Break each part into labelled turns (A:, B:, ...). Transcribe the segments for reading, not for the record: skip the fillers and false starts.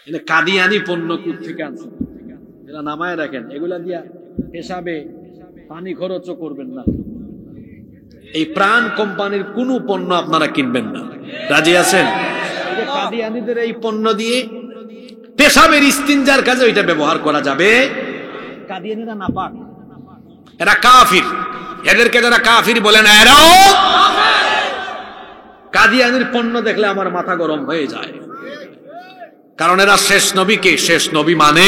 A: এটা কাদিয়ানি পণ্য কোথা থেকে আনছে এরা নামায় রাখেন, এগুলা দিয়া হিসাবে পানি খরচও করবেন না। এই প্রাণ কোম্পানির কোন পণ্য আপনারা কিনবেন না, রাজি আছেন? কাদিয়ানিদের এই পণ্য দিয়ে পেশাবের ইস্তিনজার কাজে ওইটা ব্যবহার করা যাবে। কাদিয়ানিরা নাপাক, এরা কাফির, এদেরকে যারা কাফির বলে না এরাও কাদিয়ানির পণ্য দেখলে আমার মাথা গরম হয়ে যায়, কারণ এরা শেষ নবীকে শেষ নবী মানে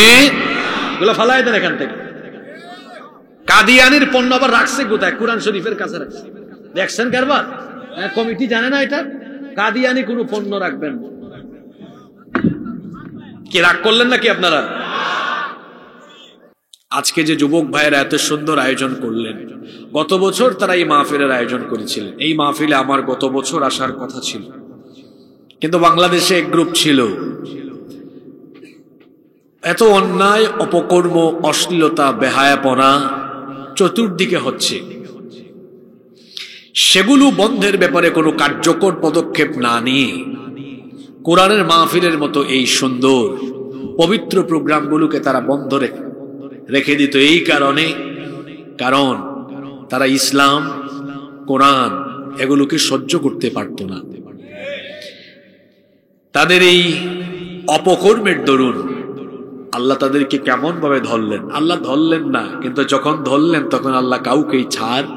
A: এগুলো ফালাই দেন এখান থেকে। কাদিয়ানির পণ্য আবার রাখছে কোথায়? কোরআন শরীফের কাছে রাখছে, দেখছেন কারবার? কমিটি জানে না এটা? কাদিয়ানি কোনো পণ্য রাখবেন কি? রাগ করলেন নাকি আপনারা? আজকে যে যুবক ভাইয়েরা এত সুন্দর আয়োজন করলেন, গত বছর তারা এই মাহফিলের আয়োজন করেছিলেন। এই মাহফিলে আমার গত বছর আসার কথা ছিল, কিন্তু বাংলাদেশে এক গ্রুপ ছিল, এত অন্যায়, অপকর্ম, অশ্লীলতা, বেহায়াপনা চতুর্দিকে হচ্ছে, সেগুলো বন্ধের ব্যাপারে কোনো কার্যকর পদক্ষেপ না নিয়ে কোরআনের মাহফিলের মতো এই সুন্দর পবিত্র প্রোগ্রামগুলোকে তারা বন্ধ রেখে দিত। এই কারণে, কারণ তারা ইসলাম, কোরআন এগুলোকে সহ্য করতে পারত না। তাদের এই অপকর্মের দরুন আল্লাহ তাদেরকে কেমন ভাবে ধরলেন? আল্লাহ ধরলেন না, কিন্তু যখন ধরলেন তখন আল্লাহ কাউকেই ছাড়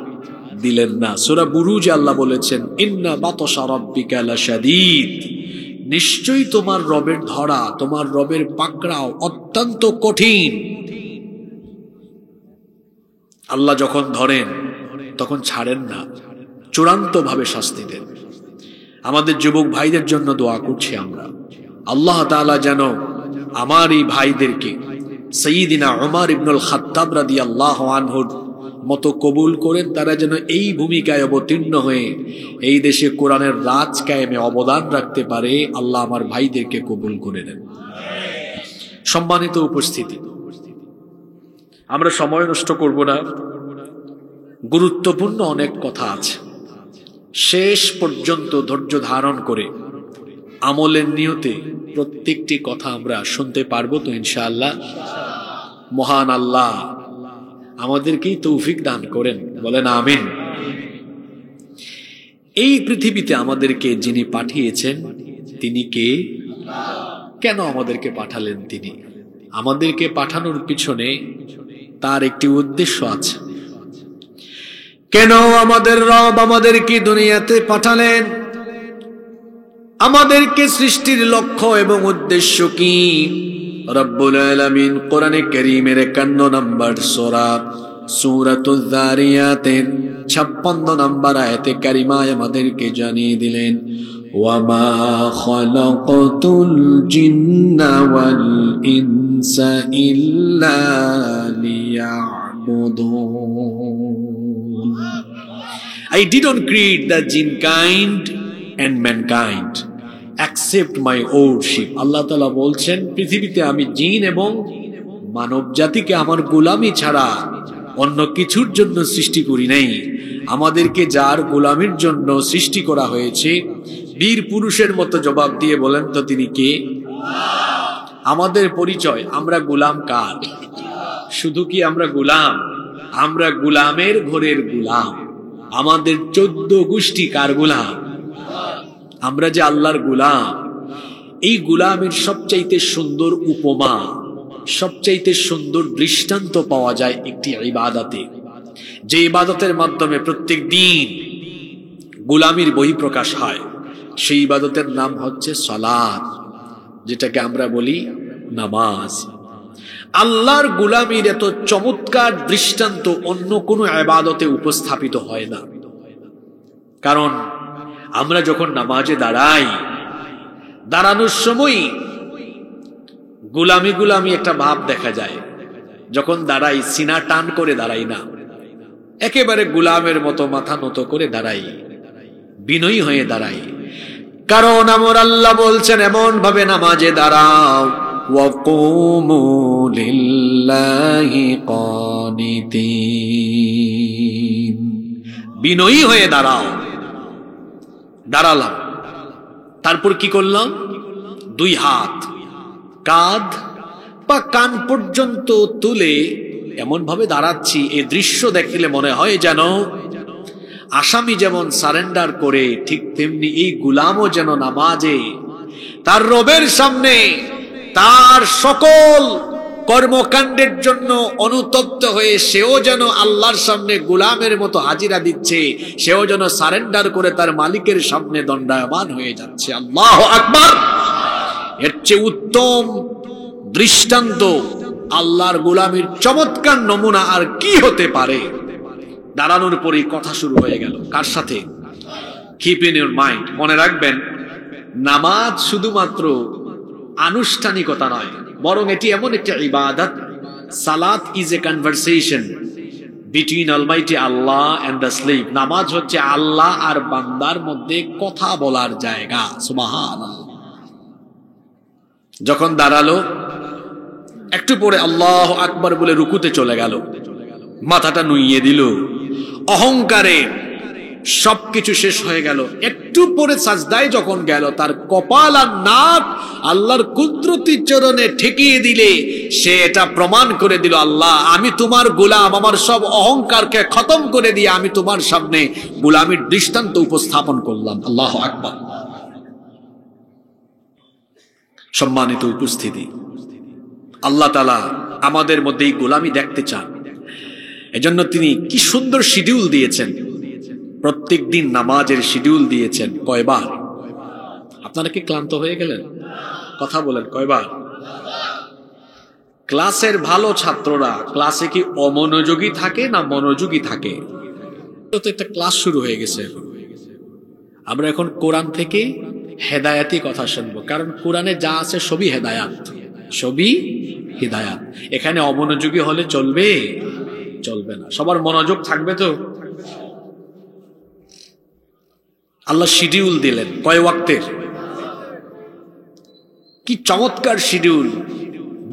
A: দিলেন না। সূরা বুরুজে আল্লাহ বলেছেন, ইন্না বাতশা রাব্বিকা লাশাদীদ, নিশ্চয়ই তোমার রবের ধরা, তোমার রবের পাকড়াও অত্যন্ত কঠিন। আল্লাহ যখন ধরেন তখন ছাড়েন না, চূড়ান্ত ভাবে শাস্তি দেন। আমাদের যুবক ভাইদের জন্য দোয়া করছি আমরা, আল্লাহ তাআলা যেন আমার এই ভাইদেরকে সাইয়্যিদিনা উমর ইবনুল খাত্তাব রাদিয়াল্লাহু আনহুর মতো কবুল করেন। তারা যেন এই ভূমিকায় অবতীর্ণ হয়ে এই দেশে কোরআনের রাজ কায়েমে অবদান রাখতে পারে। আল্লাহ আমার ভাইদেরকে কবুল করে নেন। সম্মানিত উপস্থিতি, আমরা সময় নষ্ট করব না, গুরুত্বপূর্ণ অনেক কথা আছে, শেষ পর্যন্ত ধৈর্য ধারণ করে আমলের নিয়তে প্রত্যেকটি কথা আমরা শুনতে পারবো তো ইনশাআল্লাহ? মহান আল্লাহ আমাদেরকেই তৌফিক দান করেন, বলেন আমিন। এই পৃথিবীতে আমাদেরকে যিনি পাঠিয়েছেন তিনি কে? কেন আমাদেরকে পাঠালেন তিনি? আমাদেরকে পাঠানোর পিছনে তার একটি উদ্দেশ্য আছে। কেন আমাদের রব আমাদেরকে দুনিয়াতে পাঠালেন? আমাদেরকে সৃষ্টির লক্ষ্য এবং উদ্দেশ্য কি? রব্বুল আলামিন কোরআনে কারীমের 51 নম্বর সূরা সূরাতুয যারিয়াতের 56 নম্বর আয়াতে কারিমায় আমাদেরকে জানিয়ে দিলেন, ওয়ামা খালাকাতুল জিন্না ওয়াল ইনসা ইল্লা লিয়াবুদুন। I didn't create the jinn kind and mankind except my worship. আল্লাহ তাআলা বলছেন, পৃথিবীতে আমি জিন এবং মানব জাতিকে আমার গোলামি ছাড়া অন্য কিছুর জন্য সৃষ্টি করি নাই। আমাদেরকে যার গোলামির জন্য সৃষ্টি করা হয়েছে, বীর পুরুষের মতো জবাব দিয়ে বলেন তো তিনি কে? আমাদের পরিচয়, আমরা গোলাম কার? শুধু কি আমরা গোলাম? আমরা গোলামের ঘরের গোলাম। আমাদের 14 গোষ্ঠী কার গোলাম? আমরা যে আল্লাহর গোলাম। এই গোলামের সবচাইতে সুন্দর উপমা, সবচাইতে সুন্দর দৃষ্টান্ত পাওয়া যায় একটি ইবাদতে, যে ইবাদতের মাধ্যমে প্রত্যেক দিন গোলামির বহিঃপ্রকাশ হয়। সেই ইবাদতের নাম হচ্ছে সালাত, যেটাকে আমরা বলি নামাজ। আল্লাহর গোলামির এত চমৎকার দৃষ্টান্ত অন্য কোনো ইবাদতে উপস্থাপিত হয় না। কারণ আমরা যখন নামাজে দাঁড়াই, দাঁড়ানোর সময় গোলামি গোলামি একটা ভাব দেখা যায়। যখন দাঁড়াই সিনা টান করে দাঁড়াই না, একেবারে গোলামের মতো মাথা নত করে দাঁড়াই, বিনয়ী হয়ে দাঁড়াই। কারণ আমার আল্লাহ বলছেন এমন ভাবে নামাজে দাঁড়াও, ওয়াকুমু লিল্লাহি কানিতিন, বিনয়ী হয়ে দাঁড়াও। দাঁড়ালাম, তারপর কি করলাম? 2 হাত কাঁধ বা কান পর্যন্ত তুলে এমন ভাবে দাঁড়াচ্ছি, এই দৃশ্য দেখলে মনে হয় যেন আসামি যেমন সারেন্ডার করে, ঠিক তেমনি এই গোলামও যেন নামাজে তার রবের সামনে তার সকল কর্মকাণ্ডের জন্য অনুতপ্ত হয়ে সেও যেন আল্লাহর সামনে গোলামের মতো হাজিরা দিচ্ছে, সেও যেন সারেন্ডার করে তার মালিকের সামনে দণ্ডায়মান হয়ে যাচ্ছে। আল্লাহু আকবার! এর চেয়ে উত্তম দৃষ্টান্ত, আল্লাহর গোলামের চমৎকার নমুনা আর কি হতে পারে? দাঁড়ানোর পরেই কথা শুরু হয়ে গেল। কার সাথে? কিপ ইন ইউর মাইন্ড, মনে রাখবেন, নামাজ শুধুমাত্র আনুষ্ঠানিকতা নয়, বরং এটি এমন একটি ইবাদত। সালাত is a conversation between almighty Allah and the slave. নামাজ হচ্ছে আল্লাহ আর বান্দার মধ্যে কথা বলার জায়গা। সুবহানাল্লাহ। যখন দাঁড়ালো, একটু পরে আল্লাহু আকবার বলে রুকুতে চলে গেল, মাথাটা নুইয়ে দিল, অহংকারে সবকিছু শেষ হয়ে গেল। একটু পরে সাজদায় যখন গেল, তার কপাল আর নাক আল্লাহর কুদরতি চরণে ঠেকিয়ে দিলে সে এটা প্রমাণ করে দিল, আল্লাহ আমি তোমার গোলাম, আমার সব অহংকারকে খতম করে দিয়ে আমি তোমার সামনে গোলামির দৃষ্টান্ত উপস্থাপন করলাম। আল্লাহু আকবার। সম্মানিত উপস্থিতি, আল্লাহ তাআলা আমাদের মধ্যে এই গোলামি দেখতে চান। এজন্য তিনি কি সুন্দর শিডিউল দিয়েছেন, প্রত্যেক দিন নামাজের শিডিউল দিয়েছেন। কয়বার? আপনারা কি ক্লান্ত হয়ে গেলেন? কথা বলেন, কয়বার? ক্লাসের ভালো ছাত্ররা ক্লাসে কি অমনোযোগী থাকে না মনোযোগী থাকে? তো একটা ক্লাস শুরু হয়ে গেছে। আমরা এখন কোরআন থেকে হেদায়াতি কথা শুনবো, কারণ কোরআনে যা আছে সবই হেদায়াত, সবই হিদায়াত। এখানে অমনোযোগী হলে চলবে? চলবে না। সবার মনোযোগ থাকবে তো? আল্লাহ শিডিউল দিলেন কয় ওয়াক্তের? কি চমৎকার শিডিউল!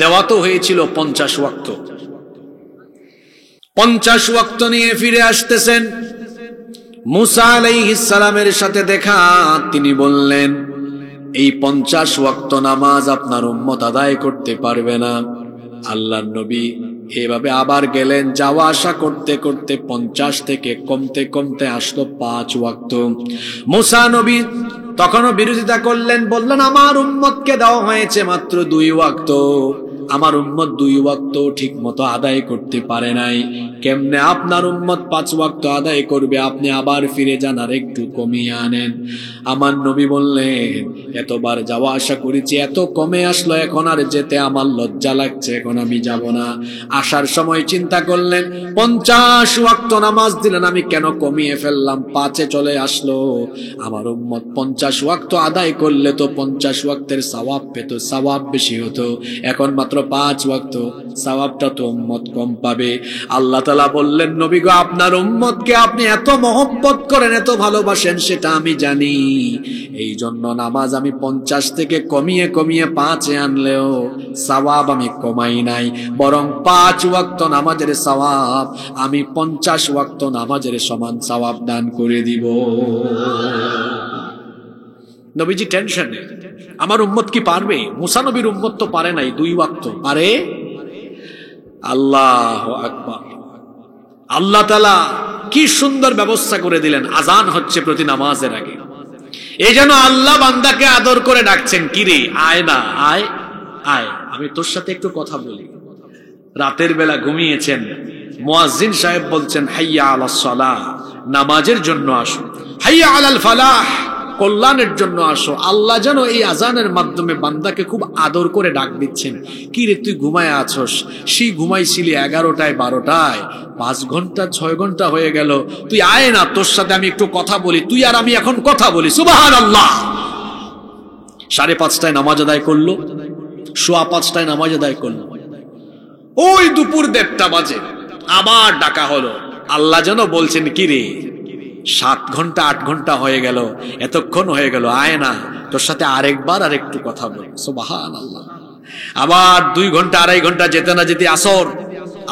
A: দেওয়া তো হয়েছিল 50 ওয়াক্ত। 50 ওয়াক্ত নিয়ে ফিরে আসতেছেন মুসা আলাইহিস সালামের সাথে দেখা। তিনি বললেন, এই 50 ওয়াক্ত নামাজ আপনার উম্মত আদায় করতে পারবে না। আল্লাহর নবী এভাবে আবার গেলেন, যাওয়া আসা করতে করতে 50 থেকে কমতে কমতে আসলো 5 ওয়াক্ত। মুসা নবী তখনও বিরোধিতা করলেন, বললেন আমার উম্মতকে দেওয়া হয়েছে মাত্র 2 ওয়াক্ত, আমার উম্মত 2 ওয়াক্ত ঠিক মতো আদায় করতে পারে নাই, কেমনে আপনার উম্মত 5 ওয়াক্ত আদায় করবে? আপনি আবার ফিরে যান আর একটু কমিয়ে আনেন। আমার নবী বললেন, এতবার যাওয়া আসা করেছি, এত কমে আসলো, এখন আর যেতে আমার লজ্জা লাগছে, এখন আমি যাব না। আসার সময় চিন্তা করলেন, 50 ওয়াক্ত নামাজ দিলেন, আমি কেন কমিয়ে ফেললাম? 5-এ চলে আসলো। আমার উম্মত 50 ওয়াক্ত আদায় করলে তো 50 ওয়াক্তের সওয়াব পেত, সওয়াব বেশি হতো, এখন মাত্র 5 ওয়াক্ত, সওয়াবটা তো উম্মত কম পাবে। আল্লাহ তাআলা বললেন, নবী গো, আপনার উম্মতকে আপনি এত মহব্বত করেন, এত ভালোবাসেন, সেটা আমি জানি। এই জন্য নামাজ আমি 50 থেকে কমিয়ে কমিয়ে 5-এ আনলেও সওয়াব আমি কমাই নাই, বরং 5 ওয়াক্ত নামাজের সওয়াব আমি 50 ওয়াক্ত নামাজের সমান সওয়াব দান করে দিব। নবীজি টেনশন নেই, আমার উম্মত কি পারবে? মুসা নবীর উম্মত তো পারে নাই, 2 ওয়াক্ত পারে। আল্লাহু আকবার! আল্লাহ তাআলা কি সুন্দর ব্যবস্থা করে দিলেন। আজান হচ্ছে প্রতি নামাজের আগে, এই যেন আল্লাহ বান্দাকে আদর করে ডাকছেন, কি রে আয় না, আয় আয়, আমি তোর সাথে একটু কথা বলি। রাতের বেলা ঘুমিয়েছেন, মুয়াজ্জিন সাহেব বলছেন, হাইয়া আলাস সালাহ, নামাজের জন্য আসো, হাইয়া আলাল ফালাহ, কল্যাণের জন্য আসো। আল্লাহ যেন এই আজানের মাধ্যমে বান্দাকে খুব আদর করে ডাক দিচ্ছেন, কি রে তুই ঘুমায় আছস, সেই ঘুমাইছিলি 11টায় 12টায়, 5 ঘন্টা 6 ঘন্টা হয়ে গেল, তুই আয় না, তোর সাথে আমি একটু কথা বলি, তুই আর আমি এখন কথা বলি। সুবহানাল্লাহ! 5:30টায় নামাজ আদায় করলো, 5:15টায় নামাজ আদায় করলো, ওই দুপুর 1:30টা বাজে আবার ডাকা হলো। আল্লাহ যেন বলছেন, কি রে 7 ঘন্টা 8 ঘন্টা হয়ে গেল, এতক্ষণ হয়ে গেল, আয় না, তোর সাথে আরেকবার আর একটু কথা বলি। সুবহানাল্লাহ! আবার 2 ঘন্টা 2.5 ঘন্টা যেতে না যেতে আসর,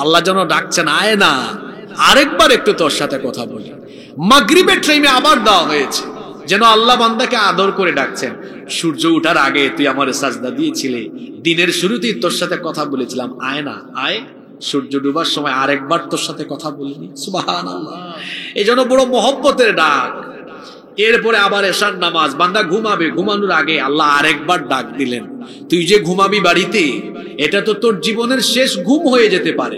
A: আল্লাহ যেন ডাকছেন, আয় না, আরেকবার একটু তোর সাথে কথা বলি। মাগরিবের টাইমে আবার দেওয়া হয়েছে, যেন আল্লাহ বান্দাকে আদর করে ডাকছেন। সূর্য ওঠার আগে তুই আমার সাজদা দিয়েছিলে, দিনের শুরুতেই তোর সাথে কথা বলেছিলাম, আয় না আয়। সূর্য ডুবার সময় আরেকবার তোর সাথে কথা বলিনি? সুবহানাল্লাহ। এই জন্য বড় মহব্বতের ডাক। এরপরে আবার এশার নামাজ, বান্দা ঘুমাবে, ঘুমানোর আগে আল্লাহ আরেকবার ডাক দিলেন, তুই যে ঘুমাবি বাড়িতে, এটা তো তোর জীবনের শেষ ঘুম হয়ে যেতে পারে।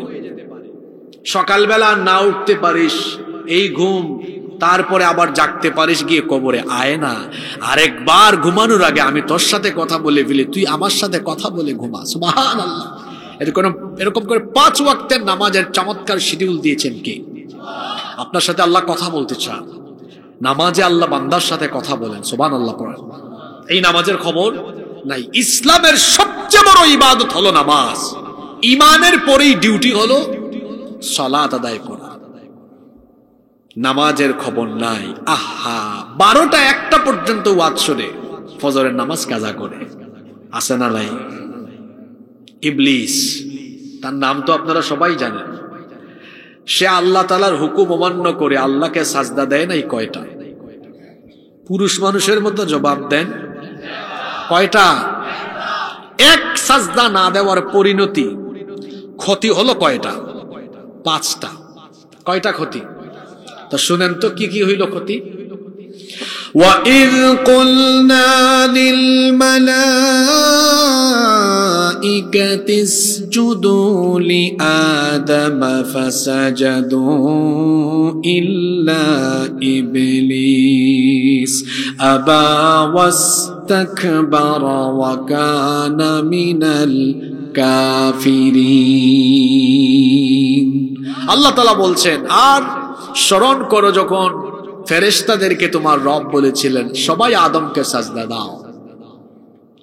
A: সকালবেলা না উঠতে পারিস, এই ঘুম, তারপরে আবার জাগতে পারিস গিয়ে কবরে, আয় না আরেকবার ঘুমানোর আগে আমি তোর সাথে কথা বলে ফেলি, তুই আমার সাথে কথা বলে ঘুমা। সুবহানাল্লাহ। এরকম করে 5 ওয়াক্তের নামাজের চমৎকার শিডিউল দিয়েছেন কে? আপনার সাথে আল্লাহ কথা বলতে চান, নামাজে আল্লাহ বান্দার সাথে কথা বলেন। সুবহানাল্লাহ পড়েন। এই নামাজের খবর নাই। ইসলামের সবচেয়ে বড় ইবাদত হলো নামাজ। ইমানের পরেই ডিউটি হলো সালাত আদায় করা। নামাজের খবর নাই। আহা, 12টা 1টা পর্যন্ত ওয়াজ শুনে ফজরের নামাজ কাজা করে, আছে না নাই? ইবলিস, তার নাম তো আপনারা সবাই জানেন। সে আল্লাহ তাআলার হুকুম অমান্য করে আল্লাহকে সাজদা দেয় নাই কয়টা? পুরুষ মানুষের মতো জবাব দেন, কয়টা? এক সাজদা না দেওয়ার পরিণতি, ক্ষতি হলো কয়টা? 5টা। কয়টা ক্ষতি? তো শুনেন তো কি কি হইল ক্ষতি। وَإِذْ قُلْنَا لِلْمَلَائِكَةِ اسْجُدُوا لِآدَمَ فَسَجَدُوا إِلَّا إِبْلِيسَ أَبَى وَاسْتَكْبَرَ وَكَانَ مِنَ الْكَافِرِينَ। আল্লাহ তাআলা বলছেন, আর স্মরণ করো যখন ফেরেশতাদেরকে তোমার রব বলেছিলেন সবাই আদমকে সাজদা দাও।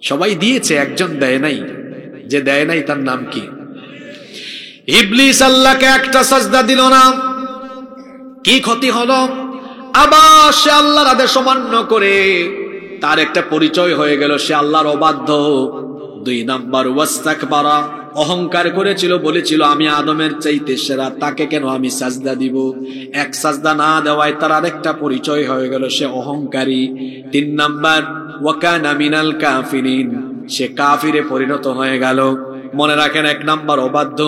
A: সবাই দিয়েছে, একজন দেয় নাই। যে দেয় নাই তার নাম কি? ইবলিস আল্লাহকে একটা সাজদা দিল না। কি ক্ষতি হলো? আবার সে আল্লাহর আদেশ অমান্য করে তার একটা পরিচয় হয়ে গেল, সে আল্লাহর অবাধ্য। 2 নাম্বার ওয়াস্তাকবারা, অহংকার করেছিল, বলেছিল আমি আদমের চাইতে সেরা, তাকে কেন আমি সাজদা দিব। এক সাজদা না দেওয়ায় তার আরেকটা পরিচয় হয়ে গেল, সে অহংকারী। 3 নাম্বার ওয়াকানা মিনাল কাফিরিন, সে কাফিরে পরিণত হয়ে গেল। মনে রাখেন, 1 নাম্বার অবাধ্য,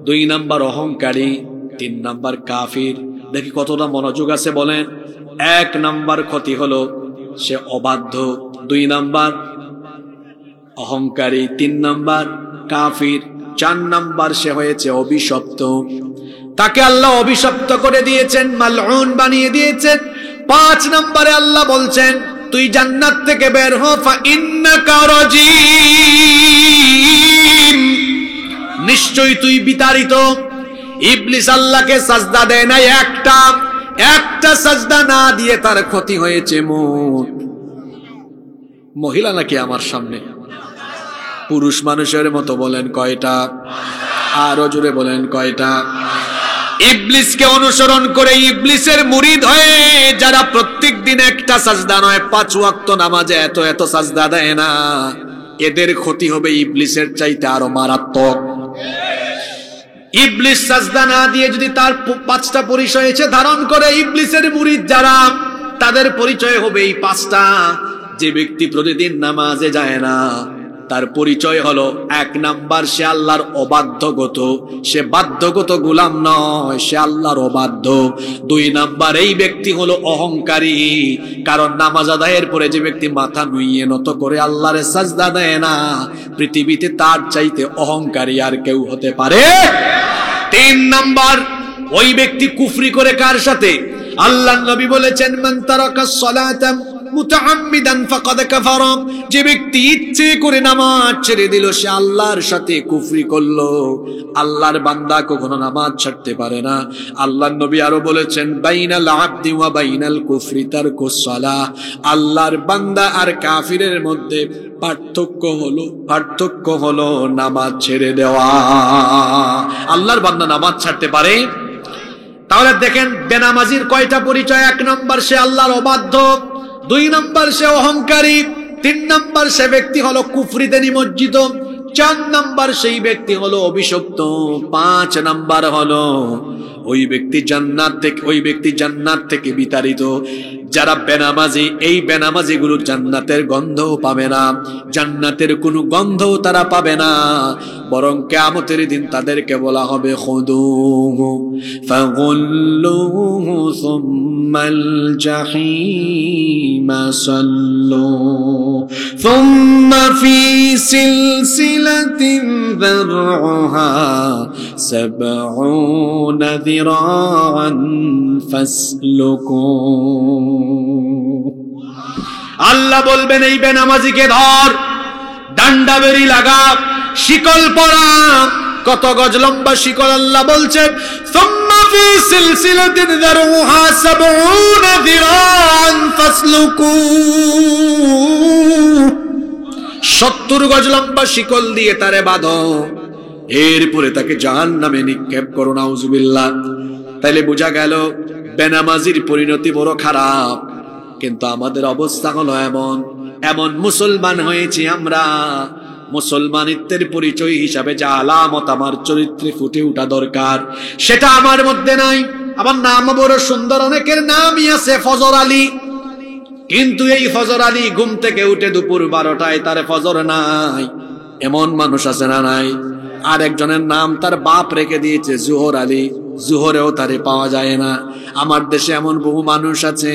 A: 2 নাম্বার অহংকারী, 3 নাম্বার কাফির। দেখি কতটা মনোযোগ আছে বলেন। 1 নাম্বার ক্ষতি হলো সে অবাধ্য, 2 নাম্বার অহংকারী, 3 নাম্বার কাফির, 4 নাম্বার সে হয়েছে অভিশপ্ত। তাকে আল্লাহ অভিশপ্ত করে দিয়েছেন, মালউন বানিয়ে দিয়েছেন। 5 নম্বরে আল্লাহ বলছেন, তুই জান্নাত থেকে বের হ, ফা ইন্নাকা রাজিম, নিশ্চয়ই তুই বিতাড়িত। ইবলিস আল্লাহকে সাজদা দেয় না, একটা সাজদা না দিয়ে তার ক্ষতি হয়েছে মোট। মহিলা নাকি আমার সামনে? পুরুষ মানুষের মতো বলেন কয়টা? আরো জোরে বলেন কয়টা? ইবলিসকে অনুসরণ করে ইবলিসের মুরিদ হয়ে যারা প্রত্যেক দিন একটা সাজদা নয় 5 ওয়াক্ত নামাজে এত সাজদা দেয় না, এদের ক্ষতি হবে ইবলিসের চাইতে আরো মারাত্মক। ইবলিস সাজদা না দিয়ে যদি তার 5টা পরিচয় ধারণ করে, ইবলিসের মুরিদ যারা, তাদের পরিচয় হবে এই 5টা। যে ব্যক্তি প্রতিদিন নামাজে যায় না, তার পরিচয় হলো 1 নাম্বার সে আল্লাহর অবাধ্যগত, সে বাধ্যগত গোলাম নয়, সে আল্লাহর অবাধ্য। 2 নাম্বার এই ব্যক্তি হলো অহংকারী, কারণ নামাজ আদায়ের পরে যে ব্যক্তি মাথা নুইয়ে নত করে আল্লাহর সাজদা দেয় না, পৃথিবীতে তার চাইতে অহংকারী আর কেউ হতে পারে। 3 নাম্বার ওই ব্যক্তি কুফরি করে কার সাথে? আল্লাহর নবী বলেছেন, মান তারাকাস সালাতা মুতাআম্মিদান ফাকাদ কাফারা, যে ব্যক্তি ইচ্ছে করে নামাজ ছেড়ে দিল সে আল্লাহর সাথে কুফরি করলো। আল্লাহর বান্দা কখনো নামাজ ছাড়তে পারে না। আল্লাহর নবী আরো বলেছেন, বাইনাল আবদি ওয়া বাইনাল কুফরি তারকুস সালাহ, আল্লাহর বান্দা আর কাফিরের মধ্যে পার্থক্য হলো নামাজ ছেড়ে দেওয়া। আল্লাহর বান্দা নামাজ ছাড়তে পারে? তাহলে দেখেন, বেনামাজির কয়টা পরিচয়? 1 নম্বর সে আল্লাহর অবাধ্য, 2 নম্বর সে অহংকারী, 3 নম্বর সে ব্যক্তি হলো কুফরিতে নিমজ্জিত, 4 নাম্বার সেই ব্যক্তি হলো অভিশপ্ত। 5 নাম্বার হলো ওই ব্যক্তি জান্নাত থেকে বিতাড়িত। যারা বেনামাজি, এই বেনামাজি গুলো জান্নাতের গন্ধও পাবে না, জান্নাতের কোনো গন্ধও তারা পাবে না, বরং কিয়ামতের দিন তাদেরকে বলা হবে খুদুহু ফাগুল্লুহু সুম্মাল জাহিমা সাল্লু সুম্মা ফি সিলসিলাতিন যারউহা 70 যিরাআন ফাসলুকু। আল্লাহ বলবেন এই বেনামাজিকে ধর, ডান্ডা বেরি লাগা, শিকল পরা। কত গজ লম্বা শিকল? আল্লাহ বলছেন সুম্মা ফি সিলসিলাতিন যারউহা 70 যিরাআন ফাসলুকু। 70 গজ লম্বা শিকল দিয়ে তারে বাঁধো, এরপরে তাকে জাহান্নামে নিক্ষেপ করো। নাউজুবিল্লাহ। তাইলে বোঝা গেল বেনামাজির পরিণতি বড় খারাপ। কিন্তু আমাদের অবস্থা হলো এমন মুসলমান হয়েছি আমরা, মুসলমানিত্বের পরিচয় হিসাবে যা আলামত আমার চরিত্রে ফুটে ওঠা দরকার সেটা আমার মধ্যে নাই। আমার নাম বড় সুন্দর, অনেকের নামই আছে ফজর আলী, কিন্তু এই ফজর আলী ঘুম থেকে উঠে দুপুর 12টায় তার ফজর নাই, এমন মানুষ আছে না নাই? আর একজনের নাম তার বাপ রেখে দিয়েছে জোহর আলী, জোহরেও তারে পাওয়া যায় না। আমার দেশে এমন বহু মানুষ আছে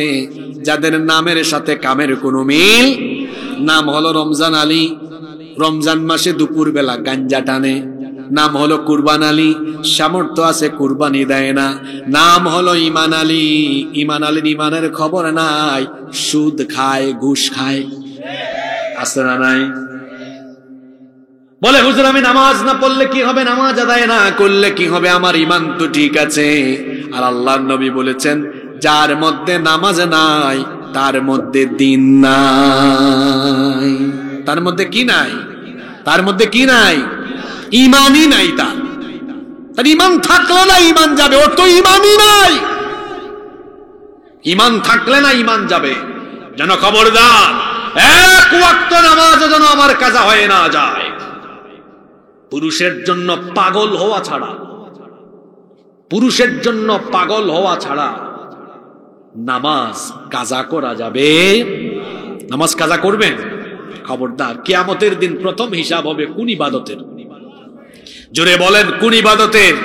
A: যাদের নামের সাথে কামের কোনো মিল। নাম হলো রমজান আলী, রমজান মাসে দুপুর বেলা গাঞ্জা টানে। নাম হলো কুরবান আলী, সামর্থ্য আছে কুরবানি দেয় না। নাম হলো ইমান আলী, ইমান আলীর ইমানের খবর নাই, সুদ খায়, ঘুষ খায়। আছে না নাই? বলে হুজুর আমি নামাজ না পড়লে কি হবে, নামাজ আদায় না করলে কি হবে, আমার ইমান তো ঠিক আছে। আর আল্লাহর নবী বলেছেন যার মধ্যে নামাজ নাই তার মধ্যে দিন নাই। তার মধ্যে কি নাই? তার মধ্যে কি নাই? ইমানই নাই। তার ইমান থাকলে না ইমান যাবে, ওর তো ইমানই নাই। ইমান থাকলে না ইমান যাবে। যেন খবরদার এক ওয়াক্ত নামাজ যেন আমার কাজা হয়ে না যায়। পুরুষের জন্য পাগল হওয়া ছাড়া, পুরুষের জন্য পাগল হওয়া ছাড়া নামাজ কাজা করা যাবে? নামাজ কাজা করবেন? খবরদার, কিয়ামতের দিন প্রথম হিসাব হবে কোন ইবাদতের? জোরে বলেন কোন ইবাদতের?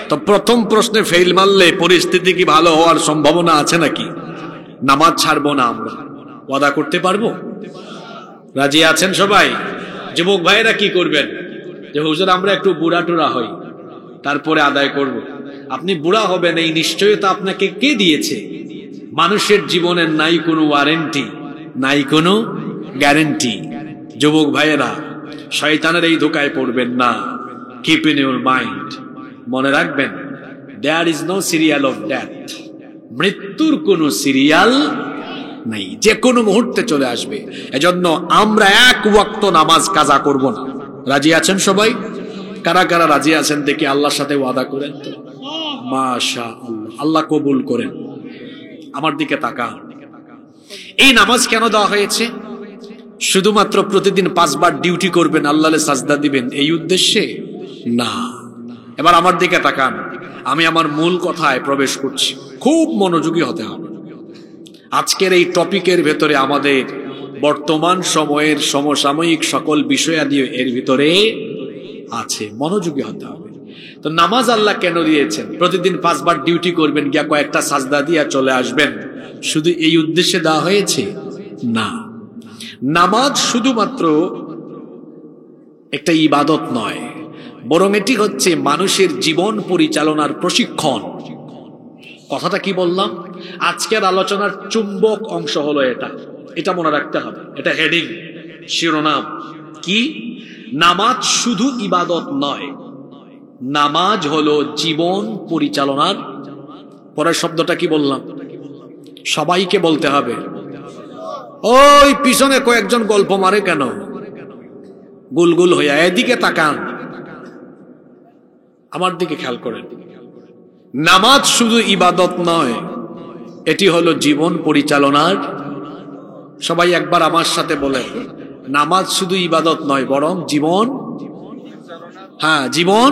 A: তো প্রথম প্রশ্নে ফেল মারলে পরিস্থিতি কি ভালো হওয়ার সম্ভাবনা আছে নাকি? নামাজ ছাড়বো না আমরা, ওয়াদা করতে পারবো? রাজি আছেন সবাই? যুবক ভাইয়েরা কি করবেন? যে হুজুর আমরা একটু বুড়া টুরা হই, তারপরে আদায় করব। আপনি বুড়া হবেন এই নিশ্চয়তা আপনাকে কে দিয়েছে? মানুষের জীবনের নাই কোনো ওয়ারেন্টি, নাই কোনো গ্যারেন্টি। যুবক ভাইয়েরা শয়তানের এই ধোকায় পড়বেন না। কিপ ইন ইউর মাইন্ড, মনে রাখবেন there is no serial of death. মৃত্যুর কোনো সিরিয়াল নাই, যে কোনো মুহূর্তে চলে আসবে। এজন্য আমরা এক ওয়াক্ত নামাজ কাজা করব না। রাজি আছেন সবাই? কারা কারা রাজি আছেন দেখি আল্লাহর সাথে ওয়াদা করেন তো। মাশাআল্লাহ, আল্লাহ কবুল করেন। আমার দিকে তাকান। এই নামাজ কেন দেওয়া হয়েছে? শুধুমাত্র প্রতিদিন 5 বার ডিউটি করবেন, আল্লাহরে সাজদা দিবেন এই উদ্দেশ্যে না। এবার আমার দিকে তাকান, আমি আমার মূল কথায় প্রবেশ করছি। খুব মনোযোগী হতে হবে। আজকের এই টপিকের ভেতরে আমাদের বর্তমান সময়ের সমসাময়িক সকল বিষয়াদি এর ভিতরে আছে, মনোযোগী হতে হবে। তো নামাজ আল্লাহ কেন দিয়েছেন? প্রতিদিন 5 বার ডিউটি করবেন, গিয়া কয়েকটা সাজদা দিয়া চলে আসবেন, শুধু এই উদ্দেশ্যে দেওয়া হয়েছে না। নামাজ শুধুমাত্র একটা ইবাদত নয়, বরং এটি হচ্ছে মানুষের জীবন পরিচালনার প্রশিক্ষণ। কথাটা কি বললাম? আজকের আলোচনার চুম্বক অংশ হলো এটা, এটা মনে রাখতে হবে। এটা হেডিং, শিরোনাম কি? নামাজ শুধু ইবাদত নয়, নামাজ হলো জীবন পরিচালনার। পরের শব্দটা কি বললাম? সবাইকে বলতে হবে। ওই পিছনে কয়েকজন গল্প মারে কেন? গুলগুল হইয়া এদিকে তাকান, আমার দিকে খেয়াল করেন। নামাজ শুধু ইবাদত নয়, এটি হলো জীবন পরিচালনার। সবাই একবার আমার সাথে বলেন, নামাজ শুধু ইবাদত নয়, বরং জীবন, হ্যাঁ জীবন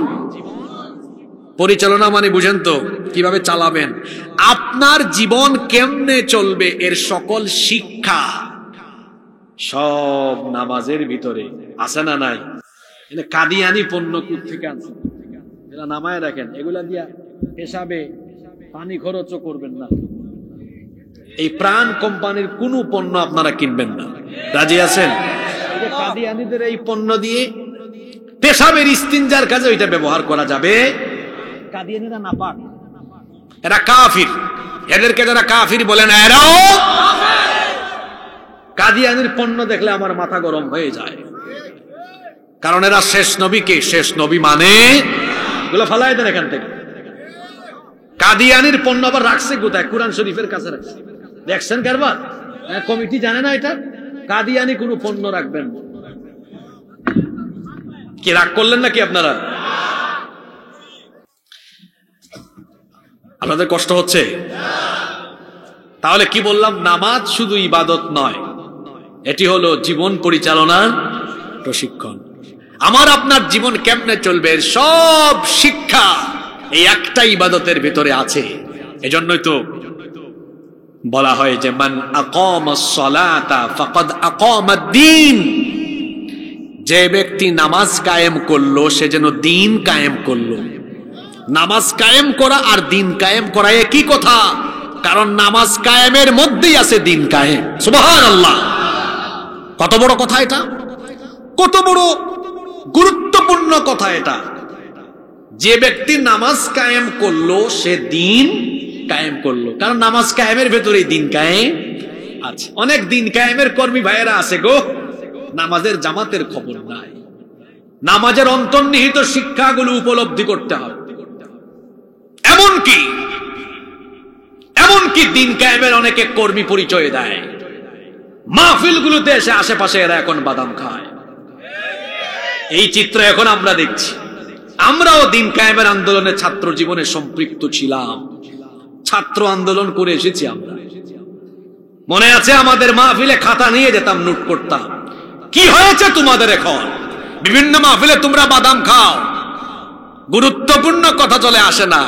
A: পরিচালনা। মানে বুঝেন তো কিভাবে চালাবেন, আপনার জীবন কেমনে চলবে এর সকল শিক্ষা সব নামাজের ভিতরে আছে না নাই? কাদিয়ানি পণ্য থেকে আনছে, এরা নামায় রাখেন, এগুলা দিয়া পেশাবে পানি খরচও করবেন না। এই প্রাণ কোম্পানির কোন পণ্য আপনারা কিনবেন না, রাজি আছেন? কাদিয়ানিদের এই পণ্য দিয়ে পেশাবের ইস্তিনজার কাজে ওইটা ব্যবহার করা যাবে। কাদিয়ানিরা নাপাক, এরা কাফির, এদেরকে যারা কাফির বলে না এরাও কাদিয়ানির পণ্য দেখলে আমার মাথা গরম হয়ে যায়, কারণ এরা শেষ নবীকে, শেষ নবী মানে এগুলো ফালাই দেন এখান থেকে। কাদিয়ানির পণ্য আবার রাখছে কোথায়? কুরআন শরীফের কাছে রাখছে, দেখছেন কারবার? কমিটি জানে না এটা? কাদিয়ানি কোনো পণ্য রাখবেন না। কি রাগ করলেন নাকি আপনারা? আপনাদের কষ্ট হচ্ছে? তাহলে কি বললাম? নামাজ শুধু ইবাদত নয়, এটি হলো জীবন পরিচালনার প্রশিক্ষণ। আমার আপনার জীবন কেমনে চলবে সব শিক্ষা এই একটা ইবাদতের ভিতরে আছে। এজন্যই তো বলা হয় যে মান আকামাস সালাতা ফাকাদ আকামাদ-দ্বীন, যে ব্যক্তি নামাজ কায়েম করলো সে যেন দ্বীন কায়েম করলো। নামাজ কায়েম করা আর দ্বীন কায়েম করা একই কথা, কারণ নামাজ কায়েমের মধ্যেই আছে দ্বীন কায়েম। সুবহানাল্লাহ, কত বড় কথা এটা, কত বড় গুরুত্বপূর্ণ কথা এটা। যে ব্যক্তি নামাজ কায়েম করলো সে দ্বীন কায়েম করলো, কারণ নামাজ কায়েমের ভেতরেই দ্বীন কায়েম আছে। অনেক দ্বীন কায়েমের কর্মী ভাইয়েরা আছে গো, নামাজের জামাতের খবর নাই। নামাজের অন্তর্নিহিত শিক্ষাগুলো উপলব্ধি করতে হবে। এমনকি দ্বীন কায়েমের অনেকে কর্মী পরিচয় দেয়, মাহফিলগুলোতে এসে আশেপাশে এরা এখন বাদাম খায়। এই চিত্র এখন আমরা দেখছি। আমরাও দ্বীন কায়েমের আন্দোলনে ছাত্র জীবনে সম্পৃক্ত ছিলাম, ছাত্র আন্দোলন করে এসেছি আমরা। মনে আছে আমাদের মাহফিলে খাতা নিয়ে যেতাম, নোট করতাম। কি হয়েছে তোমাদের এখন? বিভিন্ন মাহফিলে তোমরা বাদাম খাও, গুরুত্বপূর্ণ কথা চলে আসে না।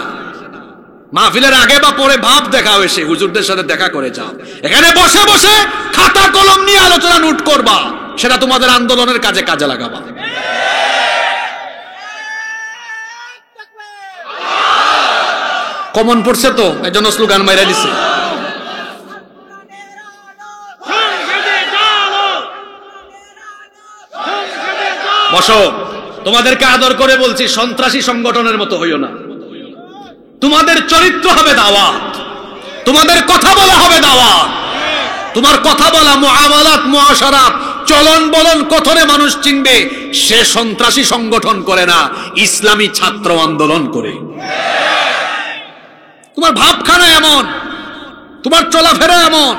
A: মাহফিলের আগে বা পরে ভাব দেখাও, এসে হুজুরদের সাথে দেখা করে যাও। এখানে বসে বসে খাতা কলম নিয়ে আলোচনা নোট করবা, সেটা তোমাদের আন্দোলনের কাজে কাজে লাগাবা। কমন পড়ছে তো, এজন্য স্লোগান মাইরা দিছে। বসো, তোমাদেরকে আদর করে বলছি, সন্ত্রাসী সংগঠনের মতো হইও না। তোমাদের চরিত্র হবে দাওয়াত, তোমাদের কথা বলা হবে দাওয়াত। তোমার কথা বলা, মুআমালাত, মুআশারাত, চলন বলন, কথনে মানুষ চিনবে। সে সন্ত্রাসী সংগঠন করে না, ইসলামী ছাত্র আন্দোলন করে। তোমার ভাবখানা এমন, তোমার চলাফেরা এমন,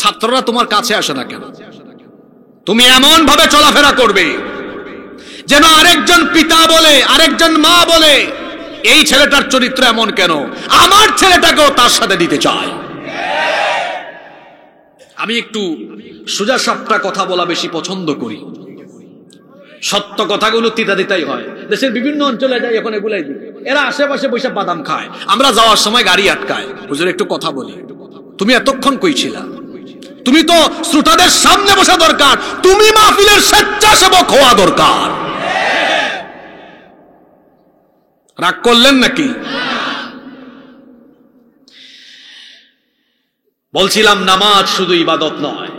A: ছাত্ররা তোমার কাছে আসে না কেন? তুমি এমন ভাবে চলাফেরা করবে যেন আরেকজন পিতা বলে, আরেকজন মা বলে, এই ছেলেটার চরিত্র এমন কেন, আমার ছেলেটাকেও তার সাথে দিতে চায়। আমি একটু সোজা সাপটা কথা বলা বেশি পছন্দ করি। সত্য কথাগুলো তিতা দিতাই হয়। দেশের বিভিন্ন অঞ্চলে যাই এখন এগুলাই দিই, এরা আশেপাশে বসে বাদাম খায়, আমরা যাওয়ার সময় গাড়ি আটকায়, হুজুর একটু কথা বলি। তুমি এতক্ষণ কই ছিলা? তুমি তো শ্রোতাদের সামনে বসা দরকার, তুমি মাহফিলের স্বেচ্ছাসেবক হওয়া দরকার। রাগ করলেন নাকি? বলছিলাম নামাজ শুধু ইবাদত নয়,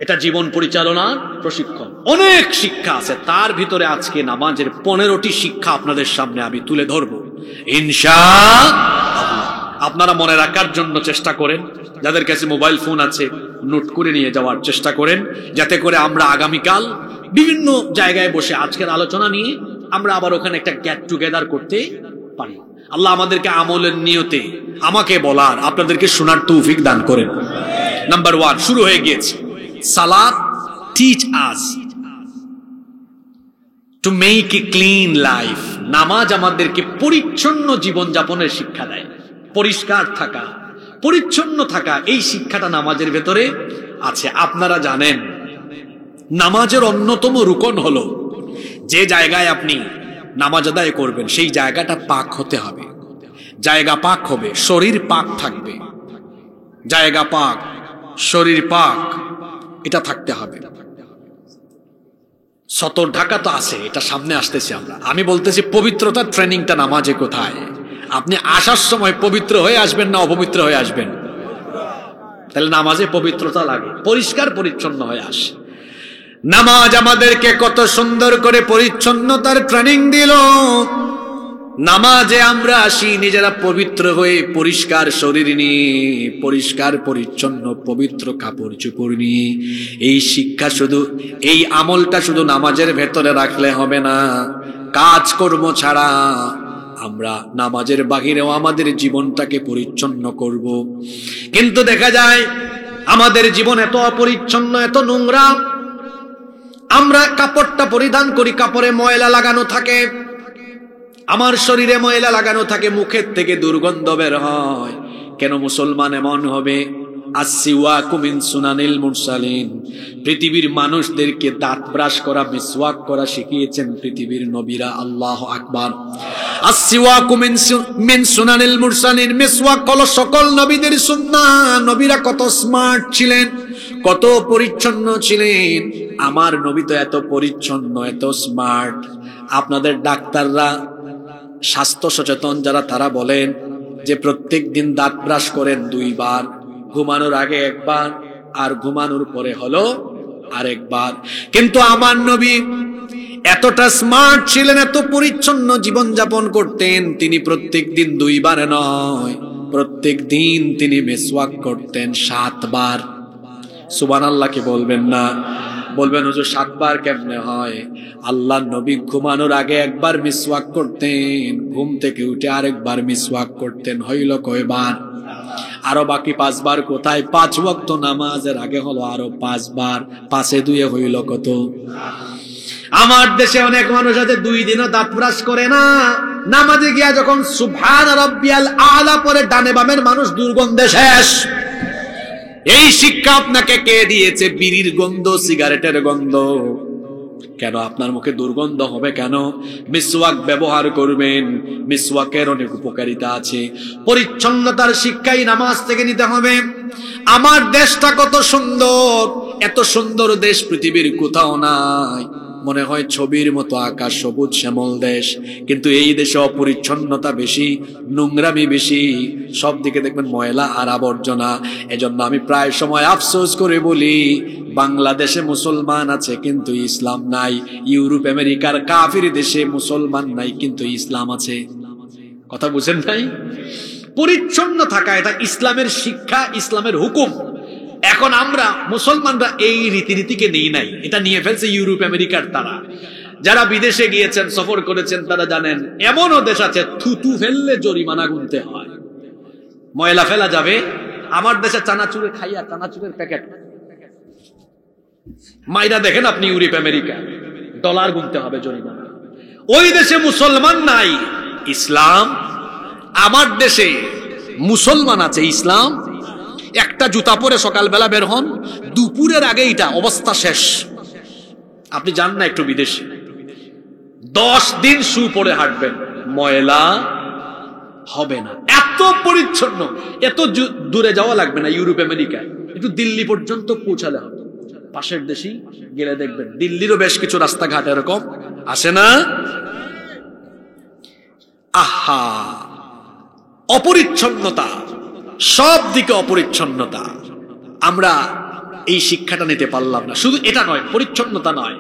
A: এটা জীবন পরিচালনার প্রশিক্ষণ। অনেক শিক্ষা আছে, তার ভিতরে আজকে নামাজের 15টি শিক্ষা আপনাদের সামনে আমি তুলে ধরব ইনশাআল্লাহ। আপনারা মনে রাখার জন্য চেষ্টা করেন, যাদের কাছে মোবাইল ফোন আছে নোট করে নিয়ে যাওয়ার চেষ্টা করেন, যাতে করে আমরা আগামীকাল বিভিন্ন জায়গায় বসে আজকের আলোচনা নিয়ে আমরা আবার ওখানে একটা গেট টুগেদার করতে পারি। আল্লাহ আমাদেরকে আমলের নিয়তে আমাকে বলার, আপনাদেরকে শোনার তৌফিক দান করেন। নাম্বার 1 শুরু হয়ে গিয়েছে। সালাত teach us to make a clean life. নামাজ আমাদেরকে পরিচ্ছন্ন জীবন যাপনের শিক্ষা দেয়। পরিষ্কার থাকা, পরিচ্ছন্ন থাকা, এই শিক্ষাটা নামাজের ভেতরে আছে। আপনারা জানেন নামাজের অন্যতম রুকন হলো যে জায়গায় আপনি নামাজ আদায় করবেন সেই জায়গাটা পাক হতে হবে। জায়গা পাক হবে, শরীর পাক থাকবে। জায়গা পাক, শরীর পাক, এটা থাকতে হবে। সতর ঢাকা তো আছে, এটা সামনে আসতেছি আমরা। আমি বলতেছি পবিত্রতার ট্রেনিংটা নামাজে কোথায়? আপনি আসার সময় পবিত্র হয়ে আসবেন না অপবিত্র হয়ে আসবেন? তাহলে নামাজে পবিত্রতা লাগে, পরিষ্কার পরিচ্ছন্ন হয়ে আসে। নামাজ আমাদেরকে কত সুন্দর করে পরিচ্ছন্নতার ট্রেনিং দিল। নামাজে আমরা আসি নিজেরা পবিত্র হয়ে, পরিষ্কার শরীর নিয়ে, পরিষ্কার পরিচ্ছন্ন পবিত্র কাপড় চোপড় নিয়ে। এই শিক্ষা শুধু, এই আমলটা শুধু নামাজের ভেতরে রাখলে হবে না, কাজকর্ম ছাড়া আমরা নামাজের বাহিরেও আমাদের জীবনটাকে পরিচ্ছন্ন করব। কিন্তু দেখা যায় আমাদের জীবন এত অপরিচ্ছন্ন, এত নোংরা। আমরা কাপড়টা পরিধান করি, কাপড়ে ময়লা লাগানো থাকে, আমার শরীরে ময়লা লাগানো থাকে, মুখের থেকে দুর্গন্ধ বের হয়। কেন মুসলমান এমন হবে? আসসিওয়াকু মিন সুনানিল মুরসালিন। পৃথিবীর মানুষদেরকে দাঁত ব্রাশ করা, মিসওয়াক করা শিখিয়েছেন পৃথিবীর নবীরা। আল্লাহু আকবার। আসসিওয়াকু মিন সুনানিল মুরসালিন। মিসওয়াক হলো সকল নবীদের সুন্নাহ। নবীরা কত স্মার্ট ছিলেন, কত পরিচ্ছন্ন ছিলেন। আমার নবী তো এত পরিচ্ছন্ন, এত স্মার্ট। আপনাদের ডাক্তাররা, স্বাস্থ্য সচেতন যারা, তারা বলেন যে প্রত্যেক দিন দাঁত ব্রাশ করেন 2 বার, ঘুমানোর আগে 1 বার আর ঘুমানোর পরে হলো আরেকবার। কিন্তু আমার নবী এতটা স্মার্ট ছিলেন, এত পরিচ্ছন্ন জীবন যাপন করতেন, তিনি প্রত্যেক দিন 2 বার নয়, প্রত্যেক দিন তিনি মিসওয়াক করতেন 7 বার। সুবহানাল্লাহ কি বলবেন না? বলবেন হুজুর 7 বার কেমনে হয়? আল্লাহর নবী ঘুমানোর আগে 1 বার মিসওয়াক করতেন, ঘুম থেকে উঠে আরেকবার মিসওয়াক করতেন। হইল কয়বার? আরো বাকি 5 বার কোথায়? 5 ওয়াক্ত নামাজের আগে হলো আরো 5 বার। 5 এ 2 হইল কত? আমার দেশে অনেক মানুষ আছে 2 দিনও দাঁত ব্রাশ করে না। নামাজে গিয়া যখন সুবহান রাব্বিয়াল আলা পরে ডানে বামের মানুষ দুর্গন্ধে শেষ। এই শিক্ষা আপনাকে কে দিয়েছে? বিড়ির গন্ধ, সিগারেটের গন্ধ। কেন আপনার মুখে দুর্গন্ধ হবে কেন? মিসওয়াক ব্যবহার করবেন, মিসওয়াকের অনেক উপকারিতা আছে। পরিচ্ছন্নতার শিক্ষাই নামাজ থেকে নিতে হবে। আমার দেশটা কত সুন্দর, এত সুন্দর দেশ পৃথিবীর কোথাও নাই। মনে হয় ছবির মতো আকাশ, সবুজ শ্যামল দেশ, কিন্তু এই দেশে অপরিচ্ছন্নতা বেশি, নোংরামি বেশি, সব দিকে দেখবেন ময়লা আর আবর্জনা। এজন্য আমি প্রায় সময় আফসোস করে বলি, বাংলাদেশে মুসলমান আছে কিন্তু ইসলাম নাই। ইউরোপ আমেরিকার কাফির দেশে মুসলমান নাই কিন্তু ইসলাম আছে। কথা বুঝেন নাই? পরিচ্ছন্ন থাকা এটা ইসলামের শিক্ষা, ইসলামের হুকুম। এখন আমরা মুসলমানরা এই রীতিনীতিকে নেই নাই, এটা নিয়ে ফেলছে ইউরোপ আমেরিকার তারা। যারা বিদেশে গিয়েছেন, সফর করেছেন, তারা জানেন এমনও দেশ আছে থুতু ফেললে জরিমানা গুনতে হয়। ময়লা ফেলা যাবে। আমার দেশে চানাচুরের খাইয়া, চানাচুরের প্যাকেট মাইরা দেখেন আপনি ইউরোপ আমেরিকা, ডলার গুনতে হবে জরিমানা। ওই দেশে মুসলমান নাই, ইসলাম। আমার দেশে মুসলমান আছে, ইসলাম। একটা জুতা পরে সকালবেলা বের হন, দুপুরের আগে এটা অবস্থা শেষ। আপনি যান না একটু বিদেশে, 10 দিন শু পরে হাঁটবেন, ময়লা হবে না, এত পরিচ্ছন্ন। এত দূরে যাওয়া লাগবে না ইউরোপ আমেরিকায়, একটু দিল্লি পর্যন্ত পৌঁছালে হবে। পাশের দেশে গেলে দেখবেন দিল্লিরও বেশ কিছু রাস্তাঘাট এরকম আসে না? আহা, অপরিচ্ছন্নতা, সব দিকে অপরিচ্ছন্নতা। আমরা এই শিক্ষাটা নিতে পারলাম না। শুধু এটা নয়, পরিচ্ছন্নতা নয়,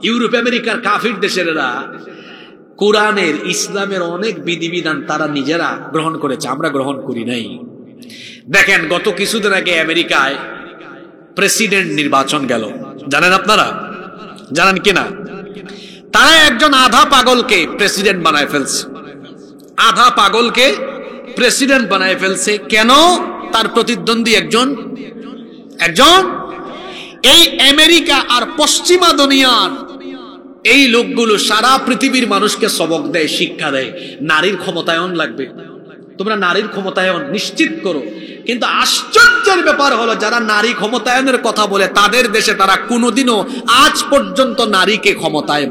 A: ইউরোপ আমেরিকার কাফির দেশেরা কোরআনের, ইসলামের অনেক বিধিবিধান তারা নিজেরা গ্রহণ করেছে, আমরা গ্রহণ করি নাই। দেখেন গত কিছুদিন আগে আমেরিকায় প্রেসিডেন্ট নির্বাচন গেল, জানেন আপনারা? জানেন কিনা? তারা একজন আধা পাগলকে প্রেসিডেন্ট বানায় ফেলছে। আধা পাগলকে প্রেসিডেন্ট বানায় ফেলছে কেন? তার প্রতিদ্বন্দ্বী একজন এই আমেরিকা আর পশ্চিমা দুনিয়ার এই লোকগুলো সারা পৃথিবীর মানুষকে সবক দেয়, শিক্ষা দেয়। নারীর ক্ষমতায়ন লাগবে, তোমরা নারীর ক্ষমতায়ন নিশ্চিত করো। কিন্তু আশ্চর্যের ব্যাপার হলো যারা নারী ক্ষমতায়নের কথা বলে তাদের দেশে তারা কোনোদিনও আজ পর্যন্ত নারীকে ক্ষমতায়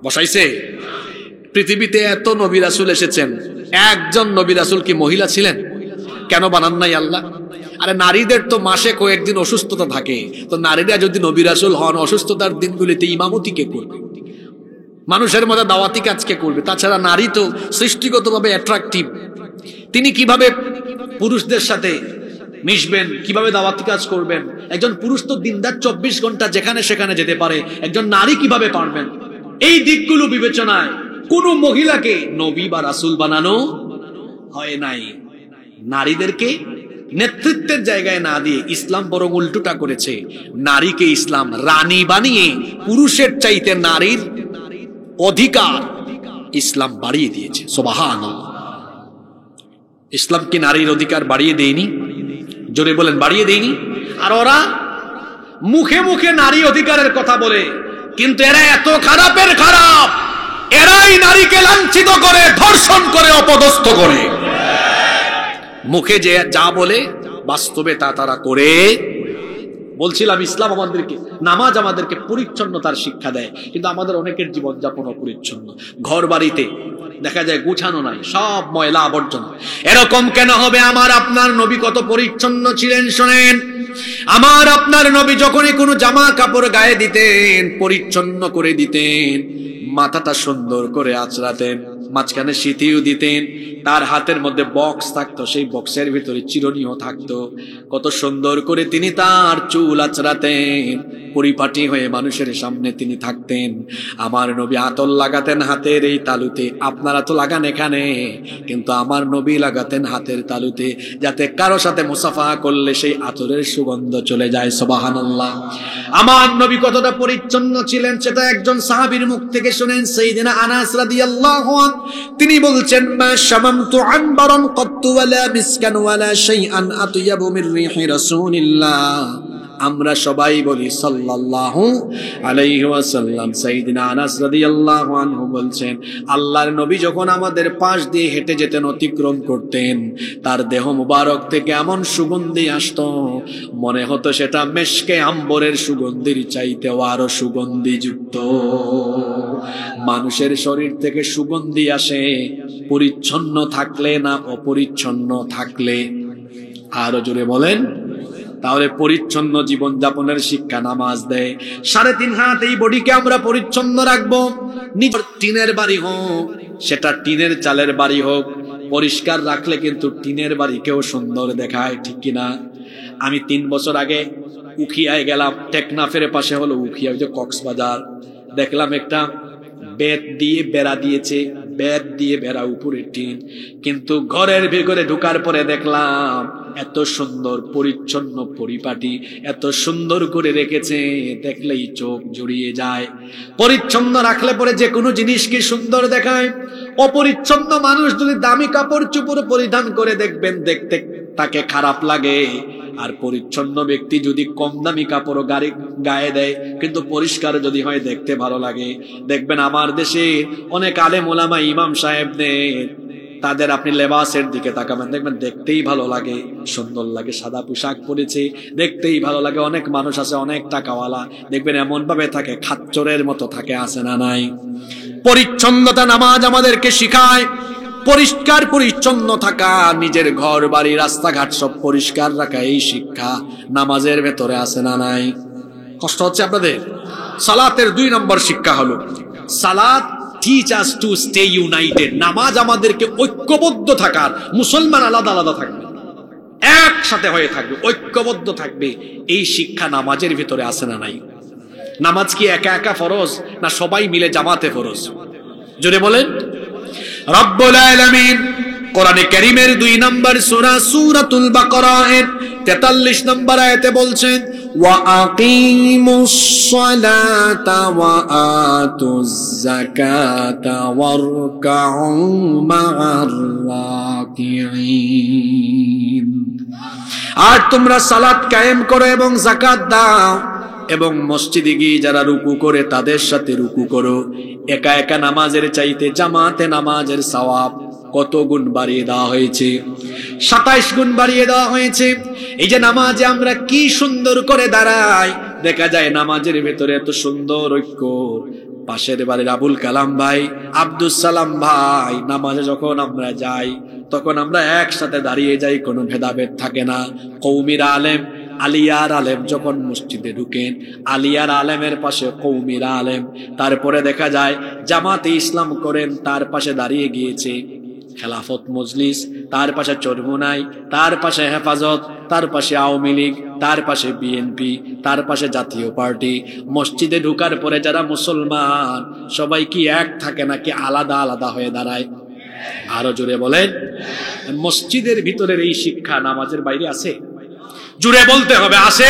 A: বসাইছে? পৃথিবীতে এত নবী রাসূল এসেছেন, একজন নবী রাসূল কি মহিলা ছিলেন? কেন বানান নাই আল্লাহ? আরে নারীদের তো মাসে কয়েকদিন অসুস্থতা থাকে, তো নারীরা যদি নবী রাসূল হন অসুস্থতার দিনগুলিতে ইমামতি কে করবে? মানুষের মধ্যে দাওয়াতি কাজ কে করবে? তাছাড়া নারী তো সৃষ্টিগতভাবে অ্যাট্রাকটিভ, তিনি কিভাবে পুরুষদের সাথে মিশবেন, কিভাবে দাওয়াতি কাজ করবেন? একজন পুরুষ তো দিনদার 24 ঘন্টা যেখানে সেখানে যেতে পারে, একজন নারী কিভাবে পারবেন? এই দিকগুলো বিবেচনায় কোন মহিলাকে নবী বা রাসূল বানানো হয় নাই। নারীদেরকে নেতৃত্বের জায়গায় না দিয়ে ইসলাম বরং উল্টোটা করেছে, নারীকে ইসলাম রানী বানিয়ে পুরুষের চাইতে নারীর অধিকার ইসলাম বাড়িয়ে দিয়েছে। সুবহানাল্লাহ। ইসলাম কি নারীর অধিকার বাড়িয়ে দেয়নি? জোরে বলেন, বাড়িয়ে দেয়নি? আর ওরা মুখে মুখে নারী অধিকারের কথা বলে, কিন্তু এরা এত খারাপের খারাপ, এরাই নারীকে লাঞ্ছিত করে, ধর্ষণ করে, অপদস্থ করে। মুখে যে যা বলে বাস্তবে তা তারা করে। বলছিলাম ইসলাম আমাদেরকে, নামাজ আমাদেরকে পরিচ্ছন্নতার শিক্ষা দেয়, কিন্তু আমাদের অনেকের জীবনযাপন অপরিচ্ছন্ন। ঘর বাড়িতে দেখা যায় গুছানো নাই, সব ময়লা আবর্জনা। এরকম কেন হবে? আমার আপনার নবী কত পরিচ্ছন্ন ছিলেন শোনেন। আমার আপনার নবী যখনই কোনো জামা কাপড় গায়ে দিতেন পরিচ্ছন্ন করে দিতেন, মাথাটা সুন্দর করে আঁচড়াতেন, মাঝখানে সিঁথিও দিতেন, তার হাতের মধ্যে বক্স থাকতো, সেই বক্সের ভিতরে চিরুনিও থাকতো। কত সুন্দর করে তিনি তার চুল আঁচড়াতেন, পরিপাটি হয়ে মানুষের সামনে তিনি থাকতেন। আমার নবী আতর লাগাতেন হাতের এই তালুতে, আপনারা তো লাগান এখানে, কিন্তু আমার নবী লাগাতেন হাতের তালুতে, যাতে কারো সাথে মুসাফা করলে সেই আতরের সুগন্ধ চলে যায়। সুবহানাল্লাহ। আমার নবী কতটা পরিচ্ছন্ন ছিলেন সেটা একজন সাহাবীর মুখ থেকে শুনেন, সাইয়েদনা আনাস রাদিয়াল্লাহু আনহু। তিনি বলছেন, মা শামামতু আনবারান ক্বাত্তু ওয়ালা মিসকান ওয়ালা শাইআন আতয়াবু মির রিহি রাসূলিল্লাহ। আমরা সবাই বলি সাল্লাল্লাহু আলাইহি ওয়াসাল্লাম। সাইয়েদনা আনাস রাদিয়াল্লাহু আনহু বলছেন, আল্লাহর নবী যখন আমাদের পাশ দিয়ে হেঁটে যেতেন, অতিক্রম করতেন, তার দেহ মুবারক থেকে এমন সুগন্ধি আসতো, মনে হতো সেটা মেশকে আম্বরের সুগন্ধির চাইতেও আরো সুগন্ধিযুক্ত। মানুষের শরীর থেকে সুগন্ধি আসে পরিচ্ছন্ন থাকলে না অপরিচ্ছন্ন থাকলে? আরো জোরে বলেন। তাহলে পরিচ্ছন্ন জীবন যাপনের শিক্ষা নামাজ দেয়। 3.5 হাত এই বডিকে আমরা পরিচ্ছন্ন রাখবো। নিজের টিনের বাড়ি হোক, সেটা টিনের চালের বাড়ি হোক, পরিষ্কার রাখলে কিন্তু টিনের বাড়িকেও সুন্দর দেখায়, ঠিক কিনা? আমি 3 বছর আগে উখিয়ায় গেলাম, টেকনাফের পাশে হলো উখিয়া, ওই যে কক্সবাজার। দেখলাম একটা বেত দিয়ে বেড়া দিয়েছে, বেত দিয়ে বেড়া, উপরে টিন, কিন্তু ঘরের ভিতরে ঢোকার পরে দেখলাম এত সুন্দর পরিচ্ছন্ন পরিপাটি, এত সুন্দর করে রেখেছে, দেখলেই চোখ জুড়িয়ে যায়। পরিচ্ছন্ন রাখলে পরে যে কোনো জিনিসকে সুন্দর দেখায়। অপরিচ্ছন্ন মানুষ যদি দামি কাপড় চোপড় পরিধান করে, দেখবেন দেখতে তাকে খারাপ লাগে। আর পরিচ্ছন্ন ব্যক্তি যদি কম দামি কাপড় গায়ে দেয় কিন্তু পরিষ্কার যদি হয়, দেখতে ভালো লাগে। দেখবেন আমার দেশে অনেক আলেম ওলামা ইমাম সাহেবদের, তাদের আপনি লেবাসের দিকে তাকাবেন, দেখবেন দেখতেই ভালো লাগে, সুন্দর লাগে, সাদা পোশাক পরেছে, দেখতেই ভালো লাগে। অনেক মানুষ আছে অনেক টাকাওয়ালা, দেখবেন এমন ভাবে থাকে খাচ্চরের মতো থাকে, আছে না নাই? পরিচ্ছন্নতা নামাজ আমাদেরকে শিখায়। পরিষ্কার পরিচ্ছন্ন থাকা, নিজের ঘর বাড়ি রাস্তাঘাট সব পরিষ্কার রাখা, এই শিক্ষা নামাজের ভেতরে আছে না নাই? কষ্ট হচ্ছে আপনাদের? সালাতের 2 নম্বর শিক্ষা হলো সালাত teach us to stay united। নামাজ আমাদেরকে ঐক্যবদ্ধ থাকার, মুসলমান আলাদা আলাদা থাকবে, একসাথে হয়ে থাকবে, ঐক্যবদ্ধ থাকবে, এই শিক্ষা নামাজের ভিতরে আছে না নাই? নামাজ কি একা একা ফরজ, না সবাই মিলে জামাতে ফরজ? জোরে বলেন। রব্বুল আলামিন কোরআনে কারীমের 2 নম্বর সূরা সূরাতুল বাকারা এর 43 নম্বর আয়াতে বলছেন, ওয়া আকিমুস সালাতা ওয়া আতুজ যাকাতা ওয়ারকাউ মা'আর রাকিঈন। আর তোমরা সালাত কায়েম করো এবং যাকাত দাও, এবং মসজিদে গিয়ে যারা রুকু করে তাদের সাথে রুকু করো। একা একা নামাজের চাইতে জামাতে নামাজের সওয়াব কত গুণ বাড়িয়ে দেওয়া হয়েছে। 27 গুণ বাড়িয়ে দেওয়া হয়েছে। এই যে নামাজে আমরা কি সুন্দর করে দাঁড়াই, দেখা যায় নামাজের ভেতরে এত সুন্দর ঐক্য। পাশের বাড়ির আবুল কালাম ভাই, আব্দুল সালাম ভাই, নামাজে যখন আমরা যাই তখন আমরা একসাথে দাঁড়িয়ে যাই, কোনো ভেদাভেদ থাকে না। কওমির আলেম, আলিয়ার আলেম যখন মসজিদে ঢুকেন, আলিয়ার আলেমের পাশে কওমির আলেম, তারপরে দেখা যায় জামাতে ইসলাম করেন, তার পাশে দাঁড়িয়ে গিয়েছে খেলাফত মজলিস, তার পাশে চরমোনাই, তার পাশে হেফাজত, তার পাশে আওয়ামী লীগ, তার পাশে বিএনপি, তার পাশে জাতীয় পার্টি। মসজিদে ঢুকার পরে যারা মুসলমান সবাই কি এক থাকে নাকি আলাদা আলাদা হয়ে দাঁড়ায়? আরো জোরে বলেন। মসজিদের ভিতরের এই শিক্ষা নামাজের বাইরে আছে? জুড়ে বলতে হবে আছে।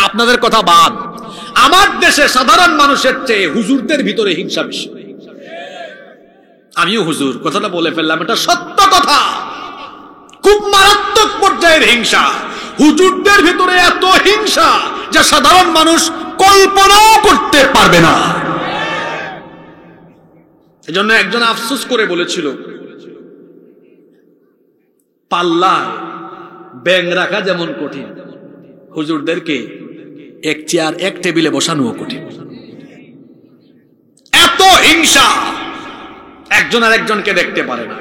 A: আপনাদের কথা বাদ, আমার দেশে সাধারণ মানুষের চেয়ে হুজুরদের ভিতরে হিংসা বেশি। আমিও হুজুর, কথাটা বলে ফেললাম, এটা সত্য কথা। খুব মারাত্মক পর্যায়ের হিংসা। হুজুরদের ভিতরে এত হিংসা যা সাধারণ মানুষ কল্পনাও করতে পারবে না। এজন্য একজন আফসোস করে বলেছিল, পাল্লায় ব্যাঙ রাখা যেমন কঠিন, হুজুরদেরকে এক চেয়ার এক টেবিলে বসানোও কঠিন। এত হিংসা, একজন আর একজনকে দেখতে পারে না।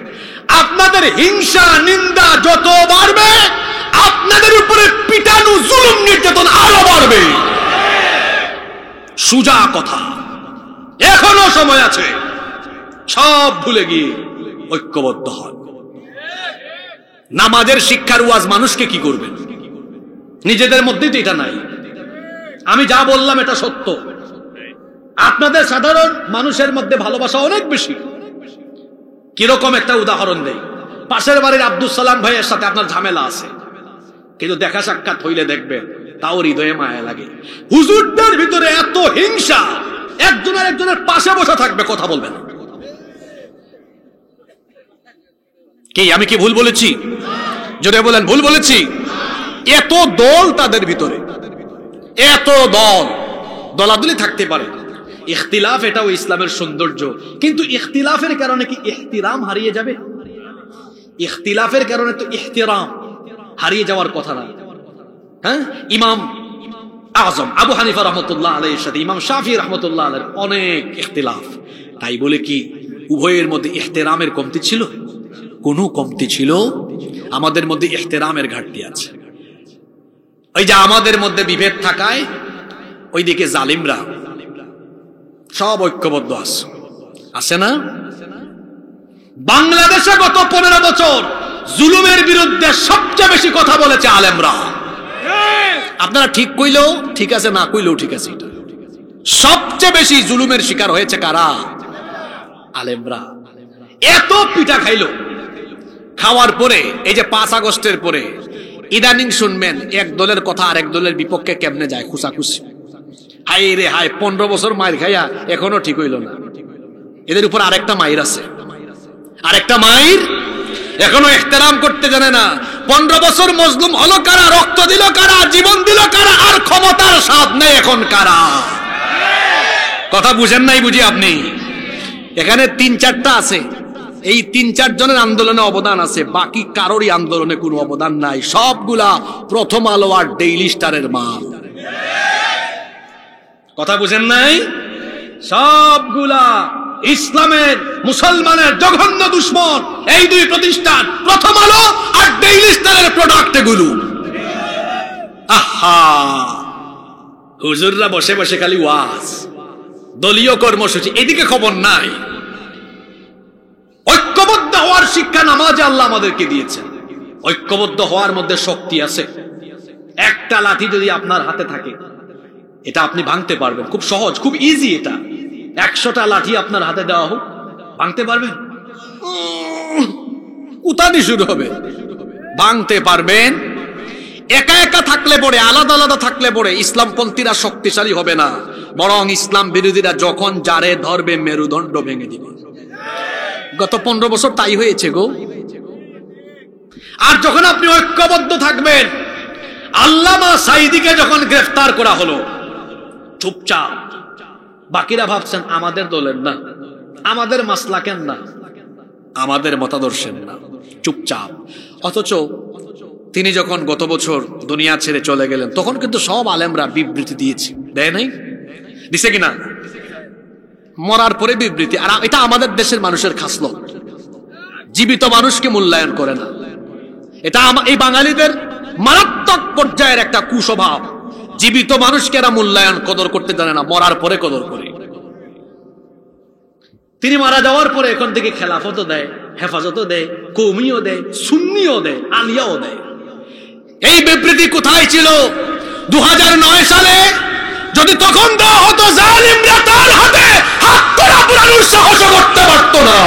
A: আপনাদের হিংসা নিন্দা যত বাড়বে, আপনাদের উপরে পিটানো জুলুম নির্যাতন আরো বাড়বে। সুজা কথা, এখনো সময় আছে। সব ভুলে গিয়ে ঐক্যবদ্ধ হন। নামাজের শিক্ষার ওয়াজ মানুষকে কি করবেন? নিজেদের মধ্যেই তো এটা নাই। আমি যা বললাম এটা সত্য। আপনাদের সাধারণ মানুষের মধ্যে ভালোবাসা অনেক বেশি। কিরকম একটা উদাহরণ দেই। পাশের বাড়ির আব্দুল সালাম ভাইয়ের সাথে আপনার ঝামেলা আছে, কিন্তু দেখা সাক্ষাৎ হইলে দেখবেন তাও হৃদয়ে মায়া লাগে। হুজুরদের ভিতরে এত হিংসা, একজন আর একজনের পাশে বসে থাকবে, কথা বলবেন। কি আমি কি ভুল বলেছি? জোরে বলেন, ভুল বলেছি? এত দল তাদের ভিতরে, এত দল, দলাদলি থাকতে পারে। ইখতিলাফ এটাও ইসলামের সৌন্দর্য, কিন্তু ইখতিলাফের কারণে কি ইহতিরাম হারিয়ে যাবে? ইখতিলাফের কারণে তো ইহতিরাম হারিয়ে যাওয়ার কথা না। হ্যাঁ, ইমাম আজম আবু হানিফা রহমতুল্লাহ আলাইহির সাথে ইমাম শাফি রহমতুল্লাহ আলাইহির অনেক ইখতিলাফ। তাই বলে কি উভয়ের মধ্যে ইহতিরামের কমতি ছিল? কোনো কমতি ছিল? আমাদের মধ্যে ইহতিরামের ঘাটতি আছে। ওই যে আমাদের মধ্যে বিভেদ থাকায় ওইদিকে জালিমরা সব ঐক্যবদ্ধ আছে না? বাংলাদেশে গত 15 বছর জুলুমের বিরুদ্ধে সবচেয়ে বেশি কথা বলেছে আলেমরা। আপনারা ঠিক কইলেও ঠিক আছে, না কইলেও ঠিক আছে, এটা সবচেয়ে বেশি জুলুমের শিকার হয়েছে কারা? আলেমরা। এত পিঠা খাইলো, খাওয়ার পরে এই যে 5 আগস্টের পরে ইদানিং শুনবেন এক দলের কথা আরেক দলের বিপক্ষে কেমনে যায়, খুশাখুশি। হাই রে হাই, 15 বছর মাইর খাইয়া এখনো ঠিক হইল না। এদের উপর আরেকটা মাইর আছে, আরেকটা মাইর। এখনো ইহতিরাম করতে জানে না। 15 বছর মজলুম হলো কারা, রক্ত দিল কারা, জীবন দিল কারা, আর ক্ষমতার স্বাদ নেই এখন কারা? কথা বুঝেন নাই বুঝি আপনি? এখানে 3-4টা আছে, এই 3-4 জনের আন্দোলনে অবদান আছে, বাকি কারোরই আন্দোলনে কোনো অবদান নাই। সবগুলা প্রথম আলো আর ডেইলি স্টারের মাল। কথা বুঝেন নাই? সবগুলা ইসলামের, মুসলমানের জঘন্য দুশ্মন এই দুই প্রতিষ্ঠান, প্রথম আলো আর ডেইলি স্টারের প্রোডাক্ট এগুলো। আহা, হুজুররা বসে বসে খালি ওয়াজ, দলীয় কর্মসূচি, এদিকে খবর নাই। ঐক্যবদ্ধ হওয়ার শিক্ষা নামাজে আল্লাহ আমাদেরকে দিয়েছেন। ঐক্যবদ্ধ হওয়ার মধ্যে শক্তি আছে। একটা লাঠি যদি আপনার হাতে থাকে, এটা আপনি ভাঙতে পারবেন, খুব সহজ, খুব ইজি। এটা 100টা লাঠি আপনার হাতে দেওয়া হোক, ভাঙতে পারবেন? উতানি শুরু হবে। ভাঙতে পারবেন। একা একা থাকলে পরে, আলাদা আলাদা থাকলে পরে ইসলামপন্থীরা শক্তিশালী হবে না, বরং ইসলাম বিরোধীরা যখন যারে ধরবে মেরুদণ্ড ভেঙে দিবে। গত 15 বছর তাই হয়েছে গো। আর যখন আপনি ঐক্যবদ্ধ থাকবেন, আল্লামা সাঈদীকে যখন গ্রেফতার করা হলো, চুপচাপ, বাকিরা ভাবছেন আমাদের দলের না, আমাদের মাসলাকের না, আমাদের মতাদর্শের না, চুপচাপ। অথচ তিনি যখন গত বছর দুনিয়া ছেড়ে চলে গেলেন তখন কিন্তু সব আলেমরা বিবৃতি দিয়েছে, দেয় নাই? দিছে কিনা? মরার পরে বিবৃতি। আর এটা আমাদের দেশের মানুষের খাসলত, জীবিত মানুষকে মূল্যায়ন করে না। এটা এই বাঙালিদের মারাত্মক পর্যায়ের একটা কুস্বভাব। জীবিত মানুষকে এরা মূল্যায়ন কদর করতে জানে না, মরার পরে কদর করে। তিনি মারা যাওয়ার পরে এখন থেকে খেলাফতও দেয়, হেফাজতও দেয়, কৌমিও দেয়, সুন্নিও দেয়, আলিয়াও দেয়। এই বিবৃতি কোথায় ছিল 2009 সালে? যদি তখন দেওয়া হতো, জালিমরা তার হাতে হাত করা পুরানোর সাহস করতে পারত না।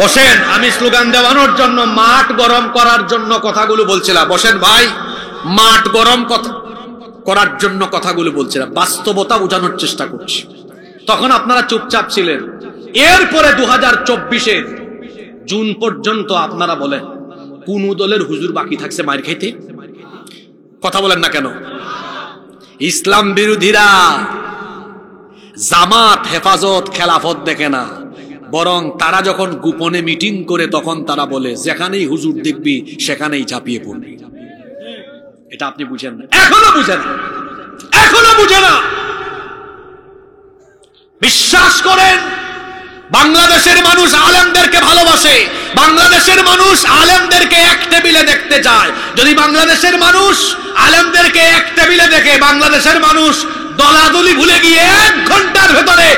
A: বসেন, আমি স্লোগান দেওয়ানোর জন্য, মাঠ গরম করার জন্য কথাগুলো বলছিলাম। বসেন ভাই, মাঠ গরম করার জন্য কথাগুলো বলছিলাম, বাস্তবতা বোঝানোর চেষ্টা করছি। তখন আপনারা চুপচাপ ছিলেন। এরপরে 2024-এর জুন পর্যন্ত আপনারা বলেন কোন দলের হুজুর বাকি থাকছে মার খাইতে? কথা বলেন না কেন? ইসলাম বিরোধীরা জামাত, হেফাজত, খেলাফত দেখে না, বরং তারা যখন গোপনে মিটিং করে তখন তারা বলে যেখানেই হুজুর দেখবি সেখানেই ঝাঁপিয়ে পড়বি। এটা আপনি বুঝেন না, এখনো বুঝেন না, এখনো বুঝে না। বিশ্বাস করেন, বাংলাদেশের মানুষ আলেমদেরকে ভালোবাসে, বাংলাদেশের মানুষ আলেমদেরকে এক টেবিলে দেখতে চায়। যদি বাংলাদেশের মানুষ আলেমদেরকে এক টেবিলে দেখে, বাংলাদেশের মানুষ দলাদলি ভুলে গিয়ে 1 ঘন্টার ভেতরে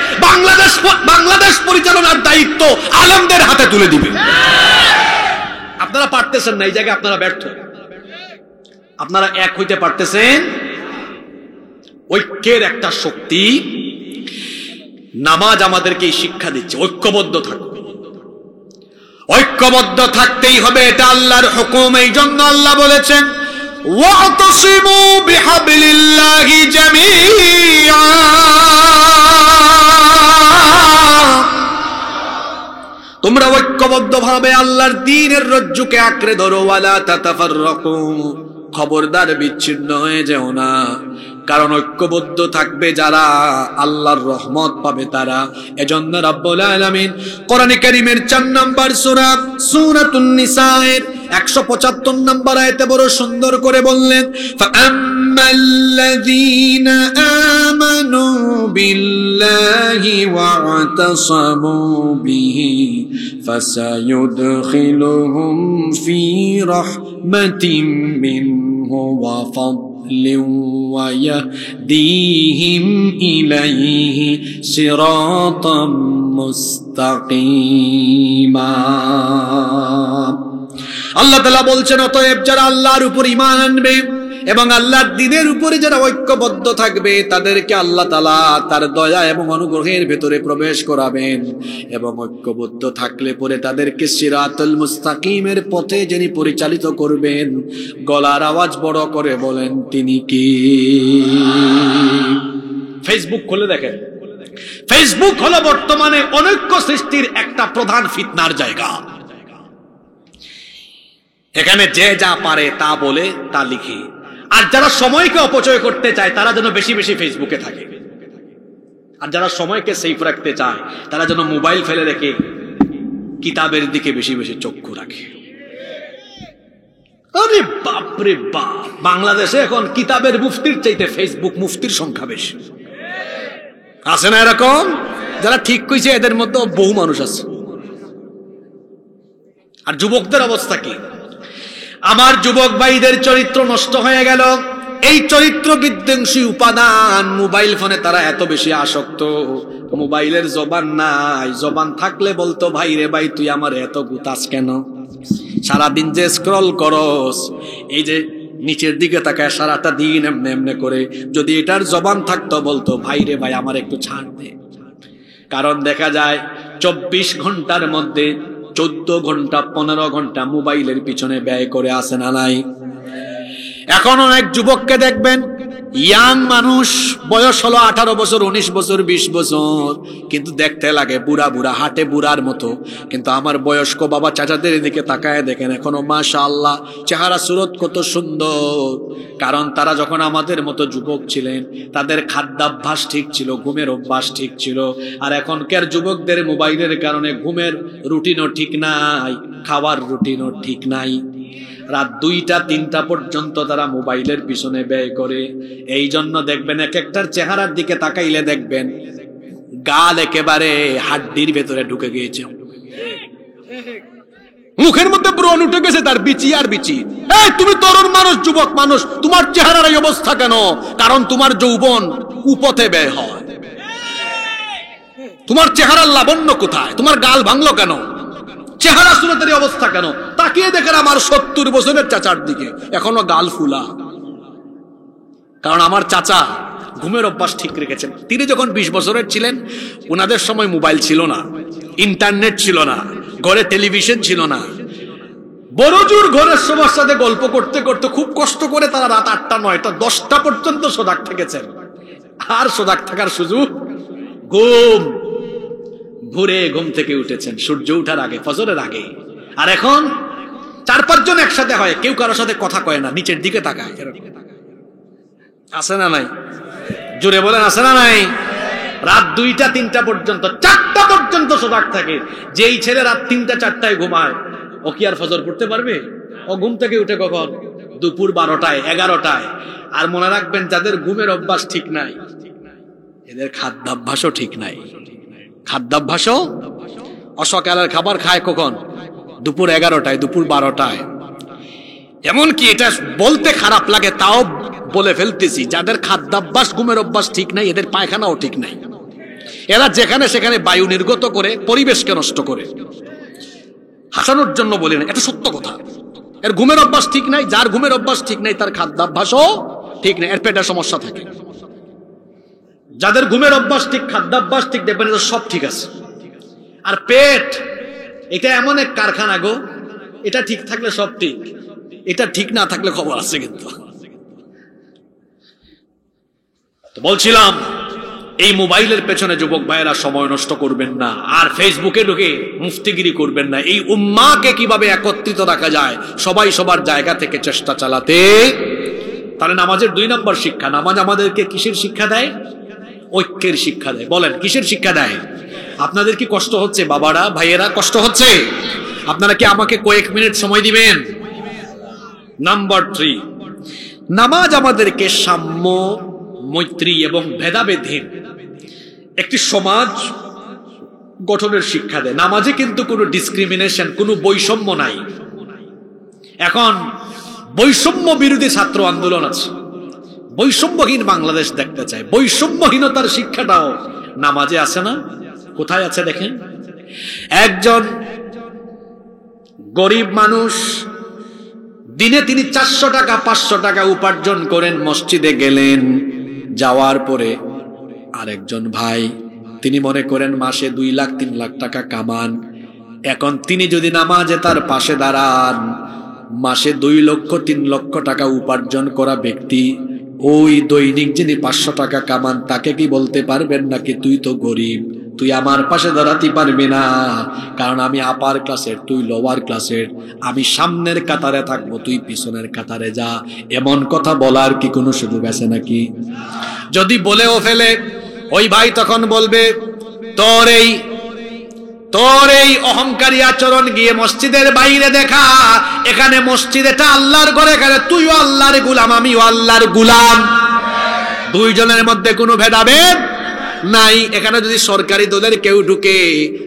A: বাংলাদেশ পরিচালনার দায়িত্ব আলেমদের হাতে তুলে দিবে। আপনারা পারতেছেন না, এই জায়গায় আপনারা ব্যর্থ। আপনারা এক হইতে পারতেছেন। ঐক্যের একটা শক্তি, নামাজ আমাদেরকে শিক্ষা দিচ্ছে ঐক্যবদ্ধ থাকবে। ঐক্যবদ্ধ থাকতেই হবে, এটা আল্লাহর হুকুম। এই জন্য আল্লাহ বলেছেন ওয়াতাসিমু বিহাবলিল্লাহি জামিআ, তোমরা ঐক্যবদ্ধভাবে আল্লাহর দ্বীনের রজ্জুকে আঁকড়ে ধরো। ওয়ালা তাতাফাররাকু, খবরদার বিচ্ছিন্ন হয়ে যেও না। কারণ ঐক্যবদ্ধ থাকবে যারা আল্লাহর রহমত পাবে তারা। এজন্য রাব্বুল আলামিন কোরআনে কারীমের 4 নম্বর সূরা সূরাতুন নিসায়ের 175 নম্বর আয়াতে বড় সুন্দর করে বললেন, ফাআম্মাল্লাযীনা আমানু বিল্লাহি ওয়া'তাসামু বিহি ফাসায়ুদখিলুহুম ফি রাহমাতিম মিনহু ওয়া ফাদলিন ওয়া ইয়াহদিহিম ইলাইহি সিরাতাম মুস্তাকিমা। আল্লাহ তাআলা বলছেন, অতএব যারা আল্লাহর উপর ঈমান আনবে এবং আল্লাহর দ্বীনের উপরে যারা ঐক্যবদ্ধ থাকবে তাদেরকে আল্লাহ তাআলা তার দয়া এবং অনুগ্রহের ভেতরে প্রবেশ করাবেন। এবং ঐক্যবদ্ধ থাকলে পরে তাদেরকে সিরাতুল মুস্তাকিমের পথে যিনি পরিচালিত করবেন। গলার আওয়াজ বড় করে বলেন, তিনি কি? ফেসবুক খুলে দেখেন, ফেসবুক হলো বর্তমানে অনৈক্য সৃষ্টির একটা প্রধান ফিতনার জায়গা। এখানে যে যা পারে তা বলে, তা লিখে। আর যারা সময়কে অপচয় করতে চায় তারা যেন বেশি বেশি ফেসবুকে থাকে। আর যারা সময়কে সেফ রাখতে চায় তারা যেন মোবাইল ফেলে রেখে কিতাবের দিকে বেশি বেশি চক্ষু রাখে। আরে বাপ রে বাপ, বাংলাদেশে এখন কিতাবের মুফতির চাইতে ফেসবুক মুফতির সংখ্যা বেশি। আছে না এরকম? যারা ঠিক কইছে এদের মধ্যে বহু মানুষ আছে। আর যুবকদের অবস্থা কি? আমার যুবক ভাইদের চরিত্র নষ্ট হয়ে গেল। এই চরিত্র বিধ্বংসী উপাদান মোবাইল ফোনে তারা এত বেশি আসক্ত। মোবাইলের জবান নাই, জবান থাকলে বলতো, ভাই রে ভাই তুই আমার এত গুতাস কেন? সারাদিন যে স্ক্রল করস, এই যে নিচের দিকে তাকায় সারাটা দিন এমনে এমনে করে, যদি এটার জবান থাকতো বলতো, ভাই রে ভাই আমার একটু ছাড় দে। কারণ দেখা যায় 24 ঘন্টার মধ্যে 14 ঘন্টা 15 ঘন্টা মোবাইলের পিছনে ব্যয় করে আসে না নাই? এখন অনেক যুবককে দেখবেন ইয়াং মানুষ, বয়স হলো 18 বছর, 19 বছর, 20 বছর, কিন্তু দেখতে লাগে বুড়া বুড়া, হাটে বুড়ার মতো। কিন্তু আমার বয়স্ক বাবা চাচাদের দিকে তাকায় দেখেন, এখনো মাশাআল্লাহ চেহারা সুরত কত সুন্দর। কারণ তারা যখন আমাদের মতো যুবক ছিলেন, তাদের খাদ্যাভ্যাস ঠিক ছিল, ঘুমের অভ্যাস ঠিক ছিল। আর এখনকার যুবকদের মোবাইলের কারণে ঘুমের রুটিনও ঠিক নাই, খাওয়ার রুটিনও ঠিক নাই। রাত 2টা 3টা পর্যন্ত তারা মোবাইলের পিছনে ব্যয় করে। এই জন্য দেখবেন এক একটার চেহারার দিকে তাকাইলে দেখবেন গাল একেবারে হাড্ডির ভেতরে ঢুকে গিয়েছে, মুখের মধ্যে ব্রণ উঠে গেছে, তার বিচি আর বিচি। এই তুমি তরুণ মানুষ, যুবক মানুষ, তোমার চেহারার এই অবস্থা কেন? কারণ তোমার যৌবন কুপথে ব্যয় হয়। তোমার চেহারার লাবণ্য কোথায়? তোমার গাল ভাঙলো কেন? চেহারা সুরতের অবস্থা কেন? তাকিয়ে দেখেন আমার 70 বছরের চাচার দিকে, এখনো গাল ফুলা। কারণ আমার চাচা ঘুমের অভ্যাস ঠিক রেখেছেন। তিনি যখন 20 বছরের ছিলেন, ওনাদের সময় মোবাইল ছিল না, ইন্টারনেট ছিল না, ঘরে টেলিভিশন ছিল না। বড়জোর ঘরের সবার সাথে গল্প করতে করতে খুব কষ্ট করে তারা রাত 8টা 9টা 10টা পর্যন্ত সজাগ থেকেছেন। আর সজাগ থাকার সুযোগ, ভোরে ঘুম থেকে উঠেছেন সূর্য উঠার আগে, ফজরের আগে। আর এখন 4-5 জন একসাথে হয়, কেউ কারোর সাথে কথা কয় না, নিচের দিকে তাকায়। আছে না নাই? জোরে বলেন, আছে না নাই? রাত 2টা 3টা পর্যন্ত, 4টা পর্যন্ত সজাগ থাকে। যেই ছেলে রাত 3টা 4টায় ঘুমায়, ও কি আর ফজর পড়তে পারবে? ও ঘুম থেকে উঠে কখন? দুপুর 12টায় 11টায়। আর মনে রাখবেন, যাদের ঘুমের অভ্যাস ঠিক নাই, এদের খাদ্যাভ্যাসও ঠিক নাই। খাদ্যাভ্যাসও, অসকালের খাবার খায় কখন? দুপুর 11টায়, দুপুর 12টায়। এমনকি এটা বলতে খারাপ লাগে, তাও বলে ফেলতেছি, যাদের খাদ্যাভ্যাস ঘুমের অভ্যাস ঠিক নাই, এদের পায়খানাও ঠিক নাই। এরা যেখানে সেখানে বায়ু নির্গত করে পরিবেশকে নষ্ট করে। হাসানোর জন্য বলি না, এটা সত্য কথা। এর ঘুমের অভ্যাস ঠিক নাই। যার ঘুমের অভ্যাস ঠিক নাই, তার খাদ্যাভ্যাসও ঠিক নাই, এর পেটের সমস্যা থাকে। যাদের ঘুমের অভ্যাস ঠিক, খাদ্যাভ্যাস ঠিক, দেখবেন এটা সব ঠিক আছে। আর পেট, এটা এমন এক কারখানা গো, এটা ঠিক থাকলে সব ঠিক, এটা ঠিক না থাকলে খবর আছে। কিন্তু তো বলছিলাম, এই মোবাইলের পেছনে যুবক ভাইয়েরা সময় নষ্ট করবেন না, আর ফেসবুকে ঢুকে মুফতিগিরি করবেন না। এই উম্মাকে কিভাবে একত্রিত রাখা যায়, সবাই সবার জায়গা থেকে চেষ্টা চালাতে। তাহলে নামাজের 2 নম্বর শিক্ষা, নামাজ আমাদেরকে কিসের শিক্ষা দেয়? ঐক্যের শিক্ষা দেয়। বলেন, কিসের শিক্ষা দেয়? আপনাদের কি কষ্ট হচ্ছে বাবারা, ভাইয়েরা? কষ্ট হচ্ছে? আপনারা কি আমাকে কয়েক মিনিট সময় দিবেন? নাম্বার 3, নামাজ আমাদেরকে সাম্য, মৈত্রী এবং ভেদাভেদহীন একটি সমাজ গঠনের শিক্ষা দেয়। নামাজে কিন্তু কোনো ডিসক্রিমিনেশন, কোনো বৈষম্য নাই। এখন বৈষম্য বিরোধী ছাত্র আন্দোলন আছে, বৈষম্যহীন বাংলাদেশ দেখতে চায়। বৈষম্যহীনতার শিক্ষাটাও নামাজে আছে না? কোথায় আছে দেখেন। একজন গরিব মানুষ, দিনে তিনি 400 টাকা 500 টাকা উপার্জন করেন, মসজিদে গেলেন, যাওয়ার পরে আরেকজন ভাই, তিনি মনে করেন মাসে 2 লাখ 3 লাখ টাকা কামান। এখন তিনি যদি নামাজে তার পাশে দাঁড়ান, মাসে 2 লক্ষ 3 লক্ষ টাকা উপার্জন করা ব্যক্তি, ওই দৈনিক যিনি 500 টাকা কামান, তাকে কি বলতে পারবেন নাকি তুই তো গরিব, তুই আমার পাশে দাঁড়াতে পারবি না, কারণ আমি আপার ক্লাসের, তুই লোয়ার ক্লাসের, আমি সামনের কাতারে থাকবো, তুই পিছনের কাতারে যা? এমন কথা বলার কি কোনো সুযোগ আছে নাকি? যদি বলেও ফেলে, ওই ভাই তখন বলবে, তোর এই অহংকারী আচরণ গিয়ে মসজিদের বাইরে দেখা। এখানে মসজিদ এটা আল্লাহর ঘর, এখানে তুইও আল্লাহর গোলাম, আমিও আল্লাহর গোলাম। 2 জনের মধ্যে কোনো ভেদাভেদ নাই। এখানে যদি সরকারি দলের কেউ ঢুকে,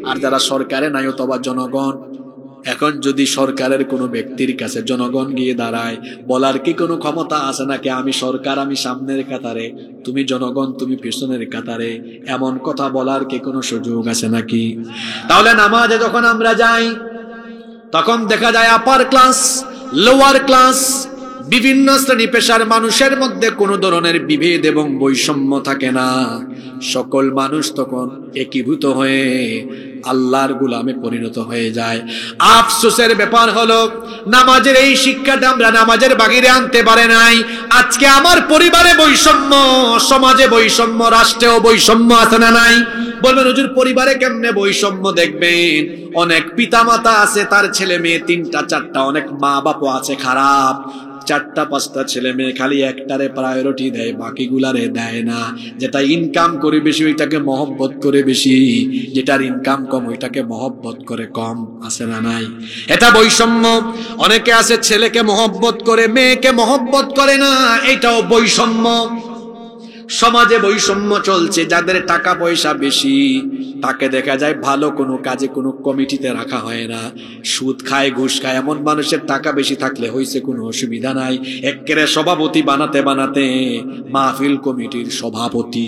A: আর যারা সরকারে নাই অথবা জনগণ, এখন যদি সরকারের কোনো ব্যক্তির কাছে জনগণ গিয়ে দাঁড়ায়, বলার কি কোনো ক্ষমতা আছে নাকি আমি সরকার, আমি সামনের কাতারে, তুমি জনগণ, তুমি পিছনের কাতারে? এমন কথা বলার কি কোনো সুযোগ আছে নাকি? তাহলে নামাজে যখন আমরা যাই, তখন দেখা যায় আপার ক্লাস, লোয়ার ক্লাস, বিভিন্ন শ্রেণী পেশার মানুষের মধ্যে কোনো ধরনের বিভেদ এবং বৈষম্য থাকে না। সকল মানুষ তখন একীভূত হয়ে আল্লাহর গোলামে পরিণত হয়ে যায়। আফসোসের ব্যাপার হলো নামাজের এই শিক্ষাটা আমরা নামাজের বাহিরে আনতে পারে নাই। আজকে আমার পরিবারে বৈষম্য, সমাজে বৈষম্য, রাষ্ট্রেও বৈষম্য আছে না নাই? বলবেন হুজুর পরিবারে কেমনে বৈষম্য দেখবেন? অনেক পিতামাতা আছে তার ছেলে মেয়ে 3টা 4টা, অনেক মা বাপও আছে খারাপ, 4টা 5টা ছেলে মেয়ে খালি একটারে প্রায়োরিটি দেয়, বাকিগুলারে দেয় না। যেটা ইনকাম করে বেশি ওইটাকে মহব্বত করে বেশি, যেটার ইনকাম কম ওইটাকে মহব্বত করে কম, আছে না নাই? এটা বৈষম্য। অনেকে আছে ছেলেকে মহব্বত করে মেয়েকে মহব্বত করে না, এটাও বৈষম্য। সমাজে বৈষম্য চলছে। যাদের টাকা পয়সা বেশি তাকে দেখা যায় ভালো কোনো কাজে কোনো কমিটিতে রাখা হয় না, সুদ খায় ঘুষ খায়। এমন মানুষের টাকা বেশি থাকলে হয়েছে কোনো অসুবিধা নাই, একেবারে সভাপতি বানাতে বানাতে মাহফিল কমিটির সভাপতি,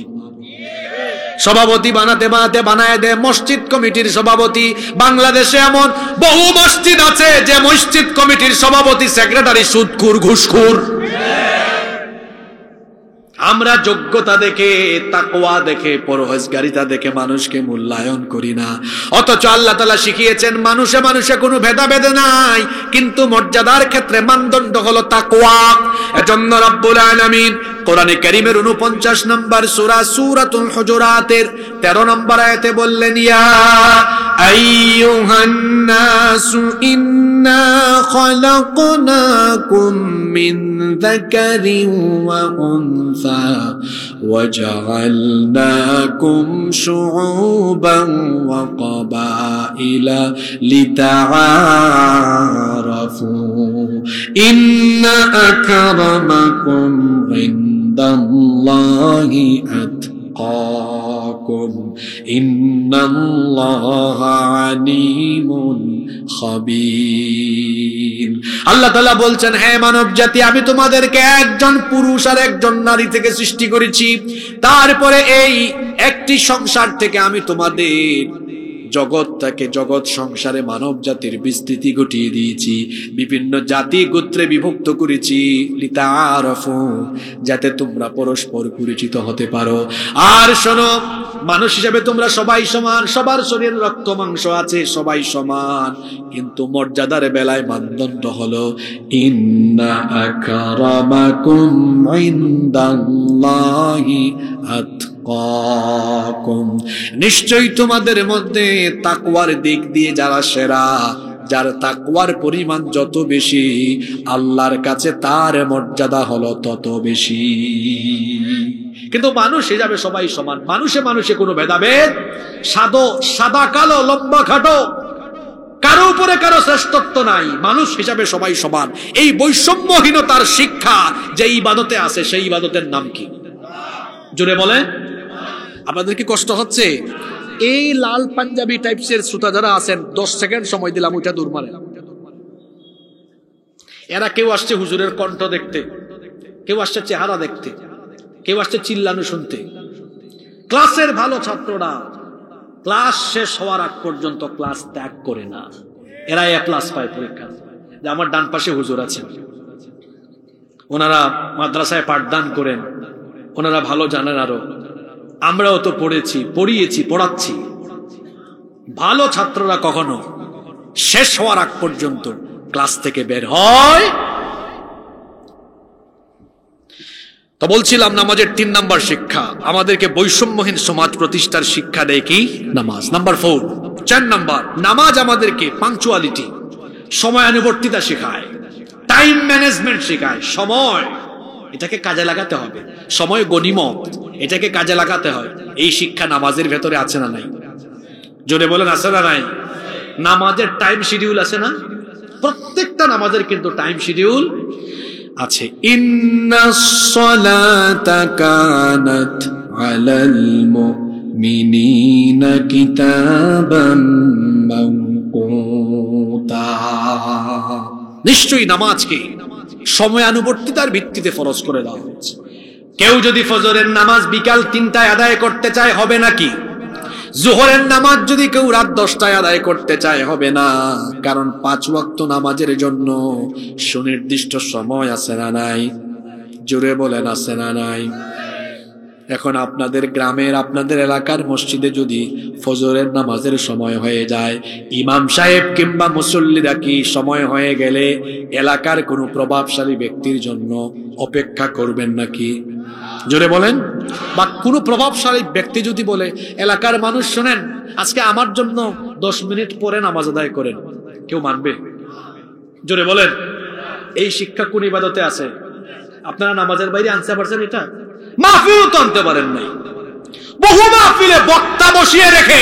A: সভাপতি বানাতে বানাতে বানায় দেয় মসজিদ কমিটির সভাপতি। বাংলাদেশে এমন বহু মসজিদ আছে যে মসজিদ কমিটির সভাপতি সেক্রেটারি সুদখোর ঘুষখোর। আমরা যোগ্যতা দেখে, তাকওয়া দেখে, পরহেজগারিতা দেখে মানুষকে মূল্যায়ন করি না। অথচ আল্লাহ তাআলা শিখিয়েছেন মানুষে মানুষে কোনো ভেদাভেদ নাই, কিন্তু মর্যাদার ক্ষেত্রে মানদণ্ড হলো তাকওয়া। এজন্য রব্বুল আলামিন কোরআনে কারীমের 49 নম্বর সূরা সূরাতুল হুজুরাতের 13 নম্বর আয়াতে বললেন, ইয়া আইয়ুহান নাসু ইন্না খালাকনাকুম মিন যাকারিন ওয়া উনসা وجعلناكم شعوبا وقبائل لتعارفوا إن أكرمكم عند الله أتقاكم إن الله عليم خبير। আল্লাহ তাআলা বলছেন, হ্যাঁ মানব জাতি, আমি তোমাদেরকে একজন পুরুষ আর একজন নারী থেকে সৃষ্টি করেছি। তারপরে এই একটি সংসার থেকে আমি তোমাদের জগৎটাকে, জগৎ সংসারে মানব জাতির বিস্তৃতি ঘটিয়ে দিয়েছি, বিভিন্ন জাতি গোত্রে বিভক্ত করেছি, লিতাআরাফু, যাতে তোমরা পরস্পর পরিচিত হতে পারো। আর শোনো, মানুষ হিসেবে তোমরা সবাই সমান, সবার শরীরে রক্ত মাংস আছে, সবাই সমান, কিন্তু মর্যাদার বেলায় মানদণ্ড হলো ইন্না আকরামাকুম ইনদাল্লাহি আতকাকুম, নিশ্চয়ই তোমাদের মধ্যে তাকওয়ার দিক দিয়ে যারা সেরা, যার তাকওয়ার পরিমাণ যত বেশি আল্লাহর কাছে তার মর্যাদা হলো তত বেশি। কিন্তু মানুষ হিসাবে সবাই সমান, মানুষে মানুষে কোনো ভেদাভেদ, সাদা কালো, লম্বা খাটো, কারো উপরে কারো শ্রেষ্ঠত্ব নাই, মানুষ হিসাবে সবাই সমান। এই বৈষম্যহীনতার শিক্ষা যে ইবাদতে আছে, সেই ইবাদতের নাম কি? জোরে বলে। আপনাদের কি কষ্ট হচ্ছে? এই লাল পাঞ্জাবি টাইপসের শ্রোতা যারা আছেন, 10 সেকেন্ড সময় দিলাম, ওইটা দূর মারে। এরা কেউ আসছে হুজুরের কণ্ঠ দেখতে, কেউ আসছে চেহারা দেখতে, কেউ আসছে চিল্লানো শুনতে। ক্লাসের ভালো ছাত্ররা ক্লাস শেষ হওয়ার আগ পর্যন্ত ক্লাস ত্যাগ করে না, এরা A+ পায় পরীক্ষা। যে আমার ডান পাশে হুজুর আছেন, ওনারা মাদ্রাসায় পাঠদান করেন, ওনারা ভালো জানেন, আরো আমরাও তো পড়েছি, পড়িয়েছি, পড়াচ্ছি। ভালো ছাত্ররা কখনো শেষ হওয়ার আগ পর্যন্ত ক্লাস থেকে বের হয়। তো বলছিলাম নামাজের 3 নম্বর শিক্ষা, আমাদেরকে বৈষম্যহীন সমাজ প্রতিষ্ঠার শিক্ষা দেয় কি? নামাজ। নাম্বার 4, 4 নম্বর, নামাজ আমাদেরকে পাংচুয়ালিটি, সময়ানুবর্তিতা শেখায়, টাইম ম্যানেজমেন্ট শেখায়। সময়, এটাকে কাজে লাগাতে হবে, সময় গনিমত, এটাকে কাজে লাগাতে হয়। এই শিক্ষা নামাজের ভেতরে আছে না নাই? জোরে বলেন, আছে না নাই? নামাজের টাইম শিডিউল আছে না? প্রত্যেকটা নামাজের কিন্তু টাইম শিডিউল আছে। ইন্নাস সালাতা কানাত আলাল মুমিনিনা কিতাবাম মাওকুতা, নিশ্চয়ই নামাজকে সময়ানুবর্তিতার ভিত্তিতে ফরজ করে দেওয়া হয়েছে। কেউ যদি ফজরের নামাজ বিকাল 3টায় আদায় করতে চায়, হবে নাকি? যোহরের নামাজ যদি কেউ রাত 10টায় আদায় করতে চায় হবে না, কারণ 5 ওয়াক্ত নামাজের জন্য সুনির্দিষ্ট সময় আছে না নাই? জোরে বলেন আছে না নাই? এখন আপনাদের গ্রামের, আপনাদের এলাকার মসজিদে যদি ফজরের নামাজের সময় হয়ে যায়, ইমাম সাহেব কিংবা মুসল্লিরা কি সময় হয়ে গেলে এলাকার কোনো প্রভাবশালী ব্যক্তির জন্য অপেক্ষা করবেন নাকি? জোরে বলেন। বা কোনো প্রভাবশালী ব্যক্তি যদি বলে, এলাকার মানুষ শোনেন, আজকে আমার জন্য 10 মিনিট পরে নামাজ আদায় করেন, কেউ মানবে? জোরে বলেন। এই শিক্ষা কোন ইবাদতে আছে? আপনারা নামাজের বাইরে আনতে পারছেন? এটা মাহফিল তো আনতে পারেন নাই। বহু মাহফিলে বক্তা বসিয়ে রেখে,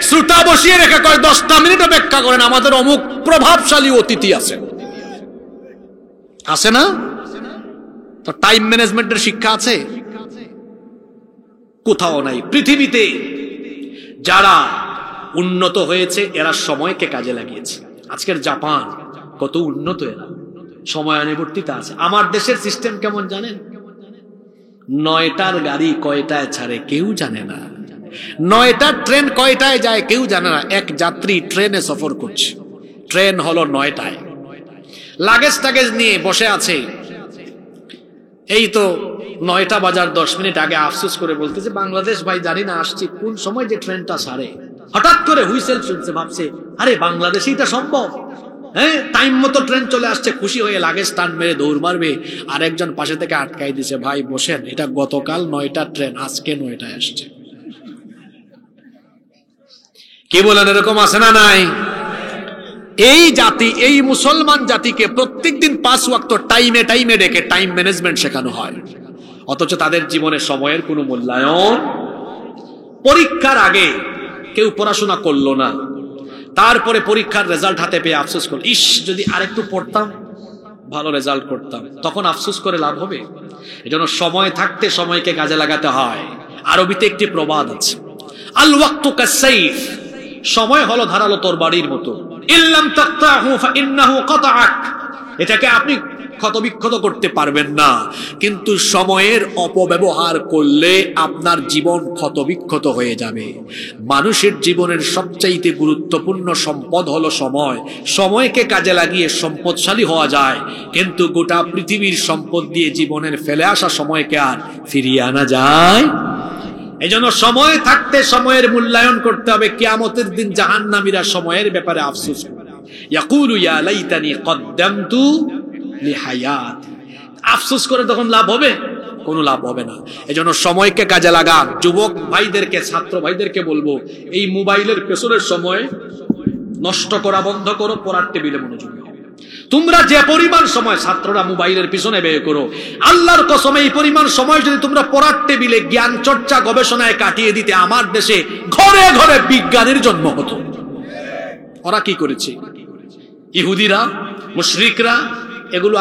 A: শ্রোতা বসিয়ে রেখে কয় 10টা মিনিট অপেক্ষা করেন, আমাদের অমুক প্রভাবশালী অতিথি আছেন। আছে না? তো টাইম ম্যানেজমেন্টের শিক্ষা আছে? কোথাও নাই। পৃথিবীতে যারা উন্নত হয়েছে এরা সময়কে কাজে লাগিয়েছে। আজকের জাপান কত উন্নত, এরা সময়ানুবর্তিতা আছে। আমার দেশের সিস্টেম কেমন জানেন? 9টার গাড়ি কয়টায় ছাড়ে কেউ জানে না, 9টার ট্রেন কয়টায় যায় কেউ জানে না। এক যাত্রী ট্রেনে সফর করছে, ট্রেন হলো 9টায়, লাগেজ টাগেজ নিয়ে বসে আছে। এই তো 9টা বাজার 10 মিনিট আগে আফসোস করে বলতেছে, বাংলাদেশ ভাই জানি না আসছি কোন সময় যে ট্রেনটা ছাড়ে। হঠাৎ করে হুইসেল শুনছে, ভাবছে আরে বাংলাদেশেই এটা সম্ভব, হ্যাঁ টাইম মতো ট্রেন চলে আসছে। খুশি হয়ে লাগেজ টান মেরে দৌড় মারবে, আর একজন পাশে থেকে আটকাই দিছে, ভাই বসেন, এটা গতকাল 9টার ট্রেন, আজকে 9টায় আসছে। কি বলেন, এরকম আছে না নাই? এই জাতি, এই মুসলমান জাতিকে প্রত্যেকদিন 5 ওয়াক্ত টাইমে টাইমে ডেকে টাইম ম্যানেজমেন্ট শেখানো হয়, অথচ তাদের জীবনে সময়ের কোনো মূল্যায়ন। পরীক্ষার আগে কেউ পড়াশোনা করলো না, তারপরে পরীক্ষার রেজাল্ট হাতে পেয়ে আফসোস করল, ইস যদি আরেকটু পড়তাম ভালো রেজাল্ট করতাম। তখন আফসোস করে লাভ হবে? এজন্য সময় থাকতে সময়কে কাজে লাগাতে হয়। আরবিতে একটি প্রবাদ আছে, আল ওয়াক্তু কাসাইফ, সময় হলো ধারালো তরবারির মতো, ইল্লাম তাকতাহু ফাইন্নাহু কাতাআক, এটাকে আপনি ক্ষতবিক্ষত করতে পারবেন না, কিন্তু সময়ের অপব্যবহার করলে আপনার জীবন ক্ষতবিক্ষত হয়ে যাবে। মানুষের জীবনের সবচাইতে গুরুত্বপূর্ণ সম্পদ হলো সময়। সময়কে কাজে লাগিয়ে সম্পদশালী হওয়া যায়, কিন্তু গোটা পৃথিবীর সম্পদ দিয়ে জীবনের ফেলে আসা সময়কে আর ফিরিয়ে আনা যায়? এজন্য সময় থাকতে সময়ের মূল্যায়ন করতে হবে। কিয়ামতের দিন জাহান্নামীরা সময়ের ব্যাপারে আফসোস করবে, ইয়াকুলু ইয়া লাইতানি কদ্দামতু লিহায়াতি, আফসোস করে তখন লাভ হবে? কোনো লাভ হবে না। এজন্য সময়কে কাজে লাগান। যুবক ভাইদেরকে, ছাত্র ভাইদেরকে বলবো, এই মোবাইলের পেছনের সময় নষ্ট করা বন্ধ করো, পড়ার টেবিলে মনোযোগী হও। তোমরা যে পরিমাণ সময় ছাত্ররা মোবাইলের পিছনে ব্যয় করো, আল্লাহর কসম এই পরিমাণ সময় যদি তোমরা পড়ার টেবিলে জ্ঞান চর্চা গবেষণায় কাটিয়ে দিতে, আমার দেশে ঘরে ঘরে বিজ্ঞানীর জন্ম হতো। ওরা কি করেছে? ইহুদিরা, মুশরিকরা এগুলো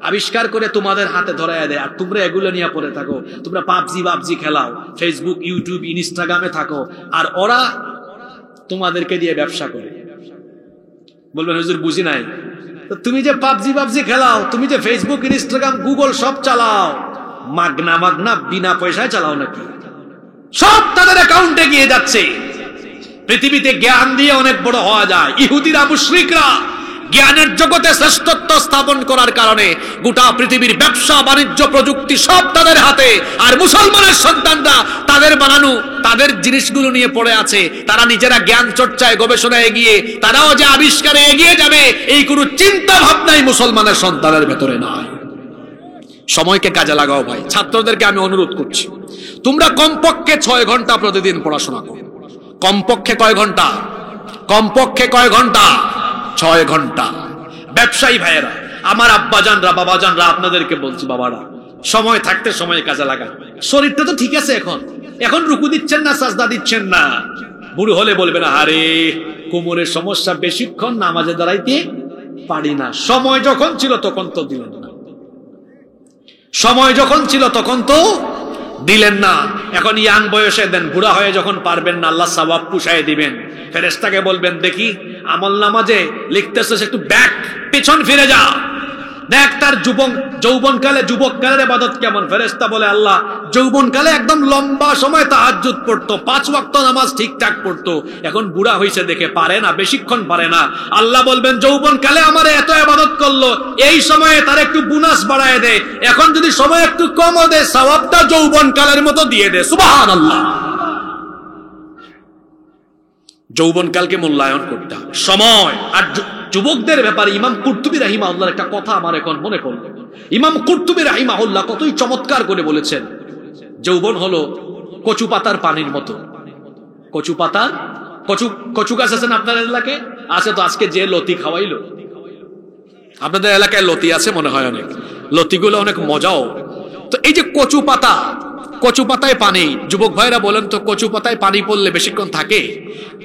A: আবিষ্কার করে তোমাদের হাতে ধরায় দেয়, আর তোমরা এগুলো নিয়ে পড়ে থাকো। তোমরা পাবজি খেলাও, ফেসবুক, ইউটিউব, ইনস্টাগ্রামে থাকো, আর ওরা তোমাদেরকে দিয়ে ব্যবসা করে। বলবেন হুজুর বুঝি নাই। তো তুমি যে পাবজি খেলাও, তুমি যে ফেসবুক, ইনস্টাগ্রাম, গুগল সব চালাও, মাগনা বিনা পয়সায় চালাও নাকি? সব তাদের অ্যাকাউন্টে গিয়ে যাচ্ছে। পৃথিবীতে জ্ঞান দিয়ে অনেক বড় হওয়া যায়। ইহুদিরা, মুশরিকরা জ্ঞানের জগতে শ্রেষ্ঠত্ব স্থাপন করার কারণে গোটা পৃথিবীর ব্যবসা, বাণিজ্য, প্রযুক্তি সব তাদের হাতে, আর মুসলমানের সন্তানরা তাদের বানানো তাদের জিনিসগুলো নিয়ে পড়ে আছে। তারা নিজেরা জ্ঞান চর্চায় গবেষণায় এগিয়ে, তারাও যে আবিষ্কারে এগিয়ে যাবে এই কোনো চিন্তা ভাবনাই মুসলমানের সন্তানের ভেতরে নাই। সময়কে কাজে লাগাও ভাই। ছাত্রদেরকে আমি অনুরোধ করছি, তোমরা কমপক্ষে 6 ঘন্টা প্রতিদিন পড়াশোনা করো। কমপক্ষে কয় ঘন্টা? কমপক্ষে কয় ঘন্টা? 6 ঘন্টা। ব্যবসায়ী ভাইয়েরা, আমার আব্বাজানরা, বাবাজানরা, আপনাদেরকে বলছি, বাবারা সময় থাকতে সময় কাজে লাগান। শরীরটা তো ঠিক আছে, এখন রুকু দিচ্ছেন না, সাজদা দিচ্ছেন না। বুড়ো হলে বলবে না, আরে কোমরের সমস্যা, বেশিক্ষণ নামাজে দাঁড়াইতে পারি না। সময় যখন ছিল তখন তো দিলেন না, সময় যখন ছিল তখন তো দিলেন না। এখন ইয়াং বয়সে দেন, বুড়া হয়ে যখন পারবেন না, আল্লাহ সওয়াব পুষায় দিবেন। ফেরেশতাকে বলবেন, দেখি আমল নামাজে লিখতেছিস, একটু ব্যাক, পেছন ফিরে যা, দেখ তার যৌবনকালে যুবককালের ইবাদত কেমন। ফেরেশতা বলে আল্লাহ যৌবনকালে একদম লম্বা সময় তাহাজ্জুদ পড়তো, 5 ওয়াক্ত নামাজ ঠিকঠাক পড়তো, এখন বুড়া হয়েছে দেখে পারে না, বেশিক্ষণ পারে না। আল্লাহ বলবেন যৌবনকালে আমারে এত ইবাদত করলো, এই সময়ে তার একটু বোনাস বাড়ায় দে, এখন যদি সময় একটু কম দে সওয়াবটা যৌবনকালের মতো দিয়ে দে। সুবহানাল্লাহ। যৌবনকালকে মূল্যায়ন করতে হবে, সময়। আর যুবকদের ব্যাপারে ইমাম কুরতুবী রাহিমাহুল্লাহর একটা কথা আমার এখন মনে পড়ল। ইমাম কুরতুবী রাহিমাহুল্লাহ কতই চমৎকার করে বলেছেন, যৌবন হলো কচু পাতার পানির মতো। কচু পাতার কচু গাছ আছে না আপনাদের এলাকায়? আছে তো, আজকে যে লতি খাওয়াইলো। আপনাদের এলাকায় লতি আছে মনে হয় অনেক, লতিগুলো অনেক মজাও। তো এই যে কচু পাতায় পানি, যুবক ভাইরা বলেন তো কচু পাতায় পানি পড়লে বেশিক্ষণ থাকে?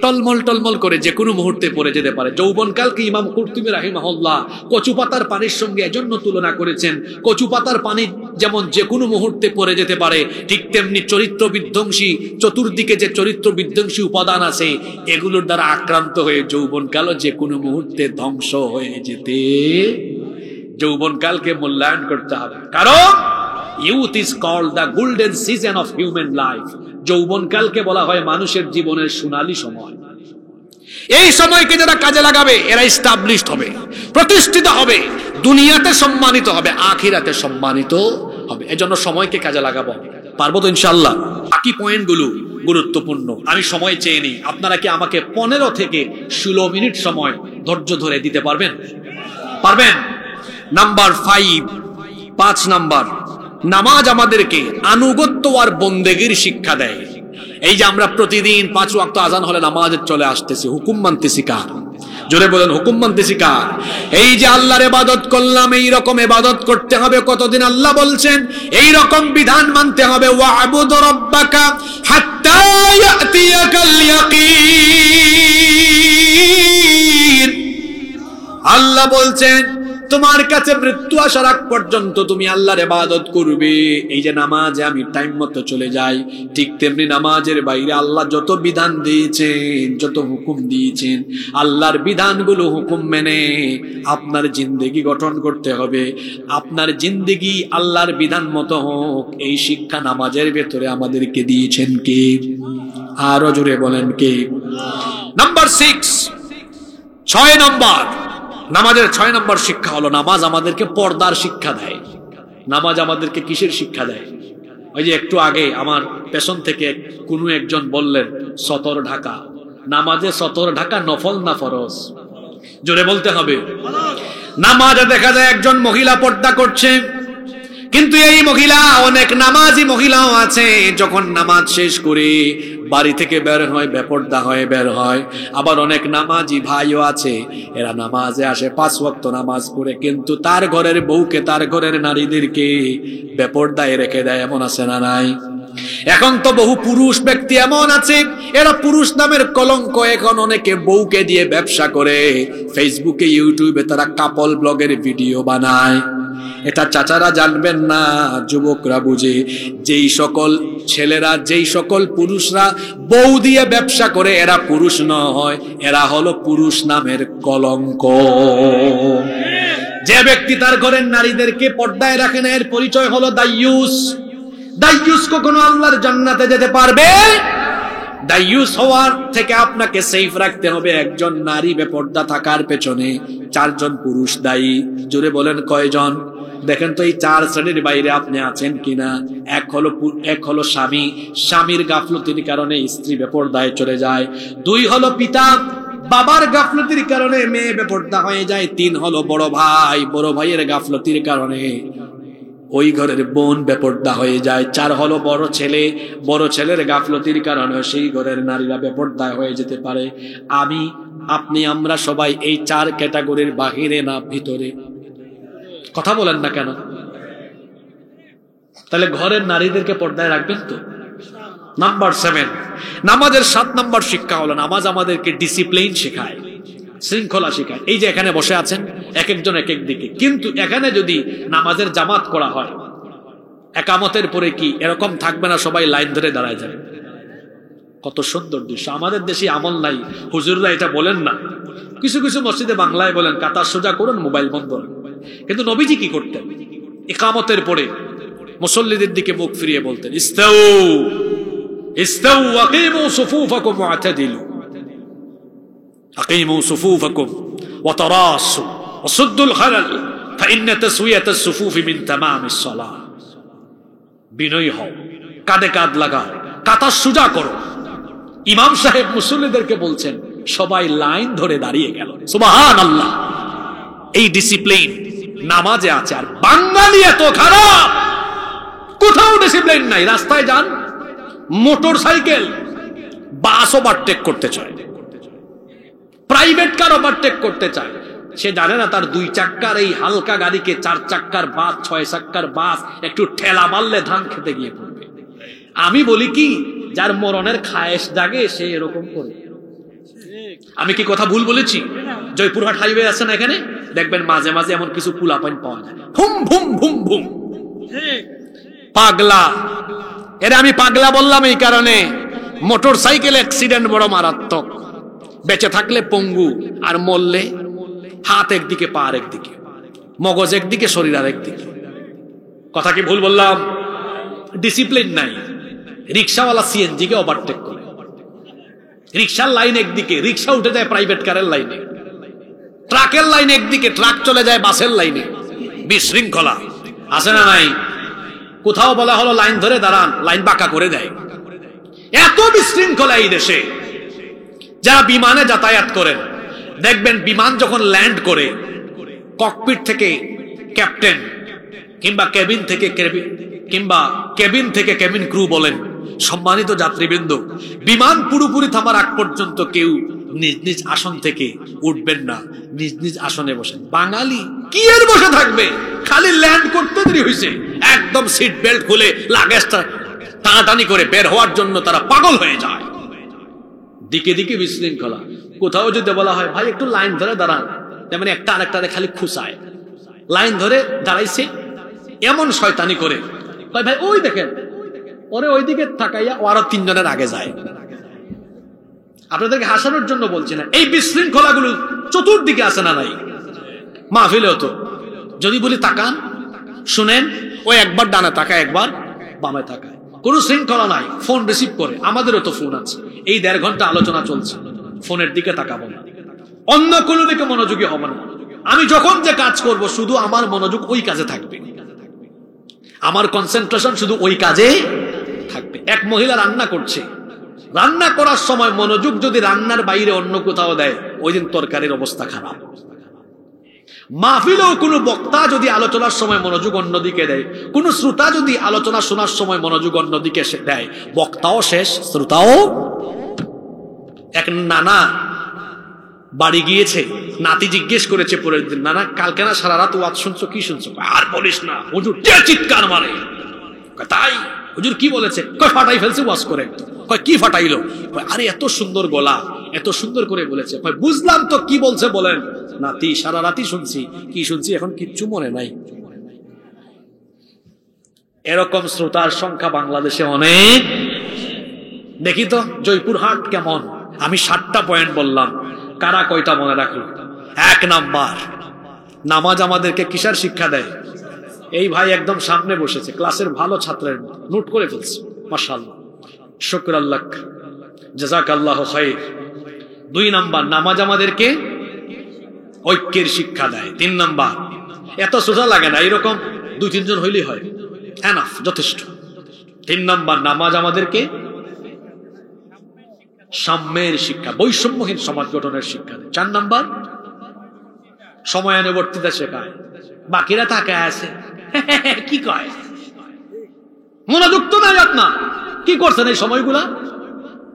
A: টলমল টলমল করে যে কোনো মুহূর্তে পড়ে যেতে পারে। যৌবনকালকে ইমাম কুরতুবী রাহিমাহুল্লাহ কচু পাতার পানির সঙ্গে এজন্য তুলনা করেছেন, কচু পাতার পানি যেমন যে কোনো মুহূর্তে পড়ে যেতে পারে, ঠিক তেমনি চরিত্র বিধ্বংসী, চতুর্দিকে যে চরিত্র বিধ্বংসী উপাদান আছে এগুলোর দ্বারা আক্রান্ত হয়ে যৌবনকালও যে কোনো মুহূর্তে ধ্বংস হয়ে যেতে। যৌবনকালকে মূল্যায়ন করতে হবে, কারণ youth is called the golden season of human life. যৌবনকালকে বলা হয় মানুষের জীবনের সোনালী সময়। এই সময়কে যারা কাজে লাগাবে এরা এস্টাবলিশড হবে, প্রতিষ্ঠিত হবে, দুনিয়াতে সম্মানিত হবে, আখিরাতে সম্মানিত হবে। এজন্য সময়কে কাজে লাগাবো। পারবো তো ইনশাআল্লাহ? বাকি পয়েন্টগুলো গুরুত্বপূর্ণ, আমি সময় চেয়ে নিই। আপনারা কি আমাকে 15 থেকে 16 মিনিট সময় ধৈর্য ধরে দিতে পারবেন? পারবেন? নাম্বার 5 নাম্বার, নামাজ আমাদেরকে আনুগত্য আর বন্দেগীর শিক্ষা দেয়। এই যে আমরা প্রতিদিন 5 ওয়াক্ত আজান হলে নামাজে চলে আসতেছি, হুকুম মানতেছি কার? জোরে বলেন, হুকুম মানতেছি কার? এই যে আল্লাহর ইবাদত করলাম, এই রকম ইবাদত করতে হবে। কতদিন আল্লাহ বলছেন এই রকম বিধান মানতে হবে, ওয়া'বুদ রাব্বাকা হাত্তা ইয়াতিয়াকাল ইয়াকিন। আল্লাহ বলছেন তোমার কাছে মৃত্যু আসার আগ পর্যন্ত তুমি আল্লাহর ইবাদত করবে। এই যে নামাজে আমি টাইম মতো চলে যাই, ঠিক তেমনি নামাজের বাইরে আল্লাহ যত বিধান দিয়েছেন, যত হুকুম দিয়েছেন, আল্লাহর বিধানগুলো হুকুম মেনে আপনার জিন্দেগি গঠন করতে হবে। আপনার জিন্দেগি আল্লাহর বিধান মতো হোক, এই শিক্ষা নামাজের ভেতরে আমাদেরকে দিয়েছেন কে? আরো জোরে বলেন কে? নাম্বার 6 নম্বর, নামাজের 6 নম্বর শিক্ষা হলো নামাজ আমাদেরকে পর্দার শিক্ষা দেয়। নামাজ আমাদেরকে কিসের শিক্ষা দেয়? ওই যে একটু আগে আমার পেছন থেকে কোনো একজন বললেন সতর ঢাকা। নামাজে সতর ঢাকা নফল না ফরজ? জোরে বলতে হবে। নামাজে দেখা যায় একজন মহিলা পর্দা করছে, কিন্তু এই মহিলা, অনেক নামাজি মহিলাও আছে, যখন নামাজ শেষ করে বাড়ি থেকে বের হয় বেপর্দা হয়ে বের হয়। আবার অনেক নামাজি ভাইও আছে, এরা নামাজে আসে 5 ওয়াক্ত নামাজ পড়ে, কিন্তু তার ঘরের বউকে, তার ঘরের নারীদেরকে বেপর্দায় রেখে দেয়। এমন আছে না নাই? এখন তো বহু পুরুষ ব্যক্তি এমন আছে, এরা পুরুষ নামের কলঙ্ক। এখন অনেকে বউকে দিয়ে ব্যবসা করে, ফেসবুকে ইউটিউবে তারা কাপল ব্লগের ভিডিও বানায়। এটা চাচারা জানবেন না, যুবকরা বুঝে। যেই সকল ছেলেরা, যেই সকল পুরুষরা বউ দিয়ে ব্যবসা করে, এরা পুরুষ নয়, এরা হলো পুরুষ নামের কলঙ্ক। যে ব্যক্তি তার ঘরের নারীদেরকে পর্দায় রাখে না, এর পরিচয় হলো দাইয়ুস। দাইয়ুস কখনো আল্লাহর জান্নাতে যেতে পারবে? দাইয়ুস হওয়ার থেকে আপনাকে সেফ রাখতে হবে। একজন নারী বেপর্দা থাকার পেছনে 4 জন পুরুষ দায়ী। জোরে বলেন কয়জন? দেখেন তো এই 4 শ্রেণীর বাইরে আপনি আছেন কিনা। এক হলো স্বামী, স্বামীর গাফলতির কারণে স্ত্রী বেপর্দায় চলে যায়। 2 হলো পিতা, বাবার গাফলতির কারণে মেয়ে বেপর্দা হয়ে যায়। 3 হলো বড় ভাই, বড় ভাইয়ের গাফলতির কারণে ওই ঘরের বোন বেপর্দা হয়ে যায়। 4 হলো বড় ছেলে, বড় ছেলের গাফলতির কারণে সেই ঘরের নারীরা বেপর্দা হয়ে যেতে পারে। আমি, আপনি, আমরা সবাই এই 4 ক্যাটাগরির বাহিরে না ভিতরে? কথা বলেন না কেন? তাহলে ঘরের নারীদেরকে পর্দায় রাখবেন তো? নাম্বার 7, নামাজের 7 নম্বর শিক্ষা হলো নামাজ আমাদেরকে ডিসিপ্লিন শেখায়, শৃঙ্খলা শেখায়। এই যে এখানে বসে আছেন, এক একজন এক এক দিকে, কিন্তু এখানে যদি নামাজের জামাত করা হয়, একামতের পরে কি এরকম থাকবে না সবাই লাইন ধরে দাঁড়ায় যাবে? কত সুন্দর দৃশ্য। আমাদের দেশে আমল নাই, হুজুররা এটা বলেন না। কিছু কিছু মসজিদে বাংলায় বলেন কাতার সোজা করুন, মোবাইল বন্ধ। কিন্তু নবীজি কি করতেন? ইকামতের পরে মুসল্লিদের দিকে মুখ ফিরিয়ে বলতেন, ইস্তাউ ইস্তাউ আকিমু সুফুফাকুম ওয়াতাদিলু, আকিমু সুফুফাকুম ওয়া তারাসু ওয়া সুদ্দুল খালাল ফাইন্না তাসওয়িয়াতাস সুফুফি মিন তামামিস সালাহ। বিনয়ী হও, কাঁধে কাঁধ লাগাও, কাতার সোজা করো। ইমাম সাহেব মুসল্লিদেরকে বলছেন, সবাই লাইন ধরে দাঁড়িয়ে গেল। সুবহানাল্লাহ। এই ডিসিপ্লিন নামাজে আছে। আর বাঙালি এত খারাপ, কোথাও ডিসিপ্লিন নাই। রাস্তায় যান, মোটর সাইকেল বাস ওভারটেক করতে চায়, প্রাইভেট কার ওভারটেক করতে চায়। সে জানে না তার 2 চাক্কার এই হালকা গাড়িকে 4 চাক্কার বাস, 6 চাক্কার বাস একটু ঠেলা মারলে ধান খেতে গিয়ে পড়বে। আমি বলি কি, যার মরণের খায়েশ জাগে সে এরকম করে। আমি কি কথা ভুল বলেছি? জয়পুরহাট হাইওয়ে আছে না, এখানে দেখবেন মাঝে মাঝে এমন কিছু পুলাপাইন পাওয়া যায়, ভুম ভুম ভুম ভুম, পাগলা। এর আমি পাগলা বললাম এই কারণে, মোটর সাইকেল অ্যাক্সিডেন্ট বড় মারাত্মক। বেঁচে থাকলে পঙ্গু, আর মরলে হাত একদিকে পা একদিকে, মগজ একদিকে শরীর আর একদিকে। কথা কি ভুল বললাম? ডিসিপ্লিন নাই। রিক্সাওয়ালা সিএনজি কে ওভারটেক করে, রিক্সার লাইন একদিকে, রিক্সা উঠে যায় প্রাইভেট কারের লাইনে, ট্রাকের লাইন একদিকে, ট্রাক চলে যায় বাসের লাইনে। বিশৃঙ্খলা আছে না নাই? কোথাও বলা হলো লাইন ধরে দাঁড়ান, লাইন বাঁকা করে দেয়। এত বিশৃঙ্খলা এই দেশে। যারা বিমানে যাতায়াত করেন, দেখবেন বিমান যখন ল্যান্ড করে, ককপিট থেকে ক্যাপ্টেন কিংবা কেবিন থেকে কেবিন ক্রু বলেন, সম্মানিত যাত্রীবৃন্দ, বিমান পুরোপুরি থামার আগ পর্যন্ত কেউ নিজ নিজ আসন থেকে উঠবেন না, নিজ নিজ আসনে বসেন। বাঙালি কি এর বসে থাকবে? খালি ল্যান্ড করতে দেরি হয়েছে, একদম সিট বেল্ট খুলে লাগেজটা টানাটানি করে বের হওয়ার জন্য তারা পাগল হয়ে যায়। দিকে দিকে বিশৃঙ্খলা। কোথাও যদি বলা হয় ভাই একটু লাইন ধরে দাঁড়ান, তেমন একটা আরেকটারে খালি খুশায়। লাইন ধরে দাঁড়াইছে, এমন শয়তানি করে ভাই ওই দেখেন, ওরে ওইদিকে তাকাইয়া ও আরো 3 জনের আগে যায়। আপনাদেরকে হাসানোর জন্য বলছি না, এই বিশৃঙ্খলা গুলো চতুর্দিকে আছে না নাই? মাহফিলেও তো যদি বলি তাকান, শুনেন, ও একবার ডানে তাকায়, একবার বামে তাকায়, কোন শৃঙ্খলা নাই। ফোন রিসিভ করে, আমাদেরও তো ফোন আছে। এই 1.5 ঘন্টা আলোচনা চলছে, ফোনের দিকে তাকাবো না, অন্য কোনো দিকে মনোযোগী হবো না। আমি যখন যে কাজ করব, শুধু আমার মনোযোগ ওই কাজে থাকবে, আমার কনসেন্ট্রেশন শুধু ওই কাজে থাকবে। এক মহিলা রান্না করছে, রান্না করার সময় মনোযোগ যদি রান্নার বাইরে অন্য কোথাও দেয়, ওই দিন তরকারির অবস্থা খারাপ। মাহফিলেও কোনো বক্তা যদি আলোচনার সময় মনোযোগ অন্যদিকে দেয়, কোন শ্রোতা যদি আলোচনা শোনার সময় মনোযোগ অন্যদিকে দেয়, বক্তাও শেষ, শ্রোতাও। এক নানা বাড়ি গিয়েছে, নাতি জিজ্ঞেস করেছে পরের দিন, নানা কালকে না সারা রাত ওয়াজ শুনছো, কি শুনছো? আর বলিস না, হুজুর চিৎকার মারে। তাই হুজুর কি বলেছে? কয় ফাটাই ফেলছে ওয়াজ করে। কয় কি ফাটাইলো? আরে এত সুন্দর গলা, এত সুন্দর করে বলেছে। কয় বুঝলাম তো, কি বলছে বলেন। নাতি সারা রাতই শুনছি, কি শুনছি এখন কিচ্ছু মনে নাই। এরকম শ্রোতার সংখ্যা বাংলাদেশে অনেক। দেখি তো জয়পুরহাট কেমন। আমি 7টা পয়েন্ট বললাম, কারা কয়টা মনে রাখলো? 1 নাম্বার, নামাজ আমাদেরকে কিসের শিক্ষা দেয়? এই ভাই একদম সামনে বসেছে, ক্লাসের ভালো ছাত্রের নোট করে ফেলছে, মাশাআল্লাহ, শুকর আল্লাহ, জাযাকাল্লাহু খাইর। 2 নাম্বার, নামাজ আমাদেরকে ঐক্যের শিক্ষা দেয়। 3 নাম্বার, এত সোজা লাগে না, এরকম 2-3 জন হইলেই হয়, এনাফ, যথেষ্ট। 3 নাম্বার, নামাজ আমাদেরকে সাম্যের শিক্ষা, বৈষম্যহীন সমাজ গঠনের শিক্ষা দেয়। 4 নাম্বার, সময়ানুবর্তিতা শেখায়। বাকিরা তাকায় আছে, কি কয়, মনোযোগ তো নাই আপনার। কি করছেন এই সময়গুলা?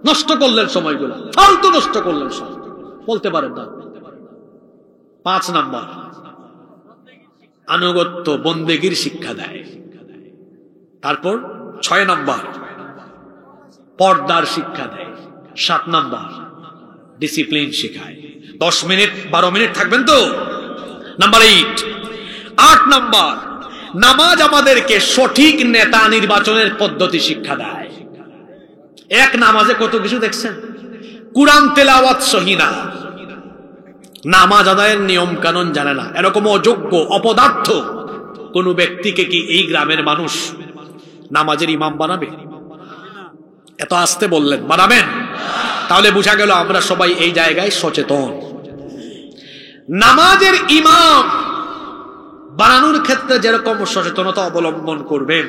A: নষ্ট করলেন সময়গুলা, ফালতু নষ্ট করলেন সময়, বলতে পারেন না। 5 নাম্বার, আনুগত্য বন্দেগীর শিক্ষা দেয়। তারপর 6 নাম্বার, পর্দার শিক্ষা দেয়। 7 নাম্বার, ডিসিপ্লিন শেখায়। 10 মিনিট 12 মিনিট থাকবেন তো? নাম্বার 8 নাম্বার, নামাজ আমাদেরকে সঠিক নেতা নির্বাচনের পদ্ধতি শিক্ষা দেয়। এক নামাজে কত কিছু দেখছেন। কুরআন তেলাওয়াত সহি না, নামাজ আদায়ের নিয়ম কানুন জানে না, এরকম অযোগ্য অপদার্থ কোন ব্যক্তিকে কি এই গ্রামের মানুষ নামাজের ইমাম বানাবে? এত আসতে বললেন, বানাবেন? তাহলে বোঝা গেল আমরা সবাই এই জায়গায় সচেতন। নামাজের ইমাম বানানোর ক্ষেত্রে যেরকম সচেতনতা অবলম্বন করবেন,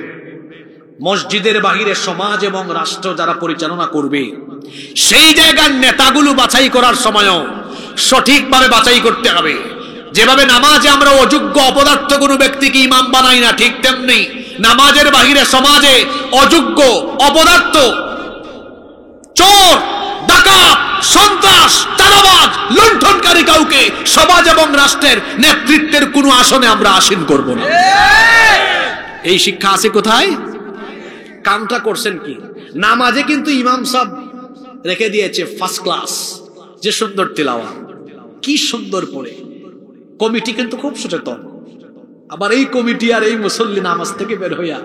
A: মসজিদের বাহিরে সমাজ এবং রাষ্ট্র যারা পরিচালনা করবে সেই জায়গার নেতাগুলো বাছাই করার সময়ও সঠিকভাবে বাছাই করতে হবে। যেভাবে নামাজে আমরা অযোগ্য অপদার্থ কোনো ব্যক্তিকে ইমাম বানাই না, ঠিক তেমনি নামাজের বাহিরে সমাজে অযোগ্য অপদার্থ, চোর, ডাকাত, সন্ত্রাস, চাঁদাবাজ, লুণ্ঠনকারী কাউকে সমাজ এবং রাষ্ট্রের নেতৃত্বের কোনো আসনে আমরা আসীন করব না। এই শিক্ষা আছে কোথায়? কামটা করছেন কি? নামাজে কিন্তু ইমাম সাহেব রেখে দিয়েছে ফার্স্ট ক্লাস, যে সুন্দর তিলাওয়াত, কি সুন্দর পড়ে। কমিটি কিন্তু খুব সচেতন। আবার এই কমিটি আর এই মুসল্লি নামাজ থেকে বের হইয়া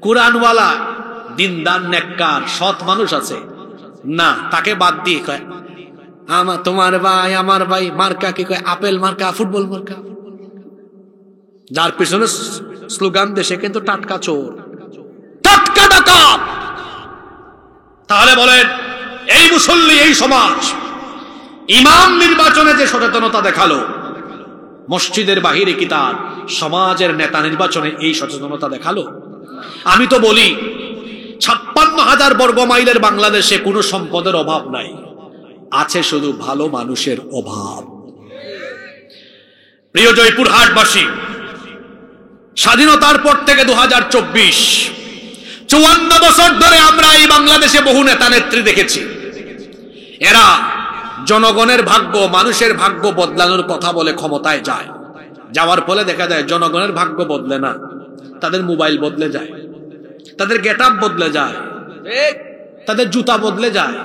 A: কোরআনওয়ালা দিনদার নেককার সৎ মানুষ আছে না, তাকে বাদ দিয়ে কয় তোমার ভাই আমার ভাই মার্কা কি কয়? আপেল মার্কা, ফুটবল মার্কা। যার পিছনে স্লোগান দেশে কিন্তু টাটকা চোর, টাটকা ডাকাত। তাহলে বলেন এই মুসল্লি, এই সমাজ ইমাম নির্বাচনে যে সচেতনতা দেখালো, মসজিদের বাহিরে কি তার সমাজের নেতা নির্বাচনে এই সচেতনতা দেখালো? আমি তো বলি 56,000 বর্গ মাইলের বাংলাদেশে কোনো সম্পদের অভাব নাই, আছে শুধু ভালো মানুষের অভাব। প্রিয় জয়পুরহাটবাসী, স্বাধীনতার পর থেকে 2024 54 বছর ধরে আমরা এই বাংলাদেশে বহু নেতা নেত্রী দেখেছি। এরা জনগণের ভাগ্য, মানুষের ভাগ্য বদলানোর কথা বলে ক্ষমতায় যায়, যাওয়ার ফলে দেখা যায় জনগণের ভাগ্য বদলে না, তাদের মোবাইল বদলে যায়, তাদের গেটআপ বদলে যায়, তাদের জুতা বদলে যায়,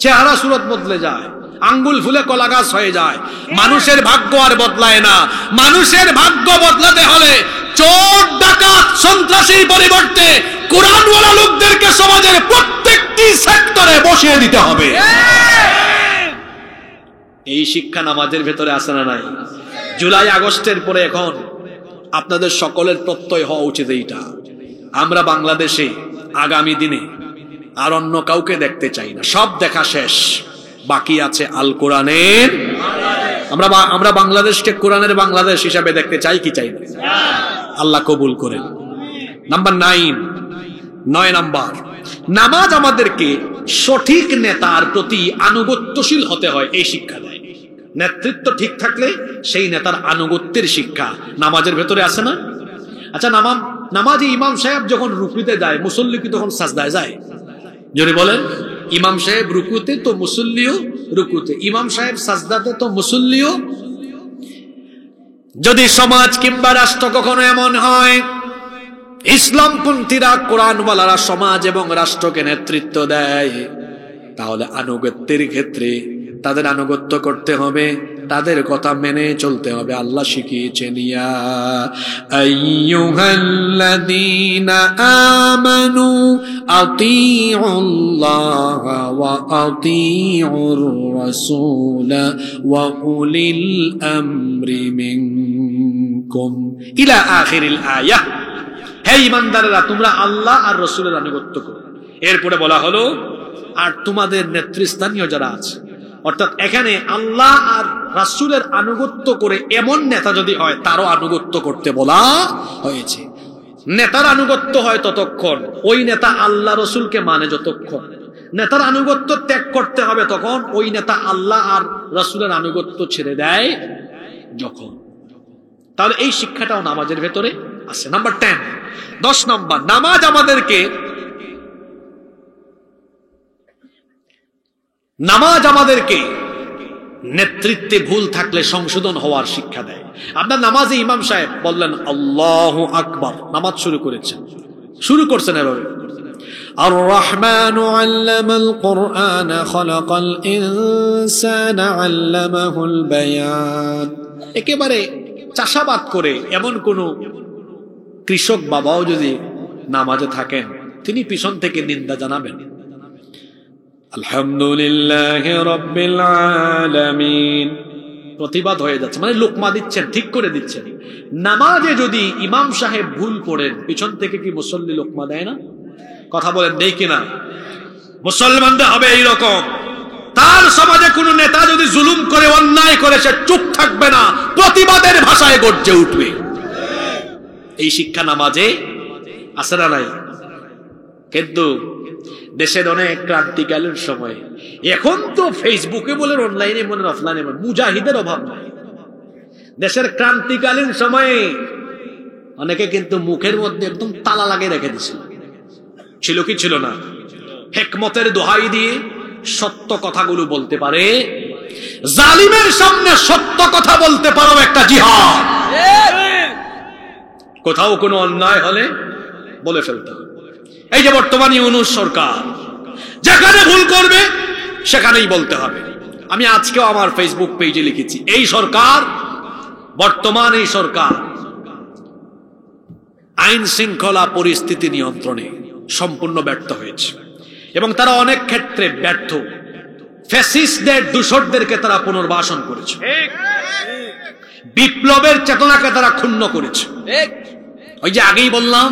A: চেহারা সুরত বদলে যায়, আঙ্গুল ফুলে কলা গাছ হয়ে যায়। মানুষের ভাগ্য আর বদলায় না। মানুষের ভাগ্য বদলাতে হলে চোর, ডাকাত, সন্ত্রাসীর পরিবর্তে কোরআনওয়ালা লোকদেরকে সমাজের প্রত্যেকটি সেক্টরে বসিয়ে দিতে হবে। এই শিক্ষা নামাজের ভেতরে আসে না নাই? জুলাই আগস্টের পরে এখন আপনাদের সকলের প্রত্যয় হওয়া উচিত এইটা, আমরা বাংলাদেশে আগামী দিনে আর অন্য কাউকে দেখতে চাই না। সব দেখা শেষ, বাকি আছে আল কোরআনের। আমরা বাংলাদেশকে কোরআনের বাংলাদেশ হিসাবে দেখতে চাই কি চাই না? আল্লাহ কবুল করেন। নাম্বার 9 নাম্বার, নামাজ আমাদেরকে সঠিক নেতার প্রতি আনুগত্যশীল হতে হয়, এই শিক্ষা দেয়। নেতৃত্ব ঠিক থাকলে সেই নেতার আনুগত্যের শিক্ষা নামাজের ভেতরে আছে না? আচ্ছা, নামাজে ইমাম সাহেব যখন রুকুতে যায়, মুসল্লি কি তখন সাজদায় যায়? যদি বলেন ইমাম সাহেব রুকুতে তো মুসল্লিও রুকুতে, ইমাম সাহেব সাজদাতে তো মুসল্লিও। যদি সমাজ কিংবা রাষ্ট্র কখনো এমন হয় ইসলামপন্থীরা, কোরআনওয়ালারা সমাজ এবং রাষ্ট্রকে নেতৃত্ব দেয়, তাহলে আনুগত্যের ক্ষেত্রে তাদের আনুগত্য করতে হবে, তাদের কথা মেনে চলতে হবে। আল্লাহ শিখিয়েছেন, ইয়া আইয়ুহাল্লাযীনা আমানু আতিউল্লাহা ওয়া আতিউর রাসূল ওয়া উলিল আমরি মিনকুম ইলা আখিরিল আয়াহ। হে ঈমানদাররা, তোমরা আল্লাহ আর রাসূলের আনুগত্য করো। এরপরে বলা হলো আর তোমাদের নেতৃস্থানীয় যারা আছে, অর্থাৎ এখানে আল্লাহ আর রাসূলের আনুগত্য করে এমন নেতা যদি হয় তারও আনুগত্য করতে বলা হয়েছে। নেতার আনুগত্য হয় ততক্ষণ, ওই নেতা আল্লাহ রাসূলকে মানে যতক্ষণ। নেতার আনুগত্য ত্যাগ করতে হবে তখন, ওই নেতা আল্লাহ আর রাসূলের আনুগত্য ছেড়ে দেয় যখন। তাহলে এই শিক্ষাটাও নামাজের ভেতরে আছে। নাম্বার 10 নম্বর, নামাজ আমাদেরকে নেতৃত্বে ভুল থাকলে সংশোধন হওয়ার শিক্ষা দেয়। আপনার নামাজে ইমাম সাহেব বললেন আল্লাহু আকবার, নামাজ শুরু করছেন এভাবে, আর রহমানু আল্লামাল কুরআন খালাকাল ইনসানা আল্লামাহুল বায়ান। একেবারে চাষাবাদ করে এমন কোন কৃষক বাবাও যদি নামাজে থাকেন, তিনি পিছন থেকে নিন্দা জানাবেন, আলহামদুলিল্লাহি রাব্বিল আলামিন, প্রতিবাদ হয়ে যাচ্ছে, মানে লোকমা দিচ্ছেন, ঠিক করে দিচ্ছেন। নামাজে যদি ইমাম সাহেব ভুল করেন, পিছন থেকে কি মুসল্লি লোকমা দেয় না? কথা বলেন, দেয় কিনা? মুসলমানদের হবে এইরকম, তার সমাজে কোন নেতা যদি জুলুম করে, অন্যায় করে, সে চুপ থাকবে না, প্রতিবাদের ভাষায় গর্জে উঠবে। এই শিক্ষা নামাজে আছে না নাই? কিন্তু দেশের অনেক ক্রান্তিকালীন সময়, এখন তো ফেসবুকে বলেন, অনলাইনে বলেন, অফলাইনে বলেন, মুজাহিদের অভাব নাই। দেশের ক্রান্তিকালীন সময়ে অনেকে কিন্তু মুখের মধ্যে একদম তালা লাগিয়ে রেখে দিছিল, ছিল কি ছিল না? হিকমতের দোহাই দিয়ে সত্য কথাগুলো বলতে পারে। জালিমের সামনে সত্য কথা বলতে পারো একটা জিহাদ। কোথাও কোনো অন্যায় হলে বলে ফেলতে হবে। এই যে বর্তমান ইউনূস সরকার, যেখানে ভুল করবে সেখানেই বলতে হবে। আমি আজকেও আমার ফেসবুক পেজে লিখেছি, এই সরকার, বর্তমান এই সরকার আইন শৃঙ্খলা পরিস্থিতি নিয়ন্ত্রণে সম্পূর্ণ ব্যর্থ হয়েছে, এবং তারা অনেক ক্ষেত্রে ব্যর্থ। ফ্যাসিস্টদের, দূষরদেরকে তারা পুনর্বাসন করেছে, বিপ্লবের চেতনাকে তারা ক্ষুণ্ণ করেছে। ওই যে আগেই বললাম,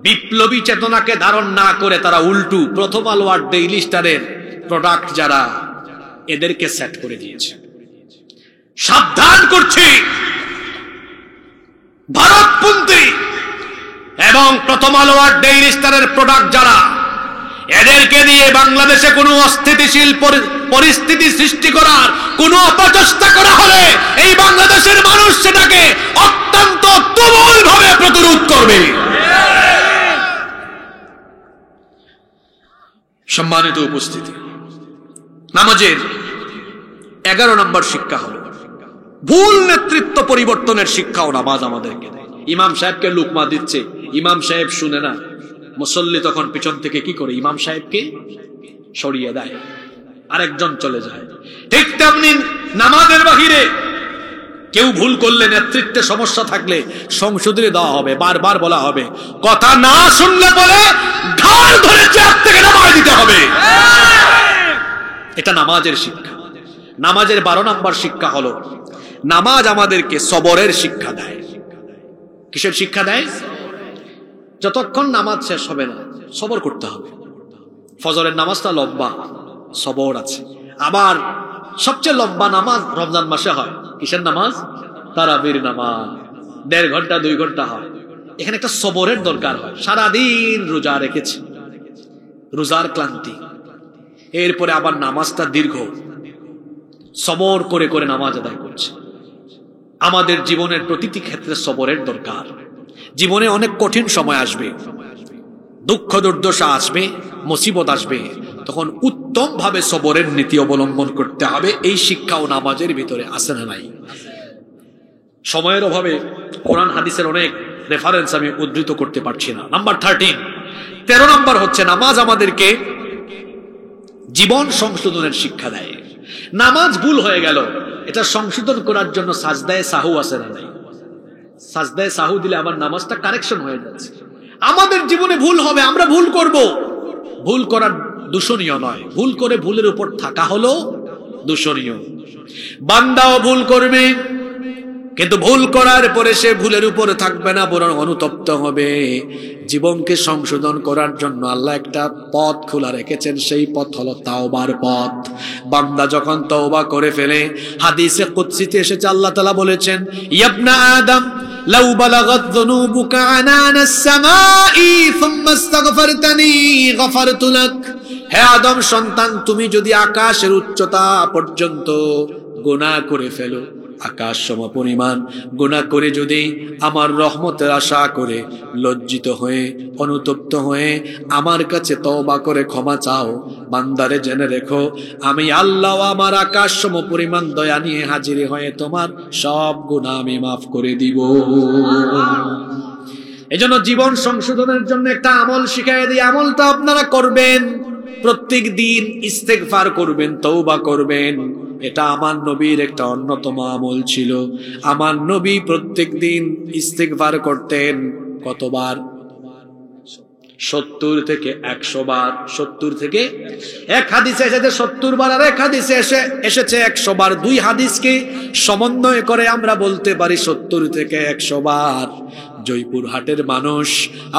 A: বিপ্লবী চেতনাকে ধারণ না করে তারা উল্টু প্রথম আলো আর ডেইলি স্টারের প্রোডাক্ট যারা, এদেরকে সেট করে দিয়েছে। সাবধান করছি, ভারতপন্থী এবং প্রথম আলো আর ডেইলি স্টারের প্রোডাক্ট যারা, এদেরকে দিয়ে বাংলাদেশে কোনো অস্থিতিশীল পরিস্থিতি সৃষ্টি করার কোনো অপচেষ্টা করা হলে এই বাংলাদেশের মানুষ সেটাকে অত্যন্ত তুমুল ভাবে প্রতিরোধ করবে। সম্মানিত উপস্থিতি, নামাজের 11 নম্বর শিক্ষা হলো ভুল নেতৃত্ব পরিবর্তনের শিক্ষাও নামাজ আমাদেরকে দেয়। ইমাম সাহেবকে লুকমা দিচ্ছে, ইমাম সাহেব শুনে না, মুসল্লি তখন পিছন থেকে কি করে? ইমাম সাহেবকে সরিয়ে দেয়, আরেকজন চলে যায়। ঠিক তেমনি নামাজের বাহিরে কেউ ভুল করলে, নেতৃত্বে সমস্যা থাকলে সংশোধনে দেওয়া হবে, বারবার বলা হবে, কথা না শুনলে বলে ঘাড় ধরে চেয়ার থেকে নামায় দিতে হবে। এটা নামাজের শিক্ষা। নামাজের 12 নম্বর শিক্ষা হলো, নামাজ আমাদেরকে সবরের শিক্ষা দেয়। কিসের শিক্ষা দেয়? যতক্ষণ নামাজ শেষ হবে না, সবর করতে হবে। ফজরের নামাজটা লম্বা, সবর আছে। আবার সবচেয়ে লম্বা নামাজ রমজান মাসে হয়। কিসের নামাজ? তারাবির নামাজ, 1.5 ঘন্টা 2 ঘন্টা হয়। এখানে একটা সবরের দরকার হয়। সারাদিন রোজা রেখেছে, রোজার ক্লান্তি, এরপরে আবার নামাজটা দীর্ঘ, সবর করে করে নামাজ আদায় করছে। আমাদের জীবনের প্রতিটি ক্ষেত্রে সবরের দরকার। জীবনে অনেক কঠিন সময় আসবে, দুঃখ দুর্দশা আসবে, মুসিবত আসবে, তখন উত্তম ভাবে সবরের নীতি অবলম্বন করতে হবে। এই শিক্ষাও নামাজের ভিতরে আছে না নাই? সময়ের অভাবে কোরআন হাদিসের অনেক রেফারেন্স আমি উদ্ধৃত করতে পারছি না। নাম্বার 13 নম্বর হচ্ছে, নামাজ আমাদেরকে জীবন সংশোধনের শিক্ষা দেয়। নামাজ ভুল হয়ে গেল, এটা সংশোধন করার জন্য সাজদায়ে সাহু আছে না নাই? সাজদায়ে সাহু দিলে আবার নামাজটা কারেকশন হয়ে যাচ্ছে। আমাদের জীবনে ভুল হবে, আমরা ভুল করব, ভুল করার দূষণীয় নয়, ভুল করে ভুলের উপর থাকা হলো দূষণীয়। বান্দাও ভুল করবে, কিন্তু ভুল করার পরে সে ভুলের উপরে থাকবে না, বরং অনুতপ্ত হবে। জীবনকে সংশোধন করার জন্য আল্লাহ একটা পথ খোলা রেখেছেন, সেই পথ হলো তাওবার পথ। বান্দা যখন তওবা করে ফেলে, হাদিসে কুদসিতে এসেছে, আল্লাহ তাআলা বলেছেন, ইবনা আদম লাউ বালাগাত যুনুবুকা আনানাস সামাই সুম্মা ইস্তাগফারতানি গফারতু লাক। হে আদম সন্তান, তুমি যদি আকাশের উচ্চতা পর্যন্ত গুনাহ করে ফেলো, আকাশ সমপরিমাণ গুনাহ করে যদি আমার রহমতের আশা করে, লজ্জিত হয়ে, অনুতপ্ত হয়ে আমার কাছে তওবা করে ক্ষমা চাও, বান্দারে জেনে রেখো, আমি আল্লাহ আমার আকাশ সমপরিমাণ দয়া নিয়ে হাজির হয়ে তোমার সব গুনাহ আমি মাফ করে দিব। এজন্য জীবন সংশোধনের জন্য একটা আমল শিখাই দিই। আমলটা আপনারা করবেন, প্রত্যেক দিন ইস্তেগফার করবেন, তওবা করবেন। এটা আমার নবীর একটা অন্যতম আমল ছিল। আমার নবী প্রত্যেক দিন ইস্তেগফার করতেন। কতবার? 70 থেকে 100 বার, 70 থেকে, এক হাদিসে এসেছে 70 বার, আর এক হাদিসে এসেছে 100 বার। দুই হাদিসকে সমন্বয় করে আমরা বলতে পারি 70 থেকে 100 বার। জয়পুরহাটের মানুষ,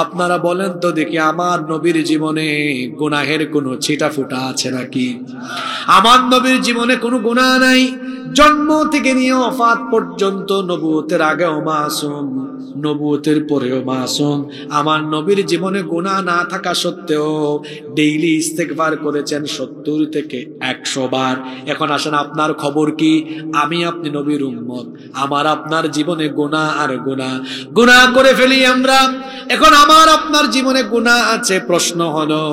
A: আপনারা বলেন তো দেখি, আমার নবীর জীবনে গুনাহের কোনো ছিটা ফুটা আছে নাকি? আমার নবীর জীবনে কোনো গুনাহ নাই। জন্ম থেকে নিয়ে ওফাত পর্যন্ত, নবুয়তের আগেও মাসুম, নবুয়তের পরেও মাসুম। আমার নবীর জীবনে গুনাহ না থাকা সত্ত্বেও ডেইলি ইস্তেগফার করেছেন 70 থেকে 100 বার। এখন আসেন, আপনার খবর কি? আমি আপনি নবীর উম্মত, আমার আপনার জীবনে গুনাহ আর গুনাহ করে ফেলি আমরা। এখন আমার আপনার জীবনে গুনাহ আছে, প্রশ্ন হলো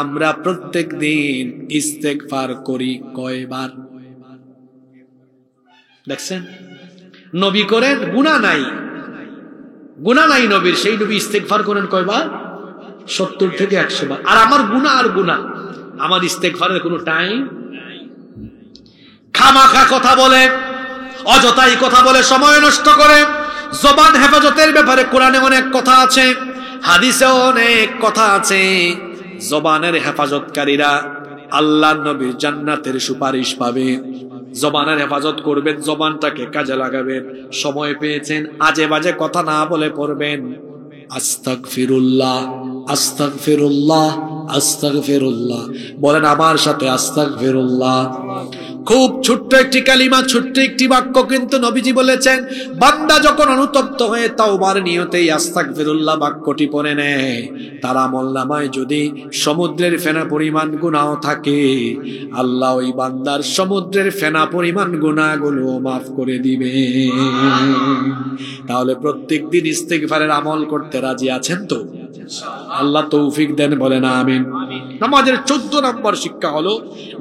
A: আমরা প্রত্যেক দিন ইস্তেগফার করি কয়বার? দেখছেন, নবী করেন গুনাহ নাই, নবীর, সেই নবী ইস্তেগফার করেন কয়বার? 70 থেকে 100 বার। আর আমার গুনাহ আর গুনাহ, আমার ইস্তেগফারের কোনো টাইম। খামাখা কথা বলে, অযথাই কথা বলে, সময় নষ্ট করে। জবান হেফাজতের ব্যাপারে কোরআনে অনেক কথা আছে, হাদিসেও অনেক কথা আছে। জবানের হেফাজতকারীরা আল্লাহর নবীর জান্নাতের সুপারিশ পাবে। জবানের হেফাজত করবেন, জবানটাকে কাজে লাগাবেন। সময় পেয়েছেন, আজে বাজে কথা না বলে পড়বেন আস্তাগফিরুল্লাহ, আস্তাগফিরুল্লাহ, আস্তাগফিরুল্লাহ। বলেন আমার সাথে আস্তাগফিরুল্লাহ। খুব ছোট্ট একটি কালিমা, ছোট্ট একটি বাক্য, কিন্তু নবীজি বলেছেন বান্দা যখন অনুতপ্ত হয়ে তাওবার নিয়তেই আস্তাগফিরুল্লাহ বাক্যটি পড়ে নেয়, তার আমলনামায় যদি সমুদ্রের ফেনা পরিমাণ গুনাহ থাকে, আল্লাহ ওই বান্দার সমুদ্রের ফেনা পরিমাণ গুনাহগুলো মাফ করে দিবে। তাহলে প্রত্যেক দিন ইস্তেগফারের আমল করতে রাজি আছেন তো? আল্লাহ তৌফিক দেন, বলেন আমিন। নামাজের 14 নম্বর শিক্ষা হলো,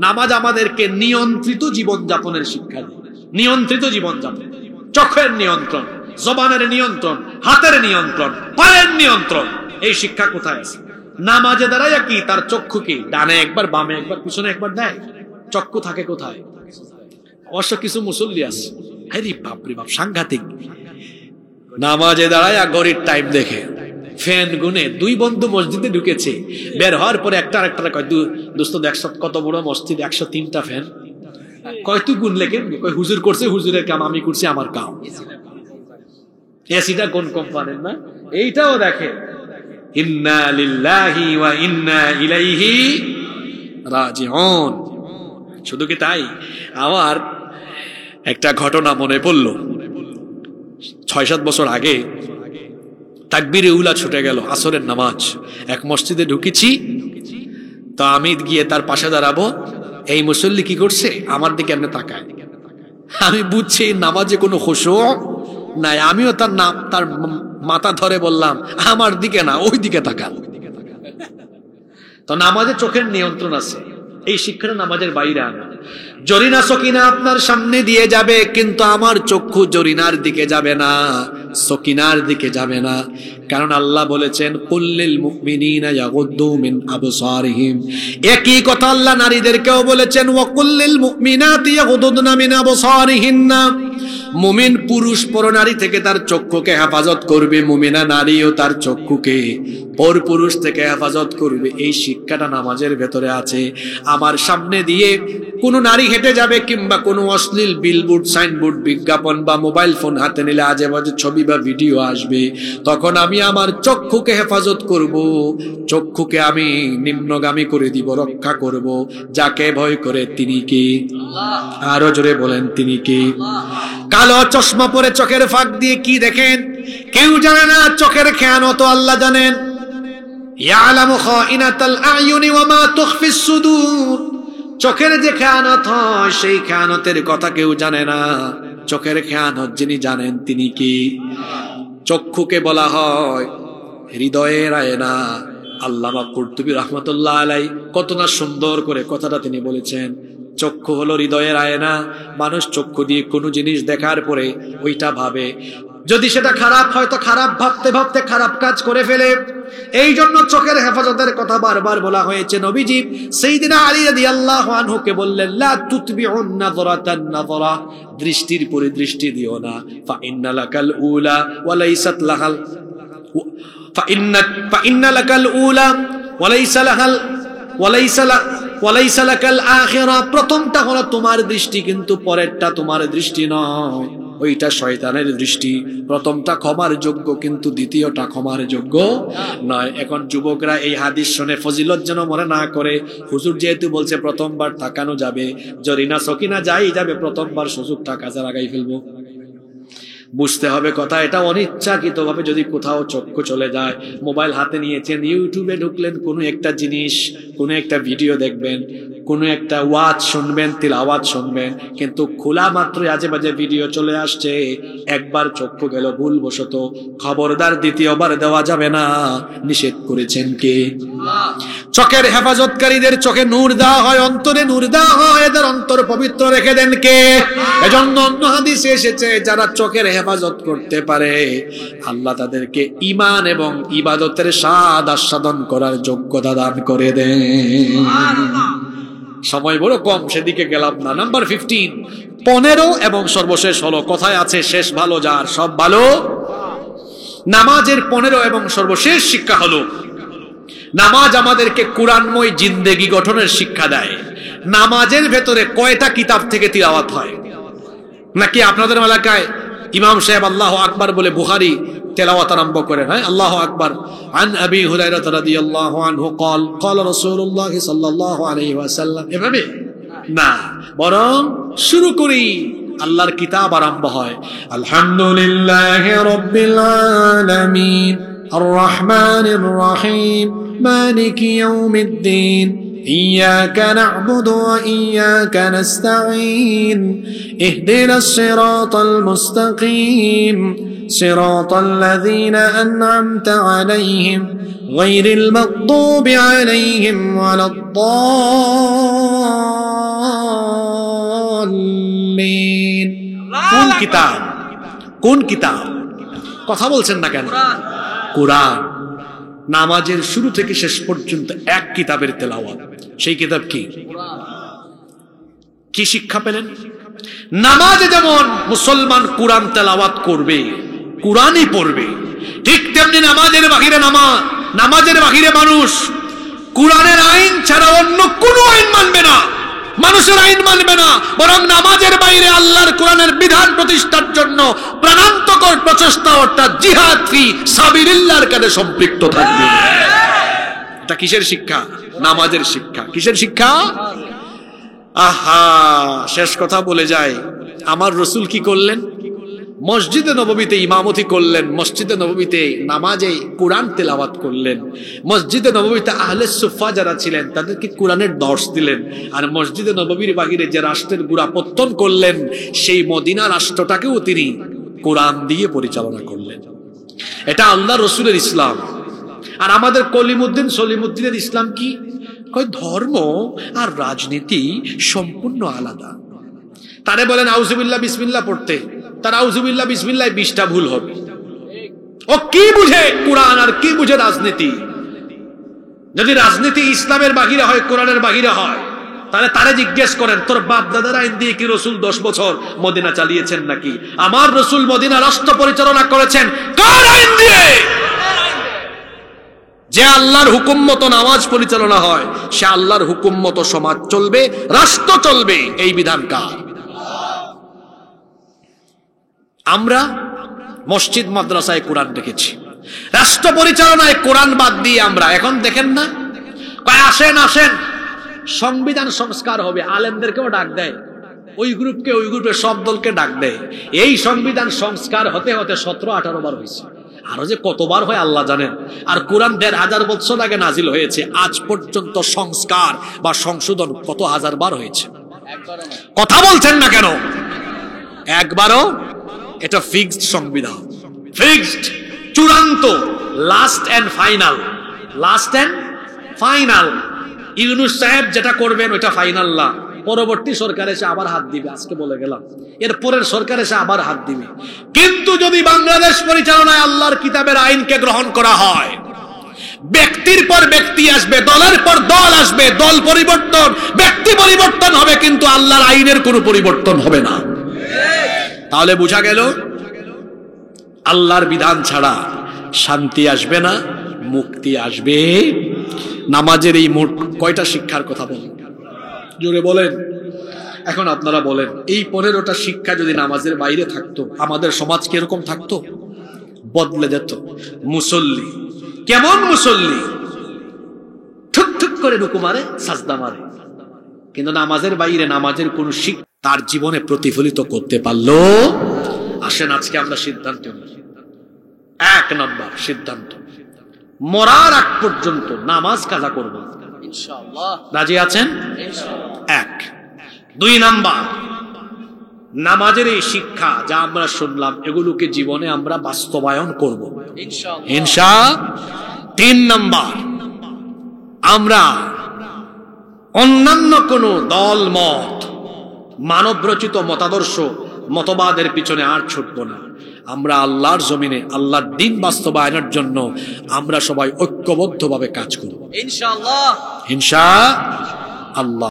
A: নামাজ আমাদেরকে নিয়ন্ত্রিত জীবনযাপনের শিক্ষা দেয়। নিয়ন্ত্রিত জীবনযাপন, চোখের নিয়ন্ত্রণ, জবানের নিয়ন্ত্রণ, হাতের নিয়ন্ত্রণ, পায়ের নিয়ন্ত্রণ। এই শিক্ষা কোথায় আছে? নামাজে দাঁড়ায় কি তার চক্ষু কি ডানে একবার, বামে একবার, পিছনে একবার দেয়? চক্ষু থাকে কোথায়? অবশ্য কিছু মুসল্লি আছে, আরে বাপরে বাপ, সাংঘাতিক। নামাজে দাঁড়ায় ঘড়ির টাইম দেখে, ফ্যান গুনে। দুই বন্ধু মসজিদে ঢুকেছে, বের হওয়ার পরে একটা আরেকটা কয়, দোস্ত দেখছ কত বড় মসজিদ, 103টা ফ্যান। কয় তুই গুনলে কেন? কয় হুজুর করছে, হুজুরের কাম, আমি করছি আমার কাম। এসিটা কোন কোম্পানির না, এইটাও দেখে। ইন্না লিল্লাহি ওয়া ইন্না ইলাইহি রাজিউন। শুধু কি তাই, আমার একটা ঘটনা মনে পড়লো। 6-7 বছর আগে তাকবীরে উলা ছুটে গেল, আসরের নামাজ। এক মসজিদে ঢুকেছি, তো আমি গিয়ে তার পাশে দাঁড়াবো। এই মুসল্লি কি করছে, আমার দিকে এমনি তাকায়। আমি বুঝছি নামাজে কোনো খুশু নাই। আমিও তার মাথা ধরে বললাম, আমার দিকে না, ওই দিকে তাকান। তো নামাজে চোখের নিয়ন্ত্রণ আছে, এই শিক্ষাটা নামাজের বাইরে আনা। জরিনা সকিনা আপনার সামনে দিয়ে যাবে, কিন্তু আমার চক্ষু জরিনার দিকে যাবে না, সকিনার দিকে যাবে না। কারণ আল্লাহ বলেছেন কুল্লিল মুমিনিনা ইয়াগুদ্দু মিন আবসারিহিম। একই কথা আল্লাহ নারীদেরকেও বলেছেন ওয়া কুল্লিল মুমিনাতি ইয়াগুদ্দুনা মিন আবসারিহিন্না। মুমিন পুরুষ পরনারী থেকে তার চক্ষুকে হেফাজত করবে, মুমিনা নারীও তার চক্ষুকে পরপুরুষ থেকে হেফাজত করবে। এই শিক্ষাটা নামাজের ভেতরে আছে। আমার সামনে দিয়ে কোনো নারী হেঁটে যাবে, কিংবা কোনো অশ্লীল বিলবোর্ড, সাইনবোর্ড, বিজ্ঞাপন বা মোবাইল ফোন হাতে নিলে আজে বাজে ছবি বা ভিডিও আসবে, তখন আমি আমার চক্ষুকে হেফাজত করব, চক্ষুকে আমি নিম্নগামী করে দিব, রক্ষা করব। যাকে ভয় করে তিনি কি? আরো জোরে বলেন, তিনি কি? কালো চশমা পরে চোখের ফাঁক দিয়ে কি দেখেন কেউ জানে না, চোখের খেয়ানত আল্লাহ জানেন। ইয়ালামু খাইনাতাল আয়ুনি ওয়া মা তুখফিস সুদূর। চোখের যে খেয়ানত হয়, সেই খেয়ানতের কথা কেউ জানে না। চোখের খেয়ানত যিনি জানেন তিনি কি? চক্ষুকে বলা হয় হৃদয়ের আয়না। আল্লামা কুরতুবী রাহমাতুল্লাহ আলাইহি কত না সুন্দর করে কথাটা তিনি বলেছেন। চক্ষু হলো হৃদয়ের আয়না। মানুষ চক্ষু দিয়ে কোনো জিনিস দেখার পরে ওইটা ভাবে, যদি সেটা খারাপ হয় তো খারাপ ভাবতে ভাবতে খারাপ কাজ করে ফেলে। এই জন্য চোখের হেফাজতের কথা বারবার বলা হয়েছে। নবীজি সাইয়্যিদিনা আলী রাদিয়াল্লাহু আনহুকে বললেন, লা তুতবিউন নাযরাতান নাযরা, দৃষ্টির পরে দৃষ্টি দিও না। ফা ইন্নালাকাল উলা ওয়া লাইসাত লাহাল ফাইন্না লাকাল উলা ওয়ালাইসা লাকাল আখিরা। প্রথমটা হলো তোমার দৃষ্টি, কিন্তু পরেরটা তোমার দৃষ্টি নয়, ওইটা শয়তানের দৃষ্টি। প্রথমটা ক্ষমার যোগ্য, কিন্তু দ্বিতীয়টা ক্ষমার যোগ্য নয়। এখন যুবকরা এই হাদিস শুনে ফজিলত যেন মনে না করে, হুজুর যেহেতু বলছে প্রথমবার তাকানো যাবে, জরিনা সকিনা যাই যাবে, প্রথমবার সুযোগটা কাজে লাগাই ফেলবো। বুঝতে হবে কথা, এটা অনিচ্ছাকৃত ভাবে যদি কোথাও চক্ষু চলে যায়, মোবাইল হাতে নিয়েছেন, ইউটিউবে ঢুকলেন, কোনো একটা জিনিস, কোনো একটা ভিডিও দেখবেন, কোনো একটা ওয়াজ শুনবেন, তিলাওয়াত শুনবেন, কিন্তু খোলা মাত্রই আজে বাজে ভিডিও চলে আসছে, একবার চক্ষু গেল ভুলবশত, খবরদার দ্বিতীয়বার দেওয়া যাবে না। নিষেধ করেছেন কে? চোখের হেফাজতকারীদের চোখে নূর দেওয়া হয়, অন্তরে নূর দেওয়া হয়, এদের অন্তর পবিত্র রেখে দেন কে? এজন্য অন্য হাদিসে এসেছে, যারা চোখের হেফাজত করতে পারে আল্লাহ তাদেরকে ঈমান এবং ইবাদতের স্বাদ আস্বাদন করার যোগ্যতা দান করে দেন। সময় বড় কম, সেদিকে গেলাম না। নাম্বার 15, 15 এবং সর্বশেষ হলো, কথায় আছে শেষ ভালো যার সব ভালো। নামাজের 15 এবং সর্বশেষ শিক্ষা হলো, নামাজ আমাদেরকে কোরআনময় জিন্দেগি গঠনের শিক্ষা দেয়। নামাজের ভেতরে কয়টা কিতাব থেকে তিলাওয়াত হয়? নাকি আপনাদের এলাকায় ইমাম সাহেব আল্লাহু আকবার বলে বুখারী তেলাওয়াত আরম্ভ করেন? হ্যাঁ, আল্লাহু আকবার। আন আবি হুরায়রা রাদিয়াল্লাহু আনহু قال قال রাসূলুল্লাহ সাল্লাল্লাহু আলাইহি ওয়াসাল্লাম, এভাবে না, বরং শুরু করি, আল্লাহর কিতাব আরম্ভ হয়, আলহামদুলিল্লাহি রাব্বিল আলামিন আর রহমানির রহিম মালিকি ইয়াউমিদ্দিন إياك نعبد وإياك نستعين اهدنا الصراط المستقيم صراط الذين أنعمت عليهم غير المغضوب عليهم ولا الضالين। কোন কিতাব? কোন কিতাব? কথা বলছেন না কেন? কোরআন। নামাজের শুরু থেকে শেষ পর্যন্ত এক কিতাবের তেলাওয়াত। সেই কিতাব কি? কি শিক্ষা পেলেন? নামাজে যেমন মুসলমান কোরআন তেলাওয়াত করবে, কোরআনই পড়বে, ঠিক তেমনি নামাজের বাহিরে নামাজের বাহিরে মানুষ কোরআনের আইন ছাড়া অন্য কোনো আইন মানবে না, মানুষের আইন মানবে না, বরং নামাজের বাইরে আল্লাহর কোরআনের বিধান প্রতিষ্ঠার জন্য প্রাণান্তকর প্রচেষ্টা, অর্থাৎ জিহাদ ফি সাবিলিল্লাহর কাজে সম্পৃক্ত থাকবে। এটা কিসের শিক্ষা? নামাজের শিক্ষা। কিসের শিক্ষা? আহা, শেষ কথা বলে যায়, আমার রাসূল কি করলেন? মসজিদে নববীতে ইমামতি করলেন, মসজিদে নববীতে নামাজে কোরআন তেলাওয়াত করলেন, মসজিদে নববীতে আহলে সুফা যারা ছিলেন তাদেরকে কোরআনের দর্শ দিলেন, আর মসজিদে নববীর বাহিরে যে রাষ্ট্রের গোড়াপত্তন করলেন সেই মদিনা রাষ্ট্রটাকেও তিনি কোরআন দিয়ে পরিচালনা করলেন। এটা আল্লাহ রসুলের ইসলাম। আর আমাদের কলিমুদ্দিন সলিমুদ্দিনের ইসলাম কি? কয় ধর্ম আর রাজনীতি সম্পূর্ণ আলাদা। তারে বলেন আউযুবিল্লাহ বিসমিল্লাহ পড়তে, তার আউযুবিল্লাহ বিসমিল্লাহ 20টা ভুল হবে। ও কি বুঝে কোরআন আর কি বুঝে রাজনীতি? যদি রাজনীতি ইসলামের বাহিরে হয়, কোরআনের বাহিরে হয়, তাহলে তারে জিজ্ঞেস করেন, তোর বাপ দাদার আইন দিয়ে কি রসুল 10 বছর মদিনা চালিয়েছেন নাকি? আমার রসুল মদিনা রাষ্ট্র পরিচালনা করেছেন কার আইন দিয়ে? যে আল্লাহর হুকুম মতো নামাজ পরিচালনা হয়, সে আল্লাহর হুকুম মতো সমাজ চলবে, রাষ্ট্র চলবে, এই বিধান কার? আমরা মসজিদ মাদ্রাসায় কোরআন রেখেছি, রাষ্ট্র পরিচালনায় কোরআন বাদ দিয়ে আমরা এখন দেখেন না, কয় আসেন আসেন সংবিধান সংস্কার হবে, আলেমদেরকেও ডাক দেয়, ওই গ্রুপকে ওই গ্রুপের সব দলকে ডাক দেয়। এই সংবিধান সংস্কার হতে হতে 17-18 বার হয়েছে, আরো যে কতবার হয় আল্লাহ জানেন। আর কোরআন 1500 বছর আগে নাজিল হয়েছে, আজ পর্যন্ত সংস্কার বা সংশোধন কত হাজার বার হয়েছে? কথা বলছেন না কেন? একবারও? এটা ফিক্সড সংবিধান, ফিক্সড, চূড়ান্ত, last and final, last and final. Yunus সাহেব যেটা করবেন ওটা ফাইনাল না, পরবর্তী সরকার এসে আবার হাত দিবে, আজকে বলে গেলাম, এর পরের সরকার এসে আবার হাত দিবে। কিন্তু যদি বাংলাদেশ পরিচালনায় আল্লাহর কিতাবের আইনকে গ্রহণ করা হয়, ব্যক্তির পর ব্যক্তি আসবে, দলের পর দল আসবে, দল পরিবর্তন, ব্যক্তি পরিবর্তন হবে, কিন্তু আল্লাহর আইনের কোনো পরিবর্তন হবে না। তাহলে বোঝা গেল আল্লাহর বিধান ছাড়া শান্তি আসবে না, মুক্তি আসবে। নামাজের এই মোট কয়টা শিক্ষার কথা বলেন, জোরে বলেন। এখন আপনারা বলেন, এই 15টা শিক্ষা যদি নামাজের বাইরে থাকতো, আমাদের সমাজ কিরকম থাকতো? বদলে যেত। মুসল্লি কেমন মুসল্লি? ঠুক ঠুক করে রুকু মারে, সাজদা মারে, কিন্তু নামাজের বাইরে নামাজের কোন শিক্ষা তার জীবনে প্রতিফলিত করতে পারলো? আসেন আজকে আমরা সিদ্ধান্ত নিই। 1 নম্বর সিদ্ধান্ত, মরার আগ পর্যন্ত নামাজ কাজা করব ইনশাআল্লাহ। রাজি আছেন? ইনশাআল্লাহ। 1। 2 নাম্বার, নামাজের এই শিক্ষা যা আমরা শুনলাম এগুলোকে জীবনে আমরা বাস্তবায়ন করব ইনশাআল্লাহ, ইনশাআল্লাহ। 3 নাম্বার, আমরা অন্যান্য কোন দল মত, মানব রচিত মতাদর্শ মতবাদের পিছনে আর ছুটবো না। আমরা আল্লাহর জমিনে আল্লাহর দ্বীন বাস্তবায়নের জন্য আমরা সবাই ঐক্যবদ্ধভাবে কাজ করব ইনশাআল্লাহ, ইনশাআল্লাহ।